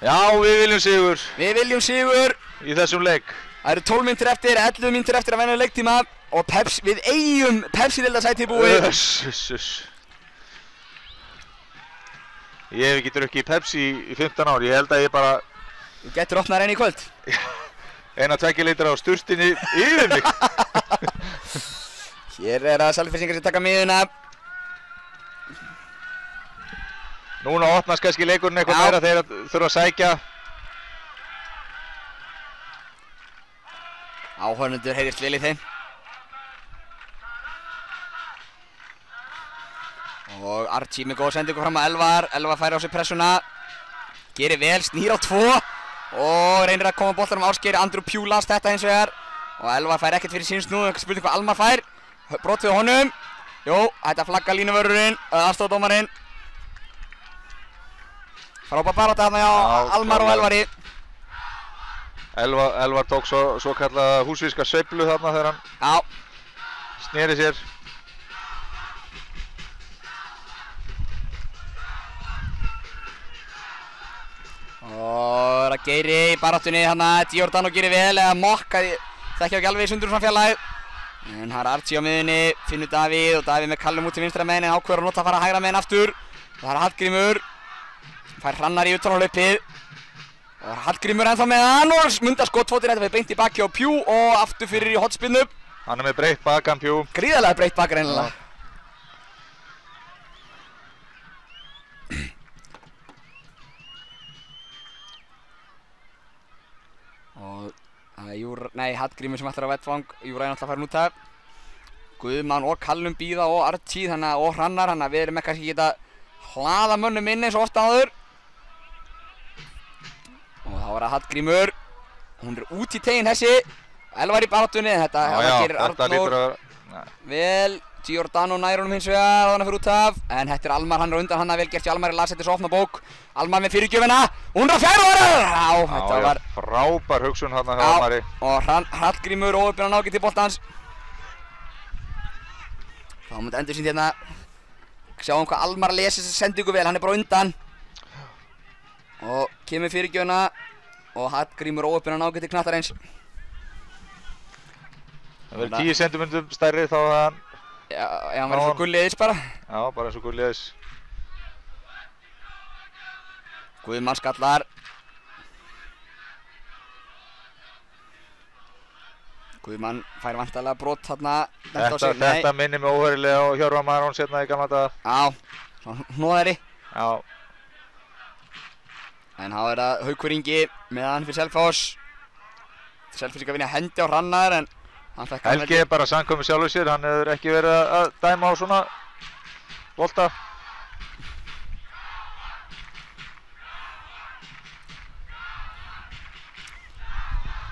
Speaker 3: Já,
Speaker 4: við viljum sigur.
Speaker 3: Við viljum sigur.
Speaker 4: Í þessum leik.
Speaker 3: Það eru 12 mínútur eftir, 11 mínútur eftir að venja leiktíma og við eigum Pepsi-deildarsæti í búi.
Speaker 4: Ég hef ekki drukkið Pepsi í 15 ár, ég held að ég bara...
Speaker 3: Þú getur opnað reyni í kvöld.
Speaker 4: 1-2 litra á sturtinni yfir mig.
Speaker 3: Hér er það Selfyssingar sem taka miðuna.
Speaker 4: Núna opnast kannski leikurinn eitthvað meira þegar þurfa að sækja.
Speaker 3: Áhorfendur heyrist vel í þeim. Og Archie með góða sendingu fram að Elvar. Elvar færi á sig pressuna. Gerir vel, snýr á 2. Og reynir að koma boltanum Ásgeir. Andrew Pugh las þetta hins vegar. Og Elvar fær ekkert fyrir síns nú. Spurning hvað Almar fær. Brot við honum. Jú, þetta flagga línuvörðurinn. Aðstoðardómarinn. Frábær barátta þarna hjá Almar og Elvari.
Speaker 4: Elvar tók svo kallaða húsvíska sveiflu þarna þegar hann sneri sér.
Speaker 3: Og það Geiri í baráttunni þarna. Giordano gerir vel eða mokkaði. Þekkja ekki alveg í sundur svona fjarlægð. En það er Archie á miðunni, finnur Davíð og Davíð með Callum út til vinstra megin en ákveður að nota að fara hægra megin aftur. Og það er Hallgrímur. Fær Hrannar í utanárhlaupið. Og Hallgrímur ennþá með hann og mundar skottfótinn, þetta fyrir beint í baki á Pugh og aftur fyrir í hotspinnu.
Speaker 4: Hann er með breitt bakan Pugh.
Speaker 3: Gríðarlega breitt bak reynilega. Og það er Hallgrímur sem ætlar á vettvang, Júra er náttúrulega farin út af. Guðmann og Callum bíða og Archie og Hrannar, þannig að við erum kannski ekki að hlaða mönnum inn eins og ofta áður. Og þá er það Hallgrímur, hún er út í teginn þessi, Elvar í baráttunni, þetta gerir Arnór vel, Giordano nær honum hins vegar og hann fyrir út af, en þetta er Almar, hann er undan hann, vel gert í Almar, Lars setur svo opna bók, Almar með fyrirgjöfina, hún er á fjær og þetta var
Speaker 4: frábær hugsun hann að Almari.
Speaker 3: Og Hallgrímur óuppinn á nákvæmt til boltans. Þá múið endur sínt hérna, sjáum hvað Almar lesi þessa sendingu vel, hann er bara undan. Og kemur fyrirgjöfina og Hallgrímur óuppinn á nákvæmt til knattarins.
Speaker 4: Það verður 10 cm stærri þá að hann...
Speaker 3: Já, hann verður eins og Gulliðis bara.
Speaker 4: Já, bara eins og Gulliðis.
Speaker 3: Guðmann skallar. Guðmann fær vantarlega brot þarna.
Speaker 4: Þetta minnir mig óhörilega á Hjörvar Marons hérna í gamla daga.
Speaker 3: Já, svona hnóðari.
Speaker 4: Já.
Speaker 3: En þá er það Haukur Ingi með hann fyrir Selfoss. Selfoss að vinna hendi á Hrannar en hann fekk
Speaker 4: Helgi er bara samkvæmur sjálfur sér, hann hefur ekki verið að dæma á svona bolta.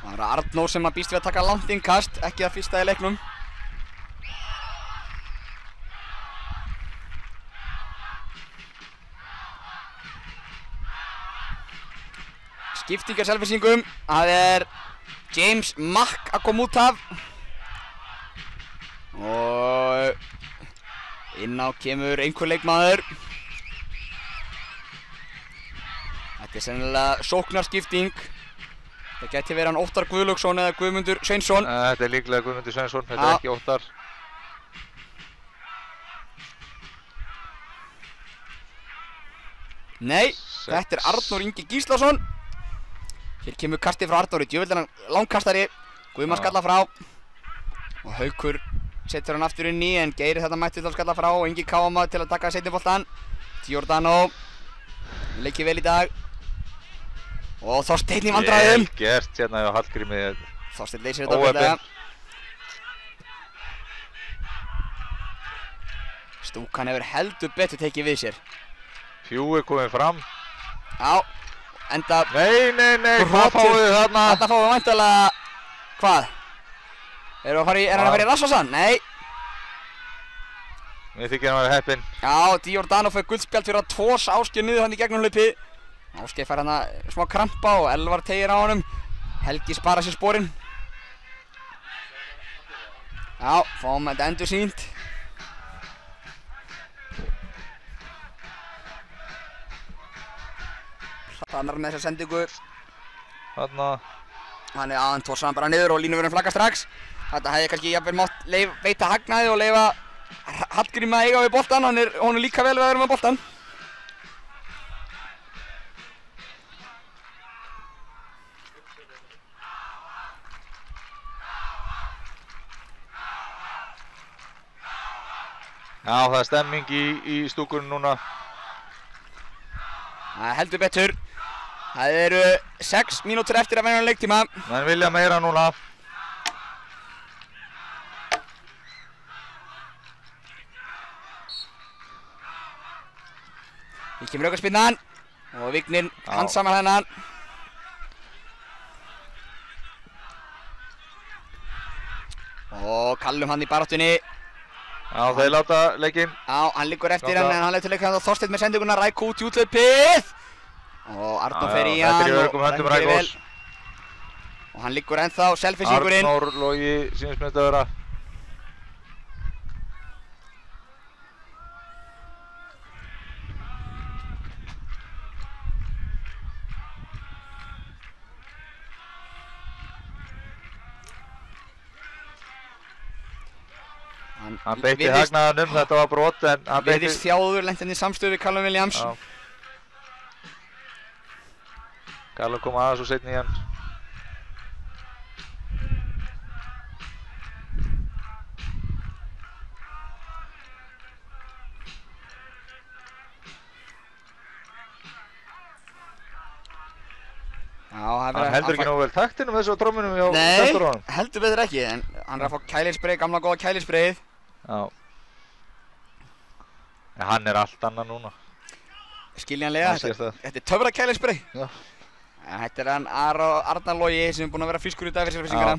Speaker 3: Það er Arnór sem að býst við að taka langt innkast, ekki það fyrsta í leiknum. Skiptingar Selfossingum, það er James Mack að koma út af. Og inn á kemur einhver leikmaður. Þetta er sennilega sóknarskipting. Það gæti verið hann Óttar Guðlaugsson eða Guðmundur Sveinsson.
Speaker 4: Þetta er líklega Guðmundur Sveinsson, þetta er ekki Óttar.
Speaker 3: Nei, þetta er Arnór Ingi Gíslason. Hér kemur kastið frá Arnóri, djöfull langkastari. Guðmann skalla frá. Og Haukur setur hann aftur inn í en Geiri þetta mætti til að skalla frá og Ingi Káama til að taka seinni boltann. Giordano leikir vel í dag. Og Þorsteinn í vandræðum.
Speaker 4: Vel gert hérna hjá Hallgrími.
Speaker 3: Þorsteinn leysir þetta ágætlega. Stúkan hefur heldur betur tekið við sér.
Speaker 4: Fjúi komið fram.
Speaker 3: Já, enda...
Speaker 4: Nei, hvað fáum við þarna?
Speaker 3: Þarna fáum við væntanlega... Hvað? Er hann að fara í Rasvasan? Nei.
Speaker 4: Mér þykir hann að vera heppinn.
Speaker 3: Já, Giordano fær guldspjald fyrir að tvoss Ásgeir niður hann í gegnum hlaupi. Ásgeir fær hann smá krampa og Elvar tegir á honum. Helgi spara sér sporinn. Já, fáum þetta endur sýnt. Hrannar með þessa sendingu.
Speaker 4: Þarna.
Speaker 3: Þannig að hann tvossar hann bara niður og línuvörðurinn flaggar strax. Þetta hefði kannski jafnvel mátt veita hagnaði og leyfa Hallgrími að eiga við boltann. Honum líka vel við að vera með boltann.
Speaker 4: Já, það er stemming í stúkunum núna.
Speaker 3: Það er heldur betur. Það eru 6 mínútur eftir að venjulegum leiktíma.
Speaker 4: Menn vilja meira núna.
Speaker 3: Hér kemur aukaspyrnan og Vignir handsamar hennan. Og Kallum hann í baráttunni.
Speaker 4: Já, þeir láta leikinn.
Speaker 3: Já, hann liggur eftir hann en hann leitur leikinn og Þorsteinn með sendinguna ræk út í úthlaupið. Og Arnór fer í hann og rækir vel. Og hann liggur ennþá, Selfossingurinn.
Speaker 4: Arnór Logi sýnist með þetta að vera. Hann beitti hagnaðanum, þetta var brot en hann beitti...
Speaker 3: Virðist þjáður lent henni í samstöðu við Callum Williams.
Speaker 4: Já. Callum kom aðeins og seinni í hann. Hann heldur ekki nógu vel taktinum þessu á trommunum hjá Vesturhónum.
Speaker 3: Nei, heldur betur ekki, en hann er að fá kælisbreið, gamla góða kælisbreið.
Speaker 4: Já. En hann er allt annað núna.
Speaker 3: Skiljanlega, þetta er töfra kælisbreið.
Speaker 4: Já.
Speaker 3: En þetta er hann Arnar Logi sem er búinn að vera frískur í dag fyrir Selfyssingana.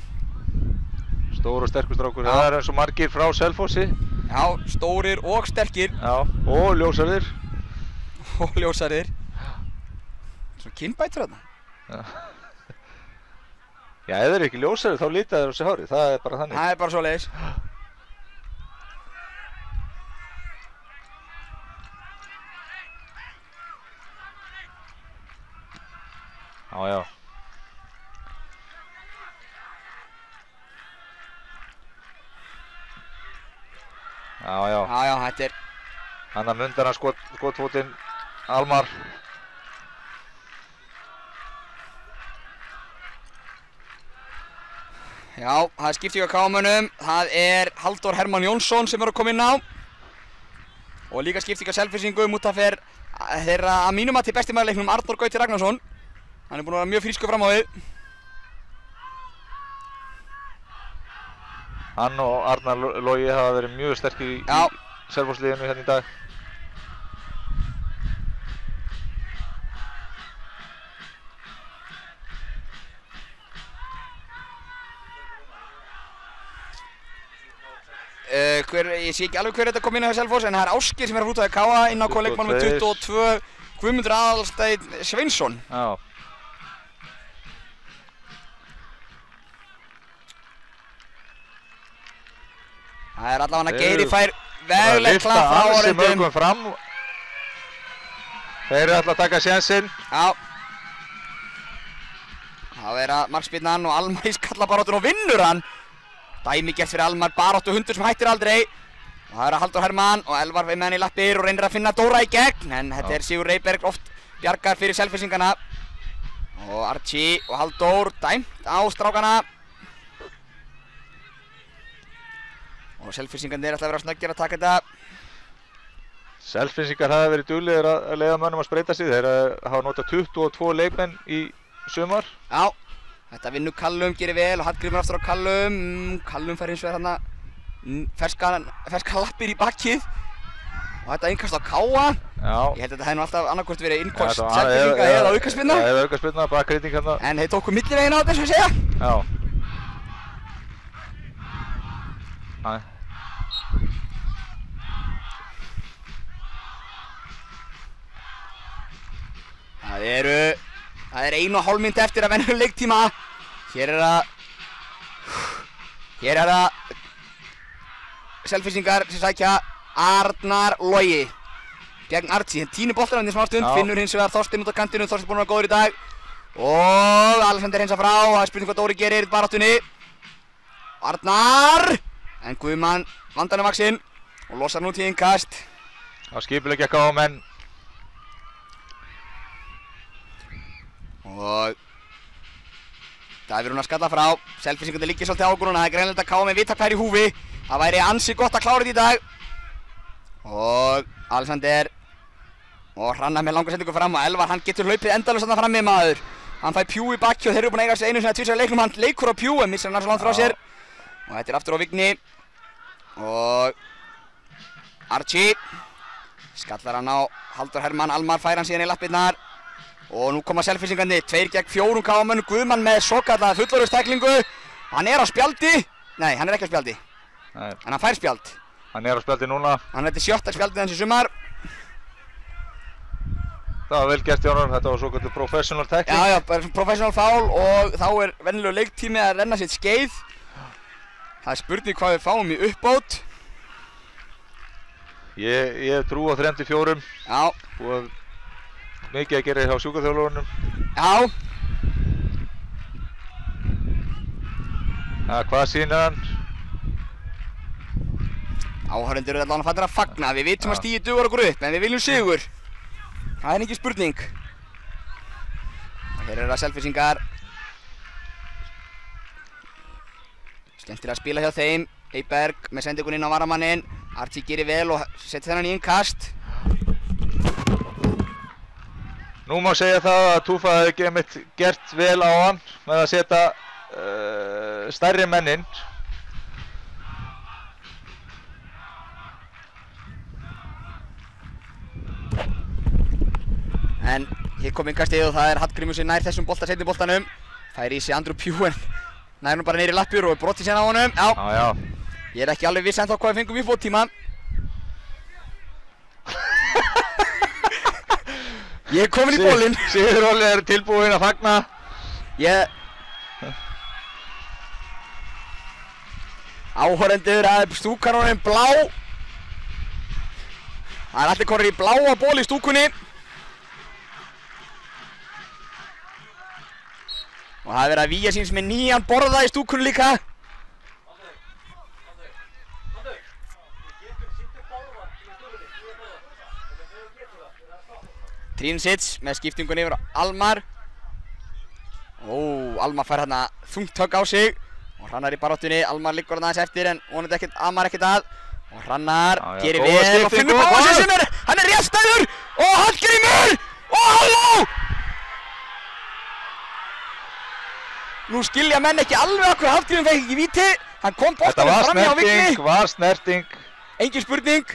Speaker 4: Stór og sterkur strákur, það er eins og margir frá Selfossi.
Speaker 3: Já, stórir og sterkir.
Speaker 4: Já, og ljósarir.
Speaker 3: Og ljósarir. Svona kinnbætur þarna.
Speaker 4: Já, ef þeir eru ekki ljósari þá líta þeir á sig hárið, það er bara þannig.
Speaker 3: Það er bara svoleiðis.
Speaker 4: Já.
Speaker 3: Já, þetta er...
Speaker 4: Hann að mundar hann skotfótinn Almar.
Speaker 3: Já, það er skipting á kámunum. Það er Halldór Hermann Jónsson sem er að koma inn á. Og líka skipting á Selfyssingum út af þeirra að mínum að til besti maður í leiknum Arnór Gauti Ragnarsson. Hann er búinn að vera mjög frískur fram á við.
Speaker 4: Hann og Arnar Logi hafa verið mjög sterkir í Selfossliðinu hérna í dag.
Speaker 3: Ég sé ekki alveg hver þetta kom inn á Selfoss en það er Ásgeir sem er að hrúta í Káa inn á leikmann með 22 Guðmundur Aðalsteinn Sveinsson.
Speaker 4: Já.
Speaker 3: Það er allavega Geiri fær veglega klapp frá áreindum.
Speaker 4: Mörgum fram. Þeir eru alltaf að taka sénsinn.
Speaker 3: Já. Það er að markspyrnan og Almar í skallabaráttun og vinnur hann. Dæmi gert fyrir Almar, baráttu hundur sem hættir aldrei. Og það er að Halldór Hermann og Elvar með hann í lappir og reynir að finna Dóra í gegn. En þetta er Sigur Reyberg oft bjargar fyrir Selfyssingana. Og Archie og Halldór dæmt á strákana. Og Selfyssingarnir ætla að vera snöggir að taka þetta.
Speaker 4: Selfyssingar hafa verið duglegir að leyfa mönnum að spreita sig. Þeir hafa notað 22 leikmenn í sumar.
Speaker 3: Já, þetta vinnur Kallum, gerir vel og Hallgrímur aftur á Kallum. Kallum fær hins vegar hérna ferska lappir í bakkið. Og þetta innkast á Káa. Já. Ég held að þetta hefði nú alltaf annarkvort verið innkast Selfyssinga eða aukaspyrna.
Speaker 4: Já, eða aukaspyrna, bakkreiting hérna.
Speaker 3: En þeir tóku milliveginn á þetta, svo að segja.
Speaker 4: Já.
Speaker 3: Það er 1,5 mínútu eftir að venjulegum leiktíma. Hér er það Selfyssingar sem sækja Arnar Logi gegn Archie. Týnir boltann í smá stund, finnur hins vegar Þorsteinn út á kantinu. Þorsteinn búinn að vera góður í dag. Og Alexander hreinsar frá, það er spurning hvað Dóri gerir í baráttunni. Arnar! En Guðmann vandanum vaxinn og losar nú til innkast.
Speaker 4: Það skipulegja ekki á menn.
Speaker 3: Og Davíð að skalla frá. Selfyssingarnir liggja svolítið á okkur núna. Það er greinilegt að Káa með vita hvað í húfi. Það væri ansi gott að klára þetta í dag. Og Alexander og Hrannar með langa sendingu fram og Elvar hann getur hlaupið endalaust þarna frammi maður. Hann fær Pjú í bakki og þeir eru búin að eiga sig einu sinni að tvisvar í leiknum. Hann leikur á Pjú en missar hann svo langt frá sér. Og þetta er aftur á Vigni. Og Archie skallar hann á Halldór Hermann. Almar fær hann síðan í lappirnar. Og nú koma Selfyssingarnir, 2 gegn 4 Káamönnum. Guðmann með svokallaða fullorðinsteklingu. Hann er á spjaldi. Nei, hann er ekki á spjaldi. Nei. En hann fær spjald.
Speaker 4: Hann er á spjaldi núna.
Speaker 3: Hann er til 7. spjaldið hans í sumar.
Speaker 4: Það var vel gert í honum, þetta var svokallað professional tackling.
Speaker 3: Já, bara professional foul og þá er venjulegur leiktími að renna sitt skeið. Það er spurning hvað við fáum í uppbót.
Speaker 4: Ég hef trú á 3-4.
Speaker 3: Já.
Speaker 4: Og mikið að gera hjá sjúkraþjálfarunum.
Speaker 3: Já.
Speaker 4: Hvað sýnir hann?
Speaker 3: Áhorfendur eru allavega fattir að fagna. Við vitum að stigið dugar okkur upp, en við viljum sigur. Það er ekki spurning. Og hér eru það Selfyssingar. Skemmtilega að spila hjá þeim. Eyberg með sendingun inn á varamanninn. Archie gerir vel og setur þennan í innkast.
Speaker 4: Nú má segja það að Túfa hefði gert vel á hann með að setja stærri menn inn.
Speaker 3: En hér kom innkastið og það er Hallgrímur sem nær þessum bolta seinni boltanum. Fær í sig Andrew Pjú en nær nú bara niður í lappur og er brotið síðan á honum. Já. Ég er ekki alveg viss ennþá hvað við fengum í fóttíma. Ég er komin í bólinn.
Speaker 4: Sigur Óli er tilbúinn að fagna.
Speaker 3: Áhorfendur að stúkan honum blá. Það er allir konur í bláa ból í stúkunni. Og það er verið að vígja síns með nýjan borða í stúkunni líka. Trínsits með skiptingun yfir á Almar. Almar fær hérna þungt högg á sig. Og Hrannar í baráttunni, Almar liggur hann aðeins eftir en vonandi Almar ekkert að. Og Hrannar gerir
Speaker 4: góða
Speaker 3: vel og
Speaker 4: skiptingu
Speaker 3: finnur
Speaker 4: og
Speaker 3: Bóasi
Speaker 4: hvað?
Speaker 3: sem hann er réttstæður og Hallgrímur og halló! Nú skilja menn ekki alveg okkur Hallgrímur fekk ekki víti. Hann kom boltanum fram hjá Vigni.
Speaker 4: Þetta var snerting.
Speaker 3: Engin spurning.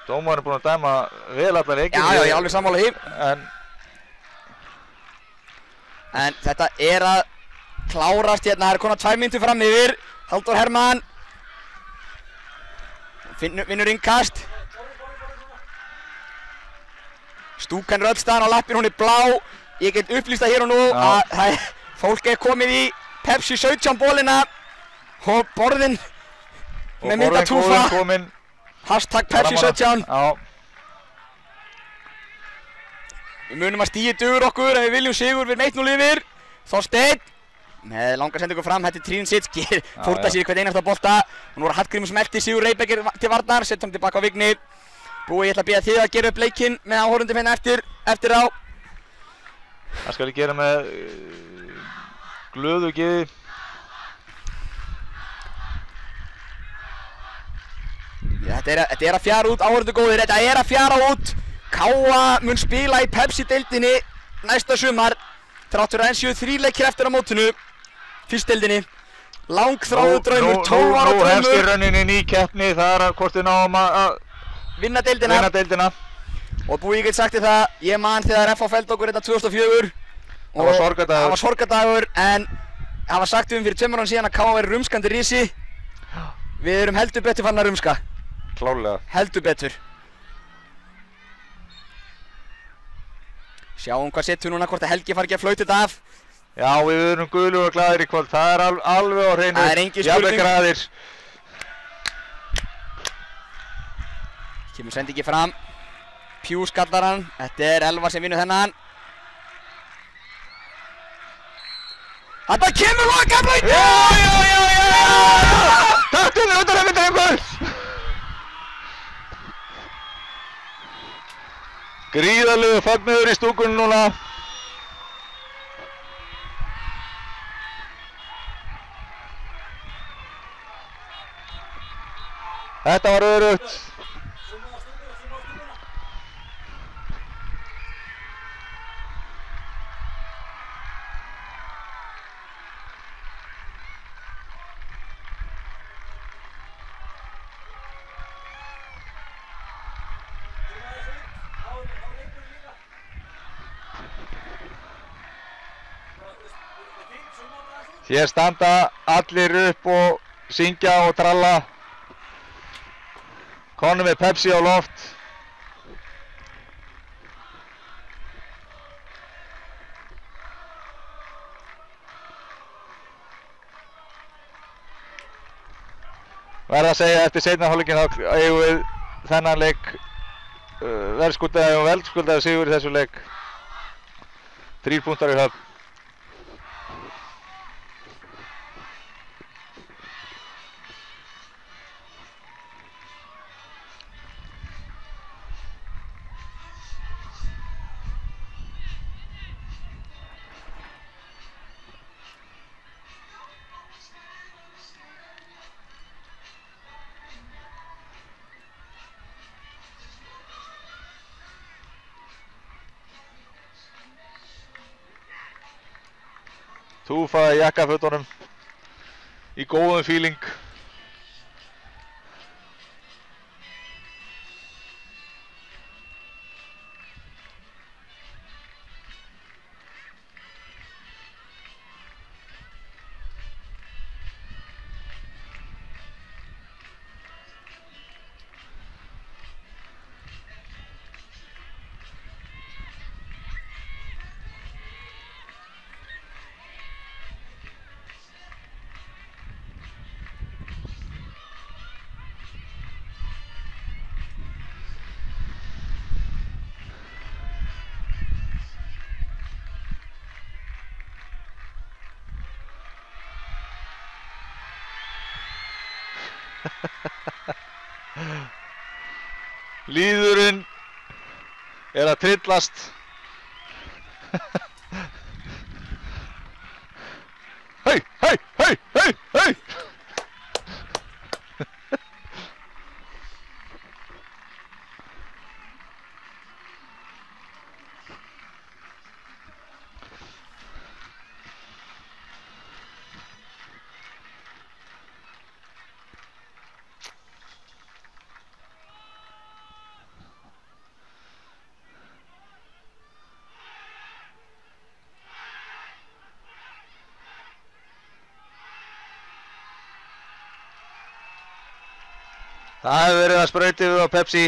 Speaker 4: Dómarinn er búinn að dæma vel allar leikir.
Speaker 3: Já, ég er alveg sammála því. En þetta er að klárast hérna. Það er konar 2 mínútur fram yfir. Halldór Hermann vinnur innkast. Stúkan er öll staðan á lappin, hún er blá. Ég get upplýst það hér og nú að fólk er komið í Pepsi 17 bólina og borðin með myndatúfa. Hashtag Pepsi 17.
Speaker 4: Já.
Speaker 3: Við munum að stíi dugur okkur en við viljum sigur, við erum 1-0 yfir. Þorsteinn með langa sendingu fram, þetta er Trínsits, fórta sér hvern einasta bolta. Og nú er Hallgrímur sem eldi Sigur Reybecker til varnar, setja hann tilbaka á Vigni. Búi, ég ætla að biðja þig að gera upp leikinn með áhorfendum hérna eftir á.
Speaker 4: Það skal ég gera með glöðu geði.
Speaker 3: Þetta er að fjara út, áhorfendur góðir, þetta er að fjara út. Káa mun spila í Pepsi-deildinni næsta sumar. Þrátt fyrir að enn séu 3 leikir eftir á mótinu. Fyrstdeildinni. Langþráður draumur, 12 ára draumur.
Speaker 4: Nú hefst í rauninni ný keppni, það er hvort við náum að
Speaker 3: vinna deildina. Og Búi, ég get sagt þér það, ég man þegar FH felldi okkur þetta 2004.
Speaker 4: Það var sorgardagur.
Speaker 3: Það var sorgardagur, en það var sagt fyrir 2 árum síðan að Káa væri rumskandi risi. Við erum heldur betur fann að rumska.
Speaker 4: Klárlega.
Speaker 3: Heldur betur. Sjáum hvað setjum núna, hvort að Helgi fari ekki að flauta þetta af.
Speaker 4: Já, við erum guðlug og glaðir í kvöld, það er alveg á hreinu.
Speaker 3: Það er engin spurning.
Speaker 4: Jafnvel graðir.
Speaker 3: Kemur sendingi fram. Pjús kallar hann. Þetta er Elvar sem vinnur þennan. Þetta kemur lokablautin!
Speaker 4: Já! Takk fyrir undanhefni, drengur! Gríðarlegu fagnaður í stúkunni núna. Þetta var öruggt. Hér standa allir upp og syngja og tralla. Konum með Pepsi á loft. Verð að segja eftir seinna hálfleikinn þá eigum við þennan leik verðskuldaði og veldskuldaði sigur í þessu leik. 3 punktar í höfn. Túfa í jakkafötunum í góðum feeling. Líðurinn er að trillast. Það hefur verið að sprauti við á Pepsi.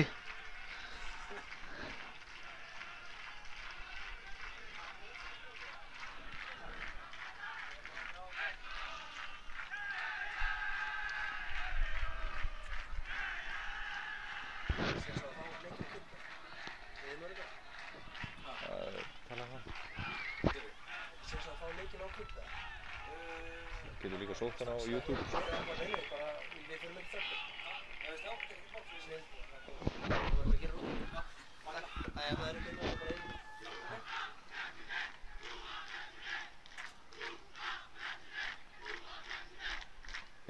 Speaker 4: Getur líka sótt hana á YouTube.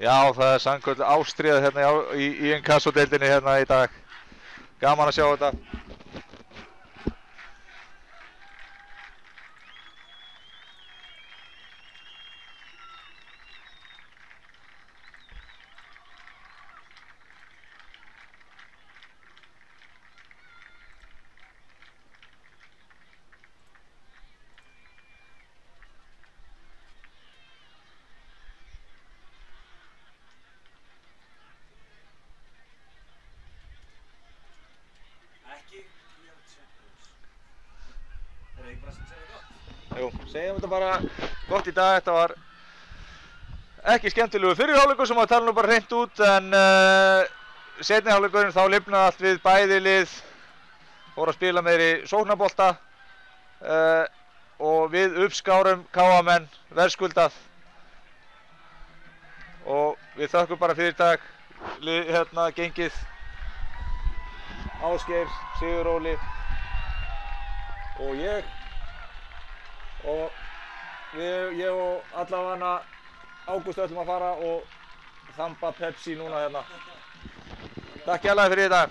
Speaker 4: Já, það er sannkölluð ástríða hérna í inkassodeildinni hérna í dag. Gaman að sjá þetta. Jú, segjum þetta bara gott í dag. Þetta var ekki skemmtilegu fyrri hálfleikur sem að tala nú bara hreint út, en seinni hálfleikurinn þá lifnaði allt við, bæði lið fóru að spila meiri sóknarbolta og við uppskárum KA-menn verðskuldað og við þökkum bara fyrir í dag. Hérna gengið Ásgeir, Siguróli og ég og allavega Ágúst ætlum að fara og þamba Pepsi núna hérna. Takk hérlega fyrir í dag.